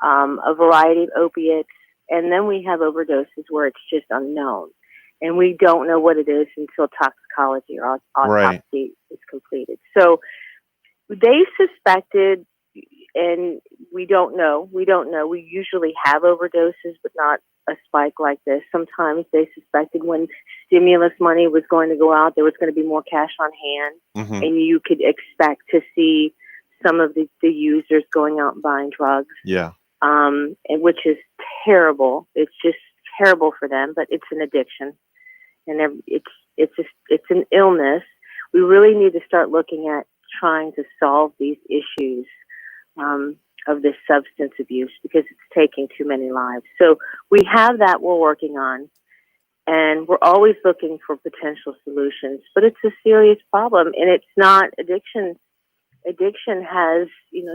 a variety of opiates. And then we have overdoses where it's just unknown. And we don't know what it is until toxicology or autopsy is completed. So they suspected, and we don't know. We usually have overdoses, but not a spike like this. Sometimes they suspected when stimulus money was going to go out, there was going to be more cash on hand. And you could expect to see some of the users going out and buying drugs. Yeah. And which is terrible. It's just terrible for them, but it's an addiction, and it's an illness. We really need to start looking at trying to solve these issues of this substance abuse, because it's taking too many lives. So we have that we're working on, and we're always looking for potential solutions, but it's a serious problem, and it's not addiction. Addiction has,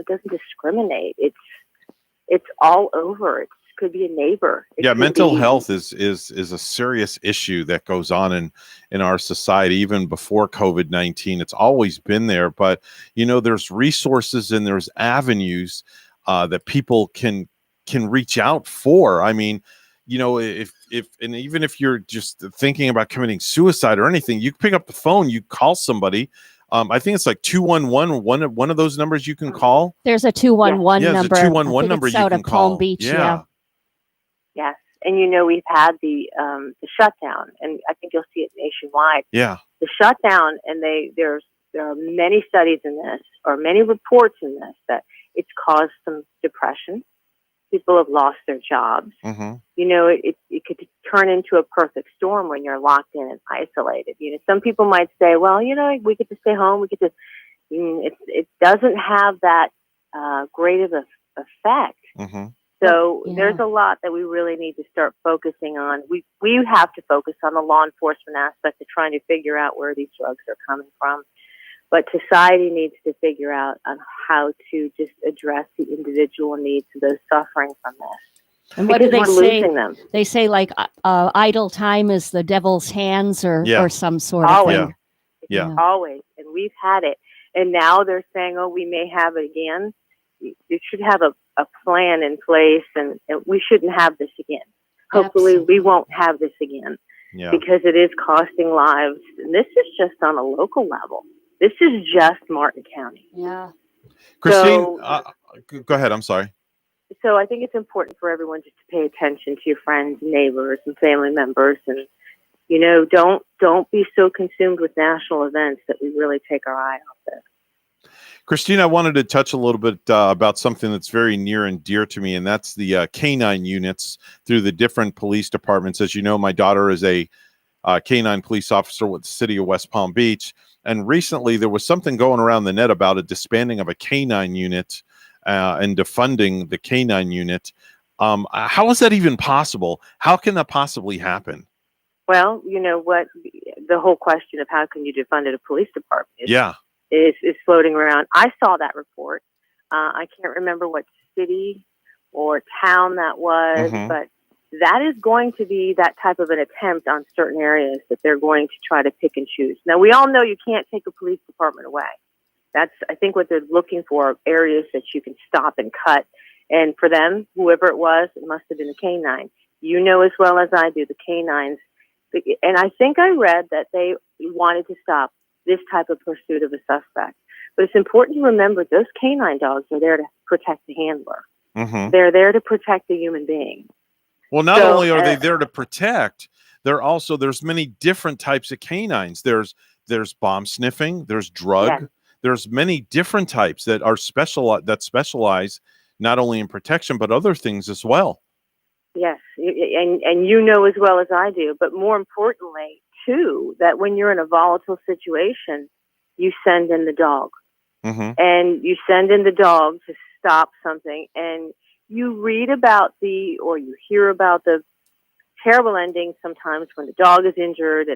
doesn't discriminate. It's all over. It could be a neighbor. It could mental be- health is a serious issue that goes on in our society even before COVID-19. It's always been there, but there's resources and there's avenues that people can reach out for. I mean, if even if you're just thinking about committing suicide or anything, you pick up the phone, you call somebody. I think it's like 211, one of those numbers you can call. There's a 211 Yeah, number. there's a 211 I think number it's you out can of call. Palm Beach. Yeah. Yes, and we've had the shutdown, and I think you'll see it nationwide. Yeah. The shutdown, and there are many studies in this, or many reports in this, that it's caused some depression. People have lost their jobs. Mm-hmm. It could turn into a perfect storm when you're locked in and isolated. Some people might say, well, we get to stay home. We get to. It doesn't have that great of a effect. Mm-hmm. So there's a lot that we really need to start focusing on. We have to focus on the law enforcement aspect of trying to figure out where these drugs are coming from. But society needs to figure out on how to just address the individual needs of those suffering from this. And what do they Because we're say? losing them. They say like idle time is the devil's hands, or some sort of Always. thing. Yeah. Always. And we've had it. And now they're saying, we may have it again. You should have a plan in place, and we shouldn't have this again. Hopefully we won't have this again, because it is costing lives. And this is just on a local level. This is just Martin County. Yeah. Christine, go ahead. I'm sorry. So I think it's important for everyone just to pay attention to your friends, neighbors, and family members, and don't be so consumed with national events that we really take our eye off this. Christine, I wanted to touch a little bit about something that's very near and dear to me, and that's the canine units through the different police departments. As you know, my daughter is a canine police officer with the city of West Palm Beach, and recently there was something going around the net about a disbanding of a canine unit and defunding the canine unit. How is that even possible? How can that possibly happen? Well, what the whole question of how can you defund a police department is floating around. I saw that report. I can't remember what city or town that was, but that is going to be that type of an attempt on certain areas that they're going to try to pick and choose. Now, we all know you can't take a police department away. That's, I think, what they're looking for, areas that you can stop and cut. And for them, whoever it was, it must have been the canine. You know as well as I do, the canines. And I think I read that they wanted to stop this type of pursuit of a suspect. But it's important to remember those canine dogs are there to protect the handler. Mm-hmm. They're there to protect the human being. Well, not only are they there to protect, there's many different types of canines. There's bomb sniffing, there's drug, there's many different types that are specialize not only in protection but other things as well. Yes, and you know as well as I do, but more importantly, too, that when you're in a volatile situation, you send in the dog. Mm-hmm. And you send in the dog to stop something, and you read about or you hear about the terrible endings sometimes when the dog is injured,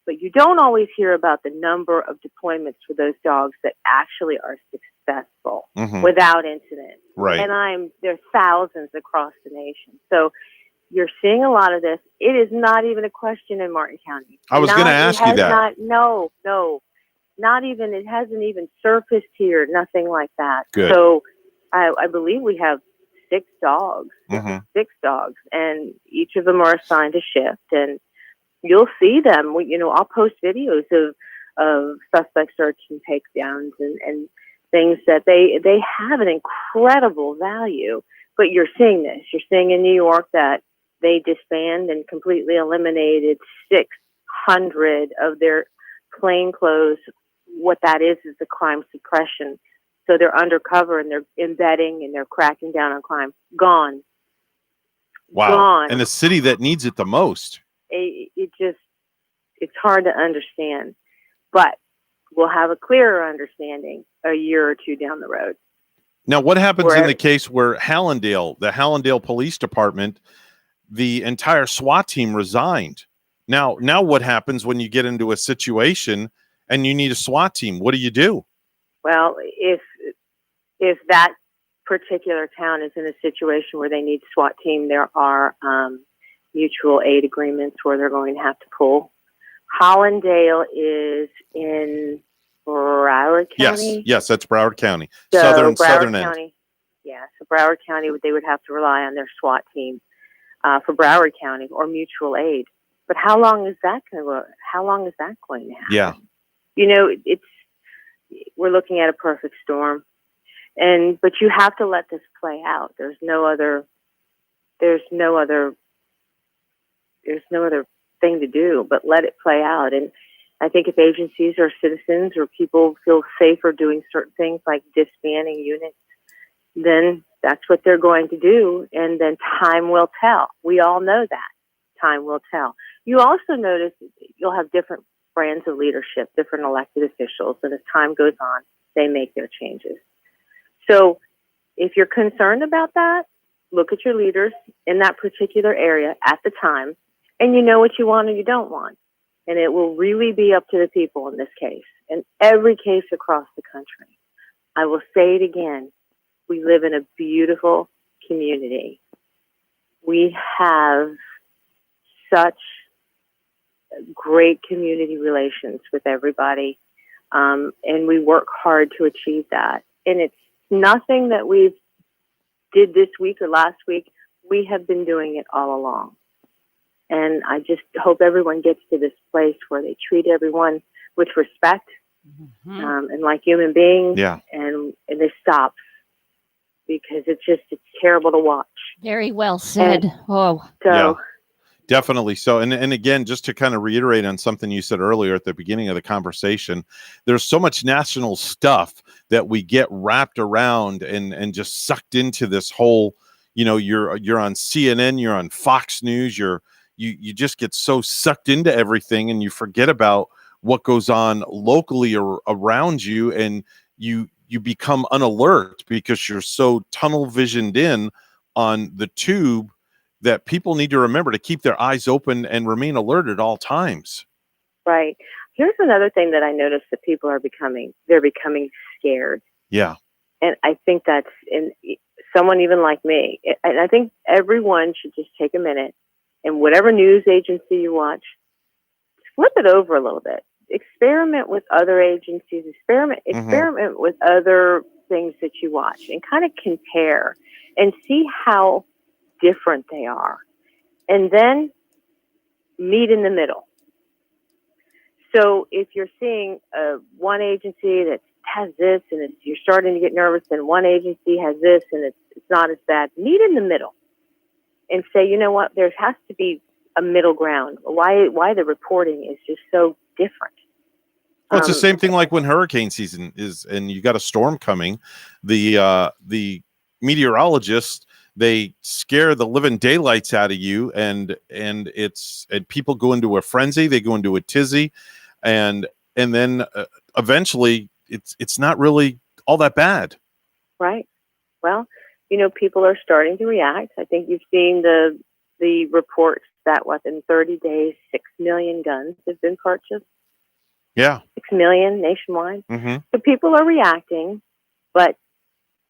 but you don't always hear about the number of deployments for those dogs that actually are successful without incident. Right. And there's thousands across the nation. So you're seeing a lot of this. It is not even a question in Martin County. I was going to ask you that. No, not even. It hasn't even surfaced here. Nothing like that. Good. So I believe we have 6 dogs. Mm-hmm. 6 dogs, and each of them are assigned a shift, and you'll see them. I'll post videos of suspect search and takedowns and things that they have an incredible value. But you're seeing this. You're seeing in New York that they disbanded and completely eliminated 600 of their plainclothes. What that is the crime suppression. So they're undercover and they're embedding and they're cracking down on crime. Gone. Wow. gone. And the city that needs it the most. It's hard to understand, but we'll have a clearer understanding a year or two down the road. Now, what happens in the case where the Hallandale Police Department, the entire SWAT team resigned? Now what happens when you get into a situation and you need a SWAT team? What do you do? Well, if that particular town is in a situation where they need SWAT team, there are mutual aid agreements where they're going to have to pull. Hallandale is in Broward County. Yes, that's Broward County. So Southern Broward end. County, yeah. So Broward County, they would have to rely on their SWAT team for Broward County or mutual aid. But how long is that going to happen? Yeah. You know, we're looking at a perfect storm, but you have to let this play out. There's no other thing to do but let it play out. And I think if agencies or citizens or people feel safer doing certain things like disbanding units, then that's what they're going to do. And then time will tell. We all know that. Time will tell. You also notice you'll have different brands of leadership, different elected officials, and as time goes on, they make their changes. So if you're concerned about that, look at your leaders in that particular area at the time, and you know what you want and you don't want. And it will really be up to the people in this case, and every case across the country. I will say it again. We live in a beautiful community. We have such great community relations with everybody, and we work hard to achieve that. And it's nothing that we did this week or last week. We have been doing it all along. And I just hope everyone gets to this place where they treat everyone with respect and like human beings. Yeah. And this stops, because it's terrible to watch. Very well said. Yeah, definitely so. And again, just to kind of reiterate on something you said earlier at the beginning of the conversation, there's so much national stuff that we get wrapped around and just sucked into this whole, you're on CNN, you're on Fox News, you just get so sucked into everything and you forget about what goes on locally or around you, and you become unalert because you're so tunnel visioned in on the tube that people need to remember to keep their eyes open and remain alert at all times. Right. Here's another thing that I noticed that people are becoming scared. Yeah. And I think that's in someone even like me. And I think everyone should just take a minute, and whatever news agency you watch, flip it over a little bit. Experiment with other agencies. Experiment with other things that you watch, and kind of compare and see how different they are. And then meet in the middle. So if you're seeing one agency that has this and you're starting to get nervous, and one agency has this and it's not as bad, meet in the middle and say, you know what, there has to be a middle ground. Why the reporting is just so different. Well, it's the same thing like when hurricane season is and you got a storm coming. The meteorologists, they scare the living daylights out of you, and people go into a frenzy, they go into a tizzy, and then eventually it's not really all that bad. Right. Well, people are starting to react. I think you've seen the reports that within 30 days, 6 million guns have been purchased. Yeah. 6 million nationwide. Mm-hmm. So people are reacting, but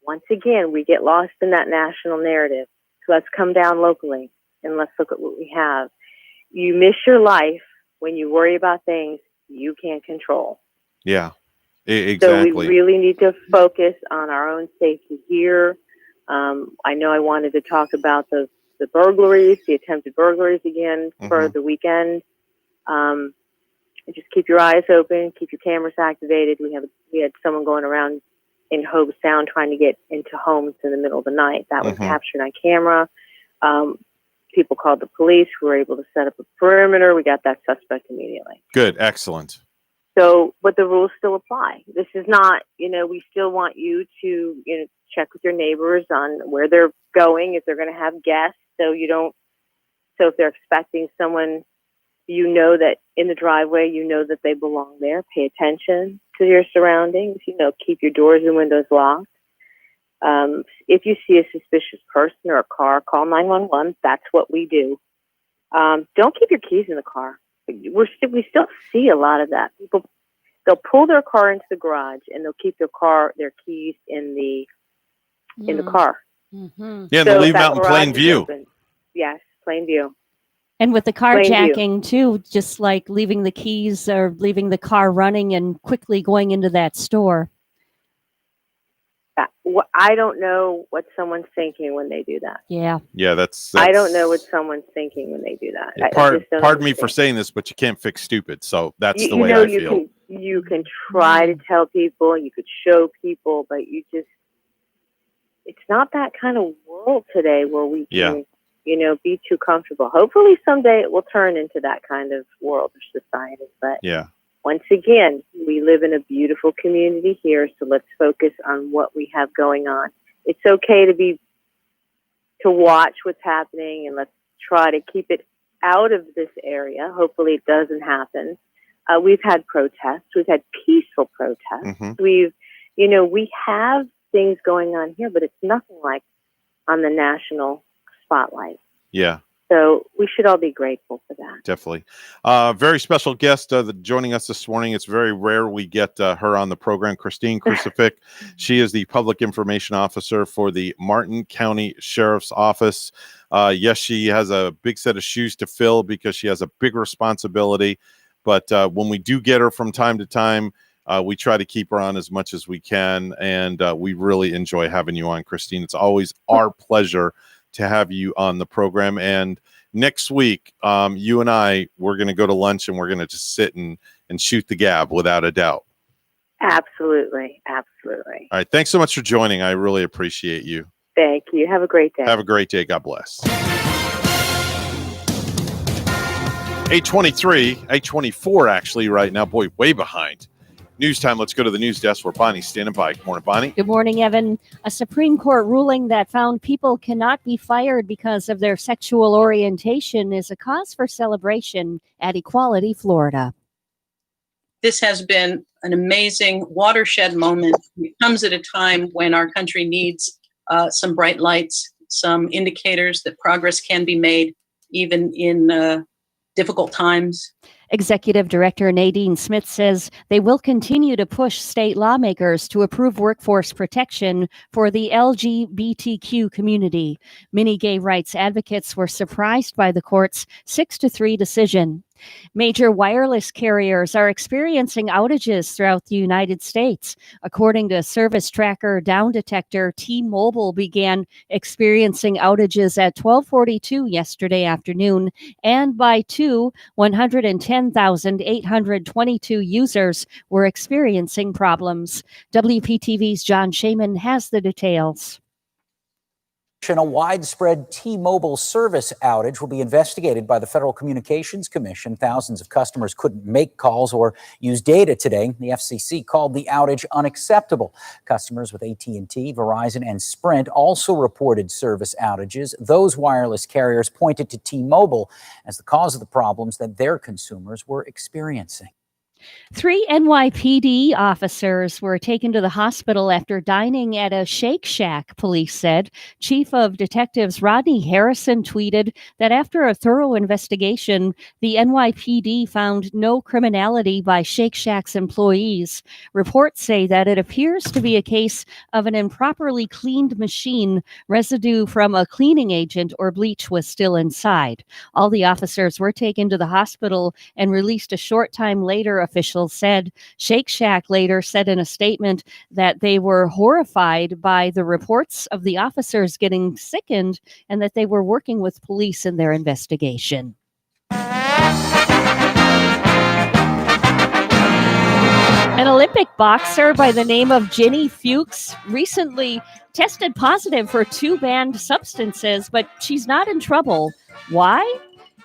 once again, we get lost in that national narrative. So let's come down locally and let's look at what we have. You miss your life when you worry about things you can't control. Yeah, exactly. So we really need to focus on our own safety here. I know I wanted to talk about the burglaries, the attempted burglaries again for the weekend. Just keep your eyes open, keep your cameras activated. We had someone going around in Hobe Sound trying to get into homes in the middle of the night. That was captured on camera. People called the police. We were able to set up a perimeter. We got that suspect immediately. Good. Excellent. So, but the rules still apply. This is not, we still want you to, check with your neighbors on where they're going, if they're going to have guests, so you don't. So if they're expecting someone, you know that in the driveway, you know that they belong there. Pay attention to your surroundings. Keep your doors and windows locked. If you see a suspicious person or a car, call 911. That's what we do. Don't keep your keys in the car. We still see a lot of that. People, they'll pull their car into the garage and they'll keep their keys in the car. Mm-hmm. Yeah, and they leave them out in plain view. Yes, plain view. And with the carjacking too, just like leaving the keys or leaving the car running and quickly going into that store. I don't know what someone's thinking when they do that. Yeah. Yeah, that's I don't know what someone's thinking when they do that. Yeah, pardon me for saying this, but you can't fix stupid. So that's the way I feel. You can try to tell people, you could show people, but it's not that kind of world today where we can, be too comfortable. Hopefully someday it will turn into that kind of world or society. But once again, we live in a beautiful community here, so let's focus on what we have going on. It's okay to watch what's happening, and let's try to keep it out of this area. Hopefully it doesn't happen. We've had protests. We've had peaceful protests. Mm-hmm. We have things going on here, but it's nothing like on the national spotlight. Yeah. So we should all be grateful for that. Definitely. Very special guest joining us this morning. It's very rare we get her on the program. Christine Crucifix. She is the Public Information Officer for the Martin County Sheriff's Office. Yes, she has a big set of shoes to fill because she has a big responsibility. But when we do get her from time to time, we try to keep her on as much as we can. And we really enjoy having you on, Christine. It's always our pleasure to have you on the program. And next week, you and we're going to go to lunch and we're going to just sit and shoot the gab without a doubt. Absolutely. Absolutely. All right. Thanks so much for joining. I really appreciate you. Thank you. Have a great day. Have a great day. God bless. 8:23, 8:24 actually right now. Boy, way behind. News time. Let's go to the news desk where Bonnie's standing by. Good morning, Bonnie. Good morning, Evan. A Supreme Court ruling that found people cannot be fired because of their sexual orientation is a cause for celebration at Equality, Florida. This has been an amazing watershed moment. It comes at a time when our country needs some bright lights, some indicators that progress can be made, even in difficult times. Executive Director Nadine Smith says they will continue to push state lawmakers to approve workforce protection for the LGBTQ community. Many gay rights advocates were surprised by the court's 6-3 decision. Major wireless carriers are experiencing outages throughout the United States. According to service tracker Down Detector, T-Mobile began experiencing outages at 12:42 yesterday afternoon, and by 110,822 users were experiencing problems. WPTV's John Shaman has the details. A widespread T-Mobile service outage will be investigated by the Federal Communications Commission. Thousands of customers couldn't make calls or use data today. The FCC called the outage unacceptable. Customers with AT&T, Verizon, and Sprint also reported service outages. Those wireless carriers pointed to T-Mobile as the cause of the problems that their consumers were experiencing. 3 NYPD officers were taken to the hospital after dining at a Shake Shack, police said. Chief of Detectives Rodney Harrison tweeted that after a thorough investigation, the NYPD found no criminality by Shake Shack's employees. Reports say that it appears to be a case of an improperly cleaned machine. Residue from a cleaning agent or bleach was still inside. All the officers were taken to the hospital and released a short time later, officials said. Shake Shack later said in a statement that they were horrified by the reports of the officers getting sickened and that they were working with police in their investigation. An Olympic boxer by the name of Jenny Fuchs recently tested positive for 2 banned substances, but she's not in trouble. Why?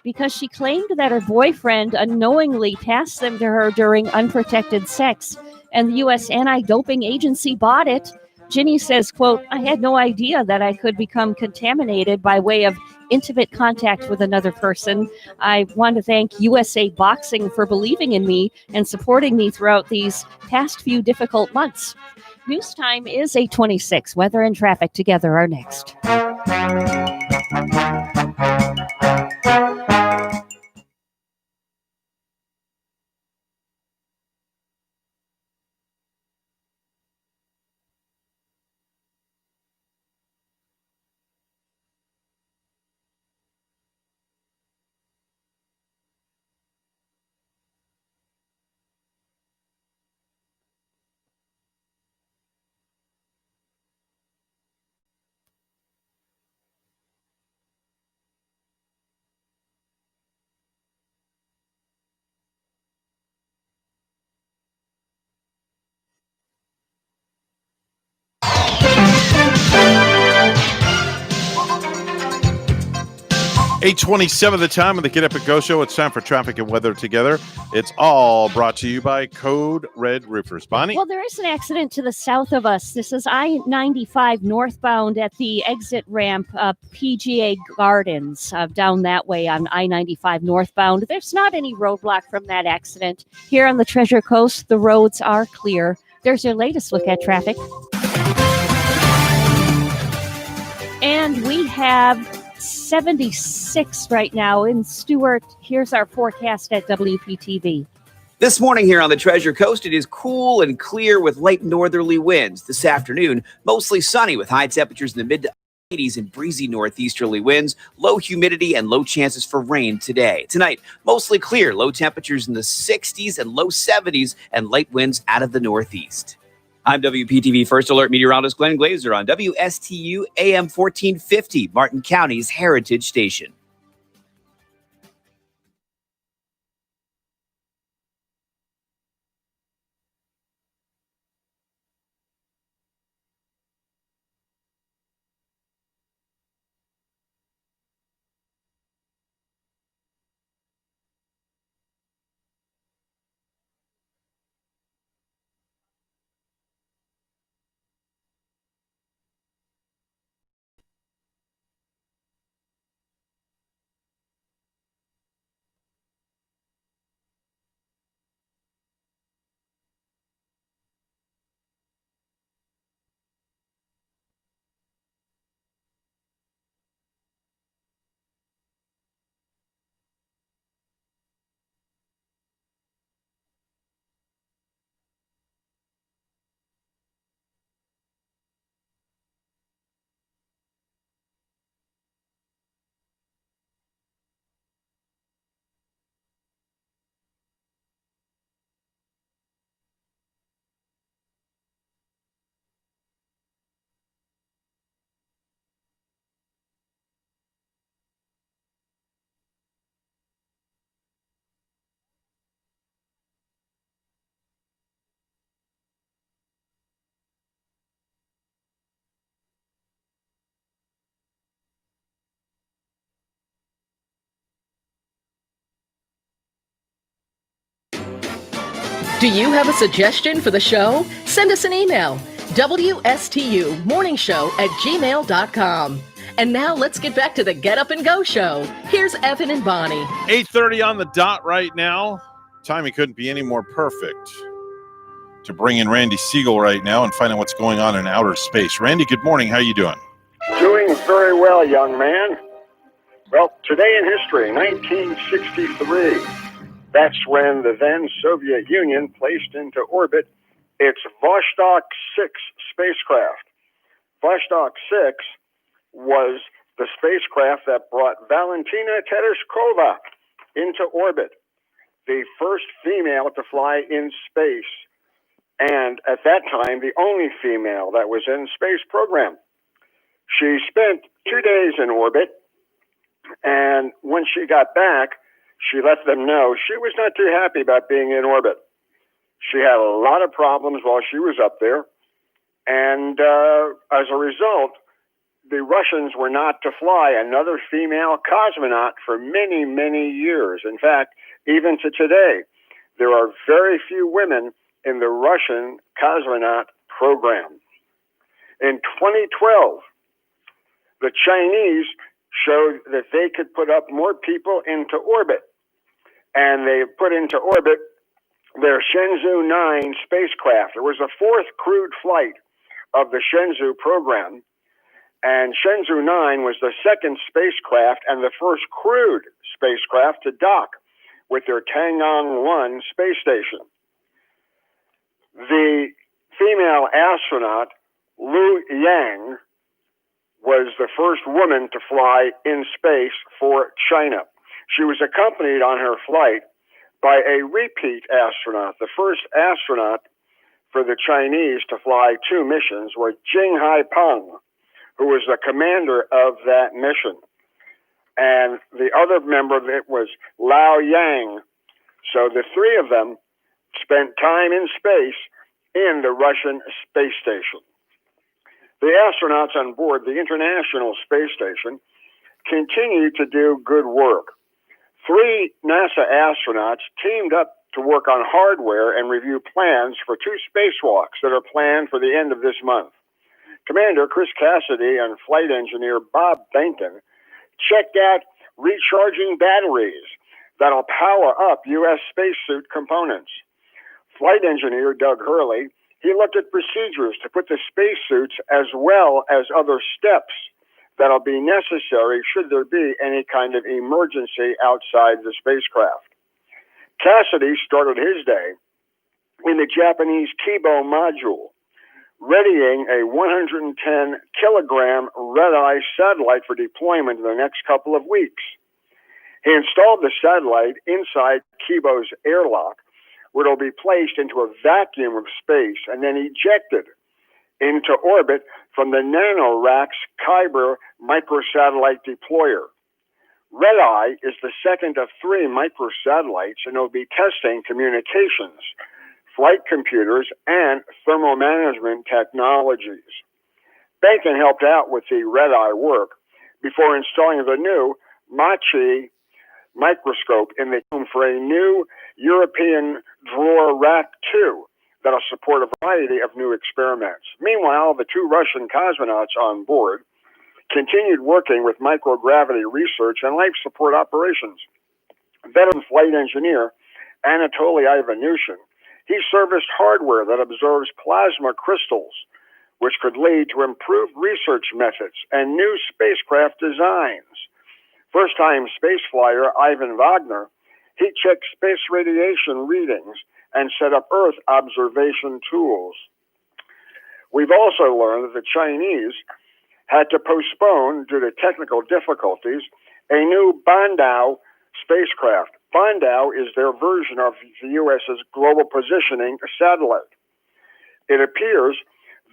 Because she claimed that her boyfriend unknowingly passed them to her during unprotected sex, and the U.S. Anti-Doping Agency bought it. Ginny says, quote, I had no idea that I could become contaminated by way of intimate contact with another person. I want to thank USA Boxing for believing in me and supporting me throughout these past few difficult months. News time is 8:26. Weather and traffic together are next. $8:27 the time of the Get Up and Go show. It's time for traffic and weather together. It's all brought to you by Code Red Roofers. Bonnie? Well, there is an accident to the south of us. This is I-95 northbound at the exit ramp, PGA Gardens, down that way on I-95 northbound. There's not any roadblock from that accident. Here on the Treasure Coast, the roads are clear. There's your latest look at traffic. And we have 76 right now in Stuart. Here's our forecast at WPTV. This morning here on the Treasure Coast, it is cool and clear with light northerly winds. This afternoon, mostly sunny with high temperatures in the mid to 80s and breezy northeasterly winds, low humidity and low chances for rain today. Tonight, mostly clear, low temperatures in the 60s and low 70s and light winds out of the northeast. I'm WPTV First Alert meteorologist Glenn Glazer on WSTU AM 1450, Martin County's Heritage Station. Do you have a suggestion for the show? Send us an email, WSTUmorningshow@gmail.com. And now let's get back to the Get Up and Go show. Here's Evan and Bonnie. 8:30 on the dot right now. Timing couldn't be any more perfect to bring in Randy Siegel right now and find out what's going on in outer space. Randy, good morning. How are you doing? Doing very well, young man. Well, today in history, 1963. That's when the then Soviet Union placed into orbit its Vostok 6 spacecraft. Vostok 6 was the spacecraft that brought Valentina Tereshkova into orbit, the first female to fly in space, and at that time, the only female that was in the space program. She spent 2 days in orbit, and when she got back, she let them know she was not too happy about being in orbit. She had a lot of problems while she was up there, and as a result, the Russians were not to fly another female cosmonaut for many, many years. In fact, even to today, there are very few women in the Russian cosmonaut program. In 2012, the Chinese showed that they could put up more people into orbit. And they put into orbit their Shenzhou 9 spacecraft. It was the fourth crewed flight of the Shenzhou program. And Shenzhou 9 was the second spacecraft and the first crewed spacecraft to dock with their Tiangong 1 space station. The female astronaut, Lu Yang, was the first woman to fly in space for China. She was accompanied on her flight by a repeat astronaut. The first astronaut for the Chinese to fly 2 missions was Jing Haipeng, who was the commander of that mission. And the other member of it was Lao Yang. So the 3 of them spent time in space in the Russian space station. The astronauts on board the International Space Station continue to do good work. 3 NASA astronauts teamed up to work on hardware and review plans for 2 spacewalks that are planned for the end of this month. Commander Chris Cassidy and flight engineer Bob Benton checked out recharging batteries that'll power up U.S. spacesuit components. Flight engineer Doug Hurley, he looked at procedures to put the spacesuits as well as other steps that'll be necessary should there be any kind of emergency outside the spacecraft. Cassidy started his day in the Japanese Kibo module, readying a 110-kilogram red-eye satellite for deployment in the next couple of weeks. He installed the satellite inside Kibo's airlock, where it'll be placed into a vacuum of space and then ejected into orbit from the NanoRacks Kyber microsatellite deployer. Red-Eye is the second of 3 microsatellites, and it'll be testing communications, flight computers, and thermal management technologies. Benton helped out with the Red-Eye work before installing the new MACHI microscope in the room for a new European Drawer Rack 2 that'll support a variety of new experiments. Meanwhile, the 2 Russian cosmonauts on board continued working with microgravity research and life support operations. Veteran flight engineer Anatoly Ivanushin, he serviced hardware that observes plasma crystals, which could lead to improved research methods and new spacecraft designs. First-time space flyer Ivan Wagner, he checked space radiation readings and set up Earth observation tools. We've also learned that the Chinese had to postpone, due to technical difficulties, a new Bandao spacecraft. Bandao is their version of the U.S.'s global positioning satellite. It appears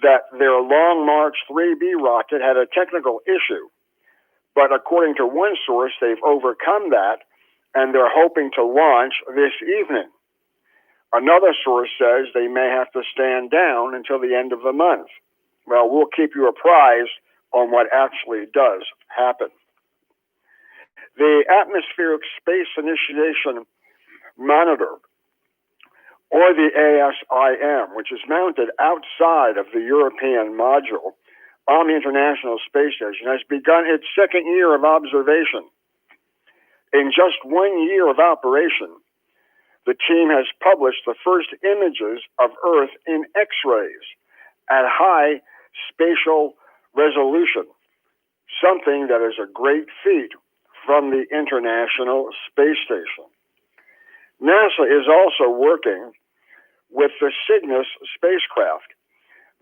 that their Long March 3B rocket had a technical issue, but according to one source, they've overcome that, and they're hoping to launch this evening. Another source says they may have to stand down until the end of the month. Well, we'll keep you apprised on what actually does happen. The Atmospheric Space Initiation Monitor, or the ASIM, which is mounted outside of the European module on the International Space Station, has begun its 2nd year of observation. In just 1 year of operation, the team has published the first images of Earth in X-rays at high spatial resolution, something that is a great feat from the International Space Station. NASA is also working with the Cygnus spacecraft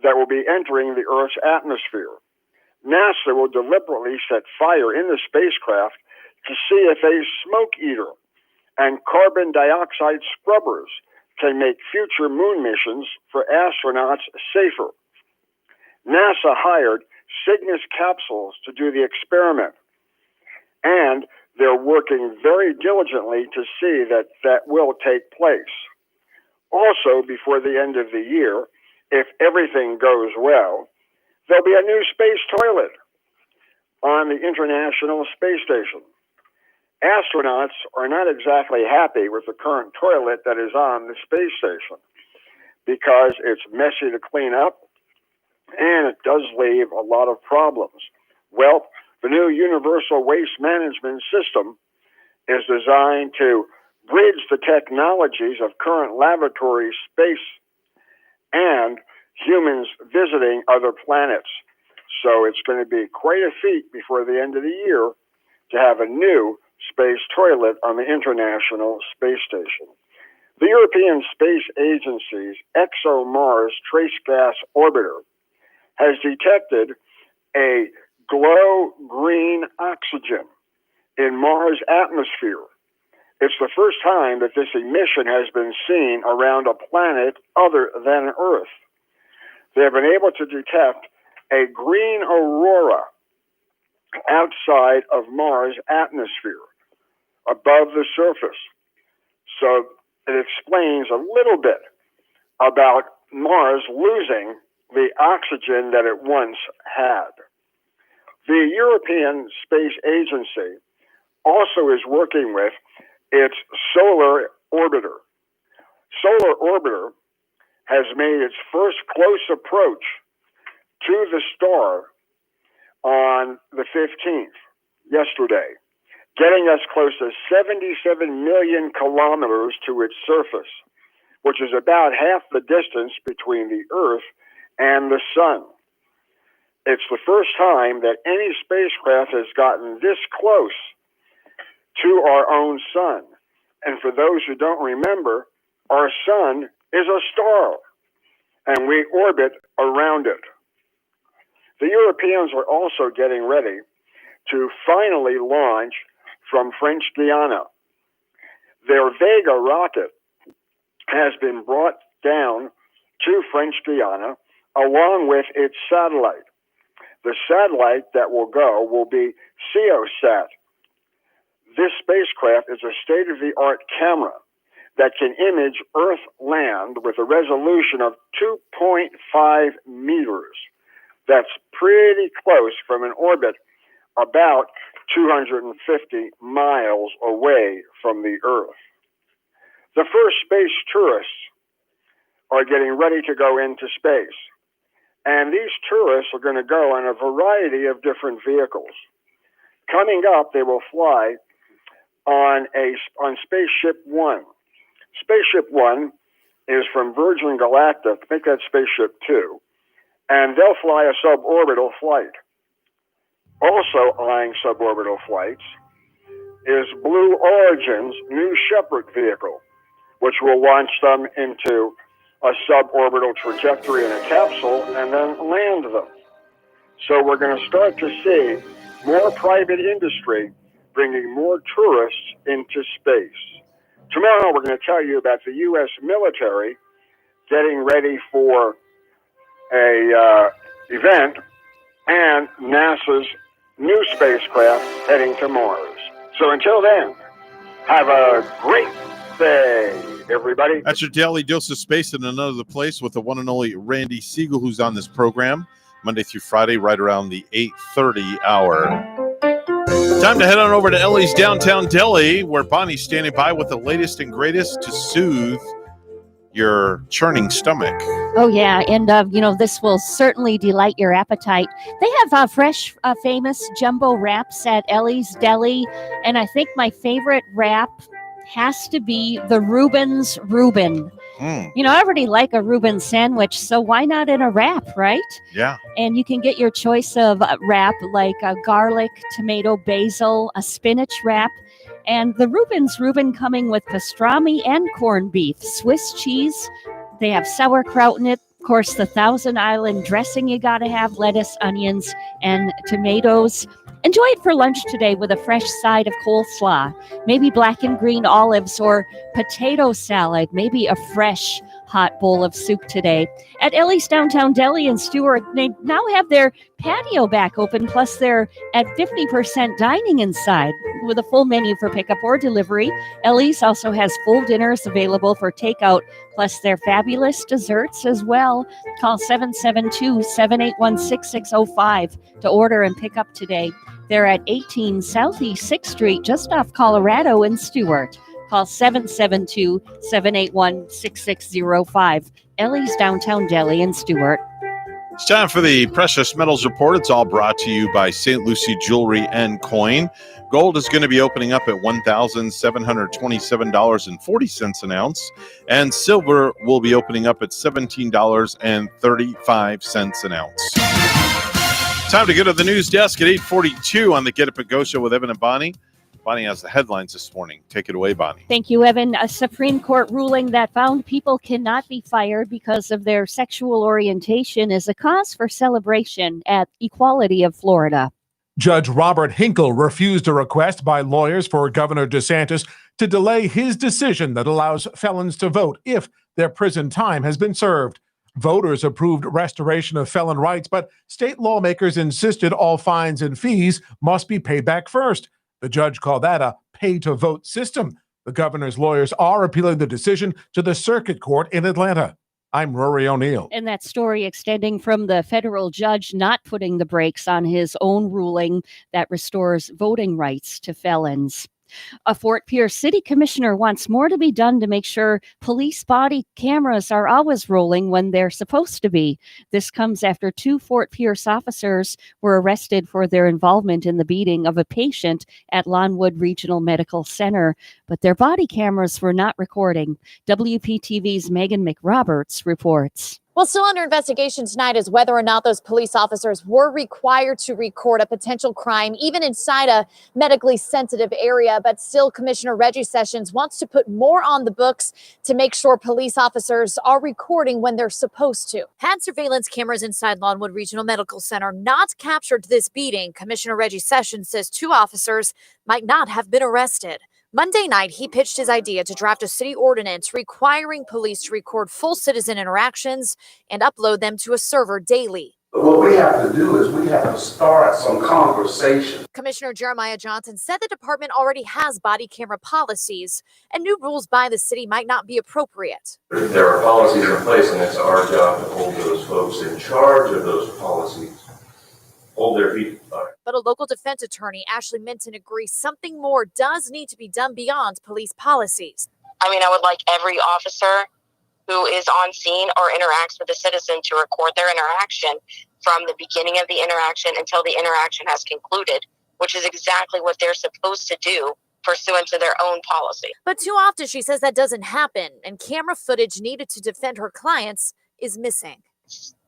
that will be entering the Earth's atmosphere. NASA will deliberately set fire in the spacecraft to see if a smoke eater and carbon dioxide scrubbers can make future moon missions for astronauts safer. NASA hired Cygnus capsules to do the experiment, and they're working very diligently to see that that will take place. Also, before the end of the year, if everything goes well, there'll be a new space toilet on the International Space Station. Astronauts are not exactly happy with the current toilet that is on the space station because it's messy to clean up, and it does leave a lot of problems. Well, the new Universal Waste Management System is designed to bridge the technologies of current laboratory space and humans visiting other planets. So it's going to be quite a feat before the end of the year to have a new space toilet on the International Space Station. The European Space Agency's ExoMars Trace Gas Orbiter has detected a glow green oxygen in Mars' atmosphere. It's the first time that this emission has been seen around a planet other than Earth. They have been able to detect a green aurora outside of Mars' atmosphere, above the surface. So it explains a little bit about Mars losing the oxygen that it once had. The European Space Agency also is working with its Solar Orbiter. Solar Orbiter has made its first close approach to the star on the 15th, yesterday, getting us close to 77 million kilometers to its surface, which is about half the distance between the Earth and the Sun. It's the first time that any spacecraft has gotten this close to our own sun. And for those who don't remember, our sun is a star, and we orbit around it. The Europeans are also getting ready to finally launch from French Guiana. Their Vega rocket has been brought down to French Guiana along with its satellite. The satellite that will go will be CeoSat. This spacecraft is a state-of-the-art camera that can image Earth land with a resolution of 2.5 meters. That's pretty close from an orbit about 250 miles away from the Earth. The first space tourists are getting ready to go into space. And these tourists are going to go on a variety of different vehicles. Coming up, they will fly on Spaceship One. Spaceship One is from Virgin Galactic. I think that's Spaceship Two. And they'll fly a suborbital flight. Also eyeing suborbital flights is Blue Origin's New Shepard vehicle, which will launch them into a suborbital trajectory in a capsule and then land them. So we're going to start to see more private industry bringing more tourists into space. Tomorrow we're going to tell you about the U.S. military getting ready for a event and NASA's new spacecraft heading to Mars. So until then, have a great day, everybody. That's your daily dose of space in another place with the one and only Randy Siegel, who's on this program Monday through Friday, right around the 8:30 hour. Time to head on over to Ellie's Downtown Deli, where Bonnie's standing by with the latest and greatest to soothe your churning stomach. Oh, yeah. And, this will certainly delight your appetite. They have fresh, famous jumbo wraps at Ellie's Deli. And I think my favorite wrap has to be the Reuben's Reuben. I already like a Reuben sandwich, so why not in a wrap, right? Yeah. And you can get your choice of wrap like a garlic, tomato, basil, a spinach wrap. And the Reuben's Reuben coming with pastrami and corned beef, Swiss cheese. They have sauerkraut in it. Of course, the Thousand Island dressing you got to have, lettuce, onions, and tomatoes. Enjoy it for lunch today with a fresh side of coleslaw, maybe black and green olives or potato salad, maybe a fresh hot bowl of soup today. At Ellie's Downtown Deli in Stuart, they now have their patio back open, plus they're at 50% dining inside with a full menu for pickup or delivery. Ellie's also has full dinners available for takeout, plus their fabulous desserts as well. Call 772-781-6605 to order and pick up today. They're at 18 Southeast 6th Street, just off Colorado in Stuart. Call 772-781-6605. Ellie's Downtown Deli in Stuart. It's time for the Precious Metals Report. It's all brought to you by St. Lucie Jewelry and Coin. Gold is going to be opening up at $1,727.40 an ounce, and silver will be opening up at $17.35 an ounce. Time to go to the news desk at 8:42 on the Get Up and Go show with Evan and Bonnie. Bonnie has the headlines this morning. Take it away, Bonnie. Thank you, Evan. A Supreme Court ruling that found people cannot be fired because of their sexual orientation is a cause for celebration at Equality of Florida. Judge Robert Hinkle refused a request by lawyers for Governor DeSantis to delay his decision that allows felons to vote if their prison time has been served. Voters approved restoration of felon rights, but state lawmakers insisted all fines and fees must be paid back first. The judge called that a pay-to-vote system. The governor's lawyers are appealing the decision to the circuit court in Atlanta. I'm Rory O'Neill. And that story extending from the federal judge not putting the brakes on his own ruling that restores voting rights to felons. A Fort Pierce City Commissioner wants more to be done to make sure police body cameras are always rolling when they're supposed to be. This comes after 2 Fort Pierce officers were arrested for their involvement in the beating of a patient at Lawnwood Regional Medical Center, but their body cameras were not recording. WPTV's Megan McRoberts reports. Well, still under investigation tonight is whether or not those police officers were required to record a potential crime, even inside a medically sensitive area. But still, Commissioner Reggie Sessions wants to put more on the books to make sure police officers are recording when they're supposed to. Had surveillance cameras inside Lawnwood Regional Medical Center not captured this beating, Commissioner Reggie Sessions says 2 officers might not have been arrested. Monday night, he pitched his idea to draft a city ordinance requiring police to record full citizen interactions and upload them to a server daily. But what we have to do is we have to start some conversation. Commissioner Jeremiah Johnson said the department already has body camera policies, and new rules by the city might not be appropriate. There are policies in place, and it's our job to hold those folks in charge of those policies, hold their feet to the fire. But a local defense attorney, Ashley Minton, agrees something more does need to be done beyond police policies. I mean, I would like every officer who is on scene or interacts with a citizen to record their interaction from the beginning of the interaction until the interaction has concluded, which is exactly what they're supposed to do pursuant to their own policy. But too often, she says that doesn't happen, and camera footage needed to defend her clients is missing.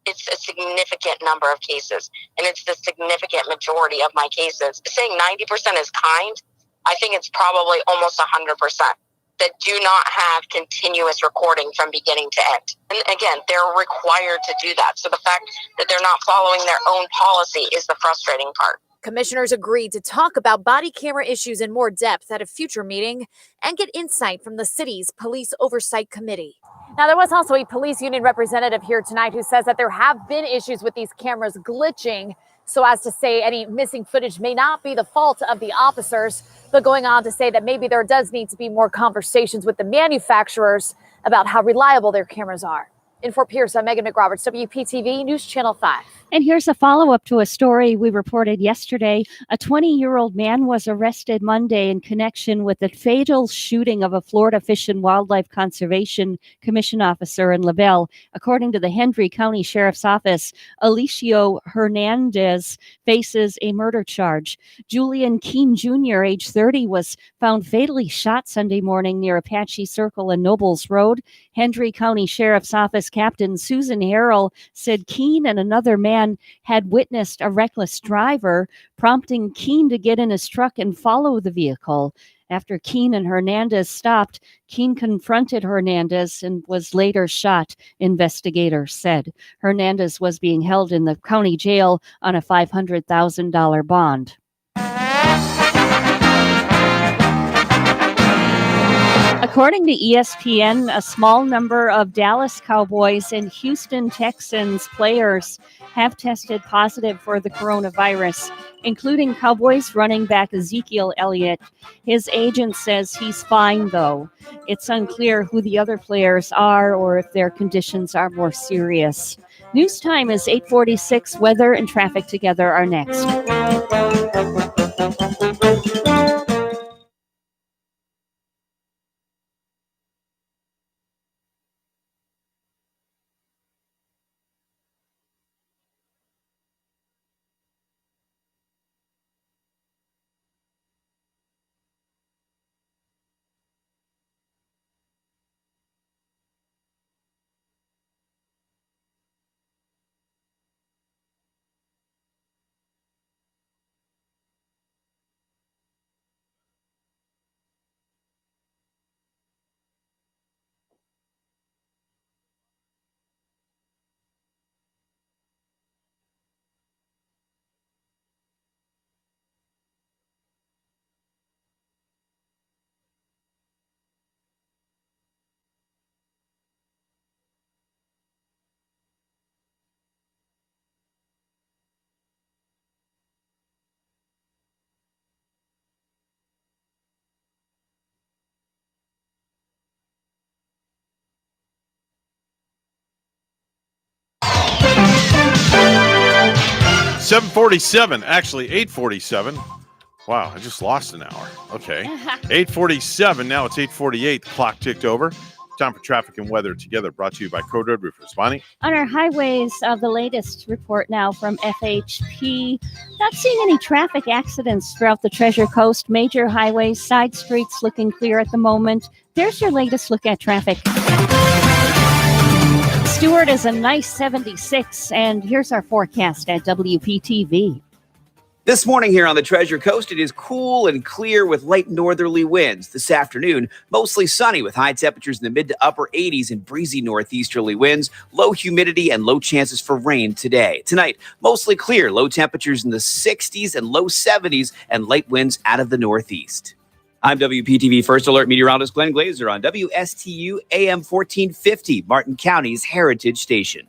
It's a significant number of cases, and it's the significant majority of my cases. Saying 90% is kind, I think it's probably almost 100% that do not have continuous recording from beginning to end. And again, they're required to do that. So the fact that they're not following their own policy is the frustrating part. Commissioners agreed to talk about body camera issues in more depth at a future meeting and get insight from the city's Police Oversight Committee. Now, there was also a police union representative here tonight who says that there have been issues with these cameras glitching, so as to say any missing footage may not be the fault of the officers, but going on to say that maybe there does need to be more conversations with the manufacturers about how reliable their cameras are. In Fort Pierce, I'm Megan McRoberts, WPTV News Channel 5. And here's a follow-up to a story we reported yesterday. A 20-year-old man was arrested Monday in connection with the fatal shooting of a Florida Fish and Wildlife Conservation Commission officer in LaBelle. According to the Hendry County Sheriff's Office, Alicio Hernandez faces a murder charge. Julian Keene Jr., age 30, was found fatally shot Sunday morning near Apache Circle and Nobles Road. Hendry County Sheriff's Office Captain Susan Harrell said Keene and another man had witnessed a reckless driver, prompting Keene to get in his truck and follow the vehicle. After Keene and Hernandez stopped, Keene confronted Hernandez and was later shot, investigators said. Hernandez was being held in the county jail on a $500,000 bond. According to ESPN, a small number of Dallas Cowboys and Houston Texans players have tested positive for the coronavirus, including Cowboys running back Ezekiel Elliott. His agent says he's fine, though. It's unclear who the other players are or if their conditions are more serious. News time is 8:46. Weather and traffic together are next. 7:47, actually 8:47. Wow, I just lost an hour. Okay. 8:47, now it's 8:48. The clock ticked over. Time for traffic and weather together, brought to you by Code Red Roofers. Bonnie? On our highways, the latest report now from FHP. Not seeing any traffic accidents throughout the Treasure Coast. Major highways, side streets looking clear at the moment. There's your latest look at traffic. Stewart is a nice 76, and here's our forecast at WPTV. This morning here on the Treasure Coast, it is cool and clear with light northerly winds. This afternoon, mostly sunny with high temperatures in the mid to upper 80s and breezy northeasterly winds, low humidity and low chances for rain today. Tonight, mostly clear, low temperatures in the 60s and low 70s and light winds out of the northeast. I'm WPTV First Alert meteorologist Glenn Glazer on WSTU AM 1450, Martin County's Heritage Station.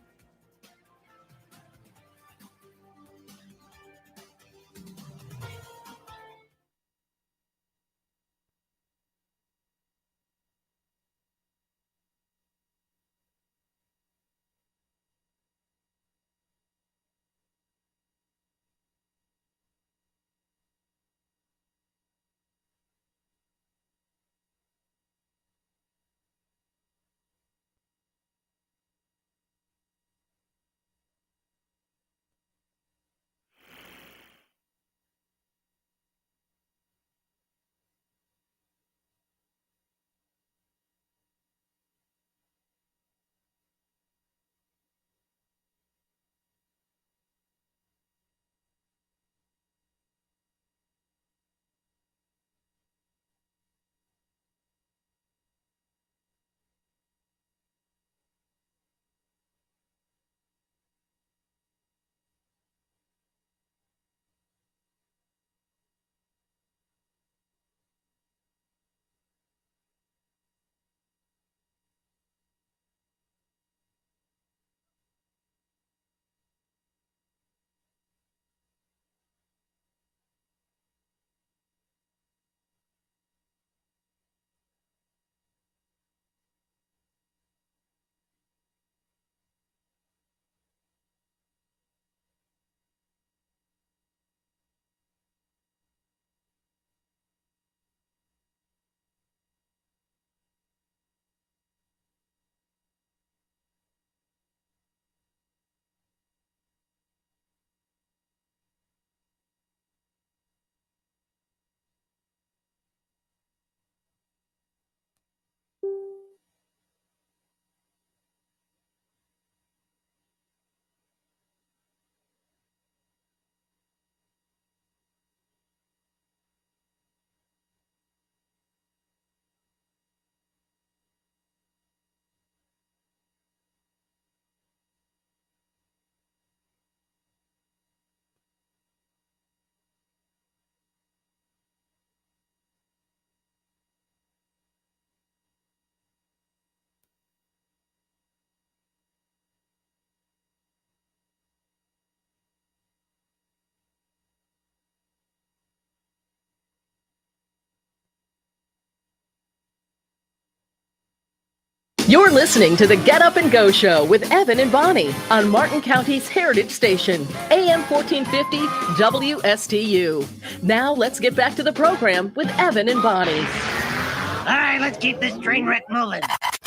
You're listening to the Get Up and Go Show with Evan and Bonnie on Martin County's Heritage Station, AM 1450 WSTU. Now let's get back to the program with Evan and Bonnie. All right, let's keep this train wreck moving.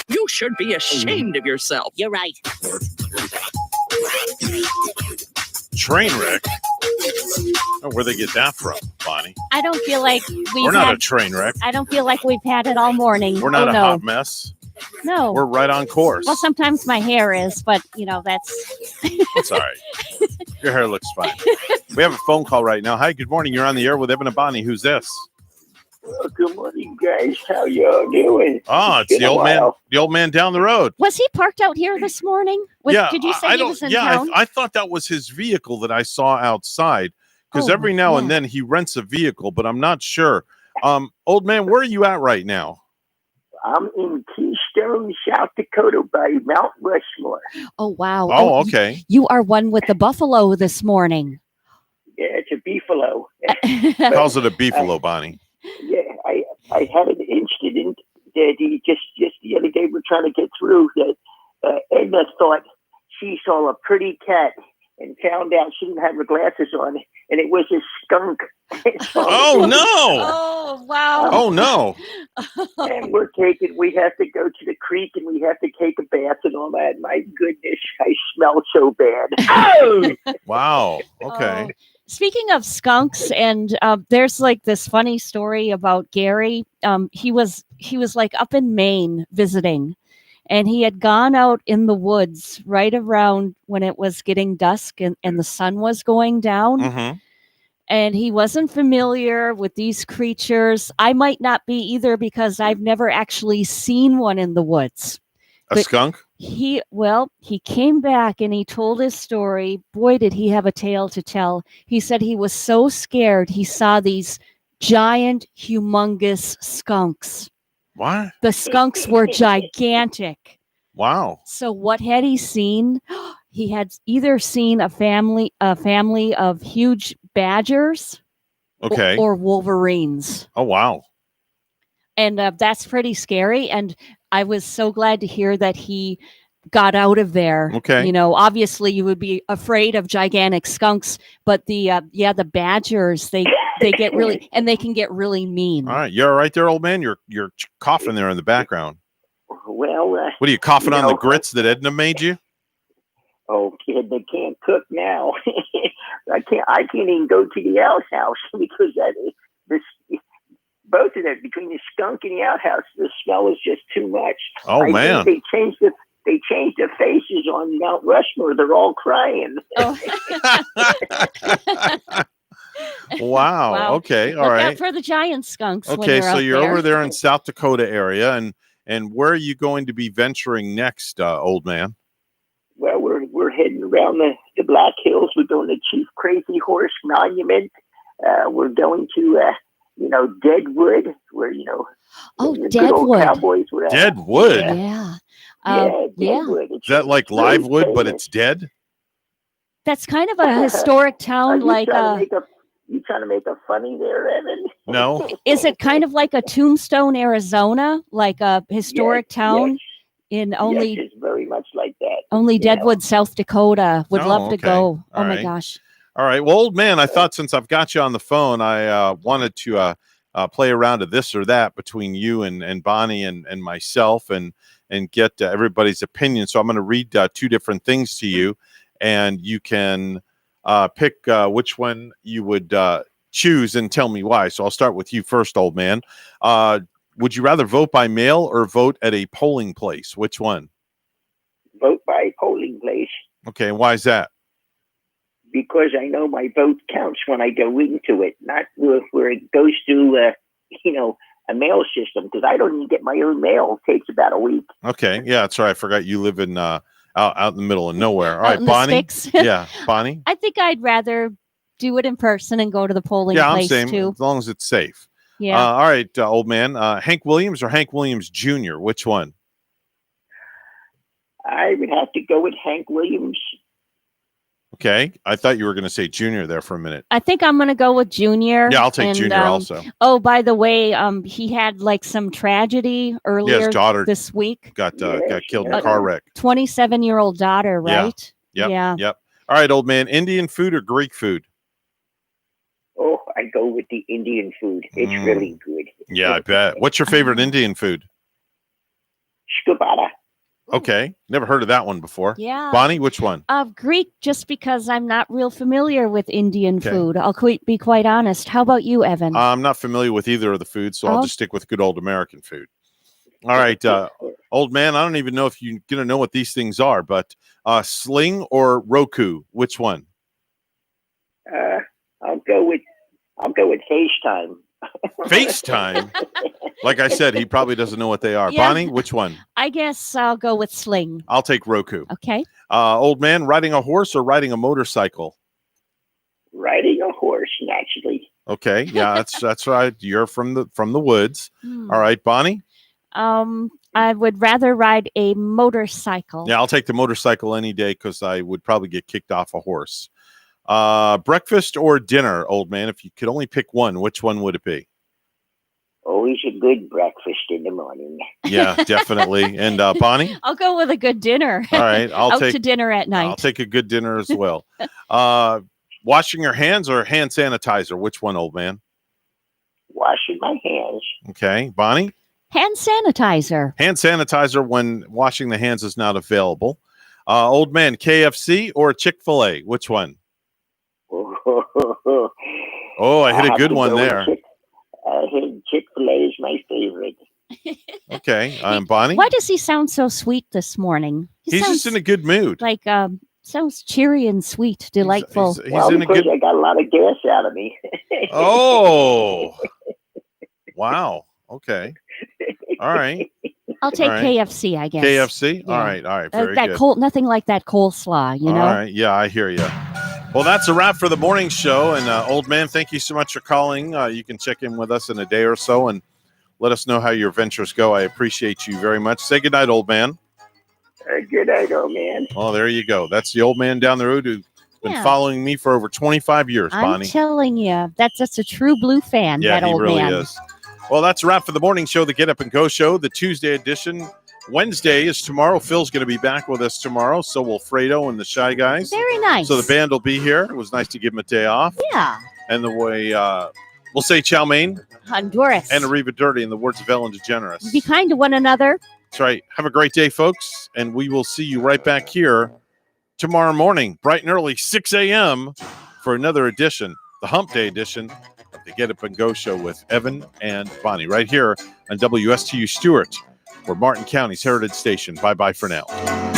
You should be ashamed of yourself. You're right. Train wreck? Oh, where'd they get that from, Bonnie? I don't feel like We're not a train wreck. I don't feel like we've had it all morning. We're not a hot mess. No. We're right on course. Well, sometimes my hair is, but, that's... It's all right. Your hair looks fine. We have a phone call right now. Hi, good morning. You're on the air with Evan and Bonnie. Who's this? Well, good morning, guys. How y'all doing? Oh, it's the old man down the road. Was he parked out here this morning? Did you say he was in town? I thought that was his vehicle that I saw outside, because every now and then he rents a vehicle, but I'm not sure. Old man, where are you at right now? I'm in Keystone, South Dakota by Mount Rushmore. Oh, wow. Oh, okay. You are one with the buffalo this morning. Yeah, it's a beefalo. Calls it a beefalo, Bonnie. Yeah, I had an incident that he just the other day we're trying to get through that Edna thought she saw a pretty cat and found out she didn't have her glasses on, and it was a skunk. Oh no! Oh wow! Oh no! And we have to go to the creek and we have to take a bath and all that. My goodness, I smell so bad. Oh! Wow. Okay. Speaking of skunks, and there's like this funny story about Gary. He was like up in Maine visiting, and he had gone out in the woods right around when it was getting dusk and the sun was going down. Mm-hmm. And he wasn't familiar with these creatures. I might not be either because I've never actually seen one in the woods. A skunk? He came back and he told his story. Boy, did he have a tale to tell. He said he was so scared he saw these giant, humongous skunks. What? The skunks were gigantic. Wow. So what had he seen? He had either seen a family of huge badgers, okay, or wolverines. Oh wow. And that's pretty scary. And I was so glad to hear that he got out of there. Okay. You know, obviously you would be afraid of gigantic skunks, but the badgers, they get really, and they can get really mean. All right. You're all right there, old man? You're coughing there in the background. Well, what are you coughing on the grits that Edna made you? Oh, kid, they can't cook now. I can't even go to the outhouse because both of them, between the skunk and the outhouse, the smell is just too much. Oh, man. They changed the faces on Mount Rushmore. They're all crying. Oh. Wow. Okay. All Look right. out for the giant skunks. Okay, so you're over there in South Dakota area, and where are you going to be venturing next, old man? Well, we're heading around the Black Hills. We're going to Chief Crazy Horse Monument. We're going to Deadwood, where the good old Deadwood. cowboys were at. Deadwood. Yeah. Deadwood. Is that like live wood, but it's dead? That's kind of a historic town, like you trying to make a funny there, Evan? No. Is it kind of like a Tombstone, Arizona, like a historic town? In only it's very much like that. Only Deadwood, South Dakota. Would love to okay. go. Oh All my right. gosh. All right. Well, old man, I thought since I've got you on the phone, I wanted to play around to this or that between you and Bonnie and myself and get everybody's opinion. So I'm going to read two different things to you, and you can pick which one you would choose and tell me why. So I'll start with you first, old man. Would you rather vote by mail or vote at a polling place? Which one? Vote by polling place. Okay. Why is that? Because I know my vote counts when I go into it, not where it goes through, a mail system. Because I don't even get my own mail. It takes about a week. Okay. Yeah, that's right. I forgot you live in out in the middle of nowhere. All Out right, in the Bonnie. sticks. Yeah, Bonnie. I think I'd rather do it in person and go to the polling Yeah, I'm place saying too. as long as it's safe. Yeah. All right, old man. Hank Williams or Hank Williams Jr.? Which one? I would have to go with Hank Williams. Okay. I thought you were going to say Junior there for a minute. I think I'm going to go with Junior. Yeah, I'll take Junior also. Oh, by the way, he had like some tragedy earlier his daughter this week. Got killed in a car wreck. 27-year-old daughter, right? Yep. Yeah. Yep. All right, old man. Indian food or Greek food? Oh, I go with the Indian food. It's really good. Yeah, I bet. What's your favorite Indian food? Ciabatta. Okay. Never heard of that one before. Yeah. Bonnie, which one? Greek, just because I'm not real familiar with Indian food. I'll be quite honest. How about you, Evan? I'm not familiar with either of the foods, so I'll just stick with good old American food. All right, old man, I don't even know if you're going to know what these things are, but Sling or Roku, which one? I'll go with FaceTime. FaceTime? Like I said, he probably doesn't know what they are. Yeah. Bonnie, which one? I guess I'll go with Sling. I'll take Roku. Okay. Old man, riding a horse or riding a motorcycle? Riding a horse, naturally. Okay, yeah, that's right. You're from the woods. All right, Bonnie? I would rather ride a motorcycle. Yeah, I'll take the motorcycle any day because I would probably get kicked off a horse. Breakfast or dinner, old man? If you could only pick one, which one would it be? Always a good breakfast in the morning. Yeah, definitely. And Bonnie? I'll go with a good dinner. All right. Out to dinner at night. I'll take a good dinner as well. Washing your hands or hand sanitizer? Which one, old man? Washing my hands. Okay. Bonnie? Hand sanitizer. Hand sanitizer when washing the hands is not available. Old man, KFC or Chick-fil-A? Which one? Oh, I hit a good one there. Chick-fil-A is my favorite. Okay. Bonnie? Why does he sound so sweet this morning? He's just in a good mood. Like, sounds cheery and sweet, delightful. He's in a good... I got a lot of gas out of me. Oh. Wow. Okay. All right. I'll take KFC, I guess. KFC? Yeah. All right. Very good. Nothing like that coleslaw, you know? All right. Yeah, I hear you. Well, that's a wrap for the morning show. And old man, thank you so much for calling. You can check in with us in a day or so and let us know how your ventures go. I appreciate you very much. Say goodnight, old man. Good night, old man. Well, there you go. That's the old man down the road who's been following me for over 25 years, Bonnie. I'm telling you, that's just a true blue fan, yeah, that old man. Yeah, he really is. Well, that's a wrap for the morning show, the Get Up and Go show, the Tuesday edition. Wednesday is tomorrow. Phil's going to be back with us tomorrow. So will Fredo and the Shy Guys. Very nice. So the band will be here. It was nice to give them a day off. Yeah. And the way we'll say chow mein. Honduras. And Arriva Dirty in the words of Ellen DeGeneres. Be kind to one another. That's right. Have a great day, folks. And we will see you right back here tomorrow morning, bright and early, 6 a.m. for another edition, the Hump Day edition of the Get Up and Go show with Evan and Bonnie right here on WSTU Stewart. We're Martin County's Heritage Station. Bye-bye for now.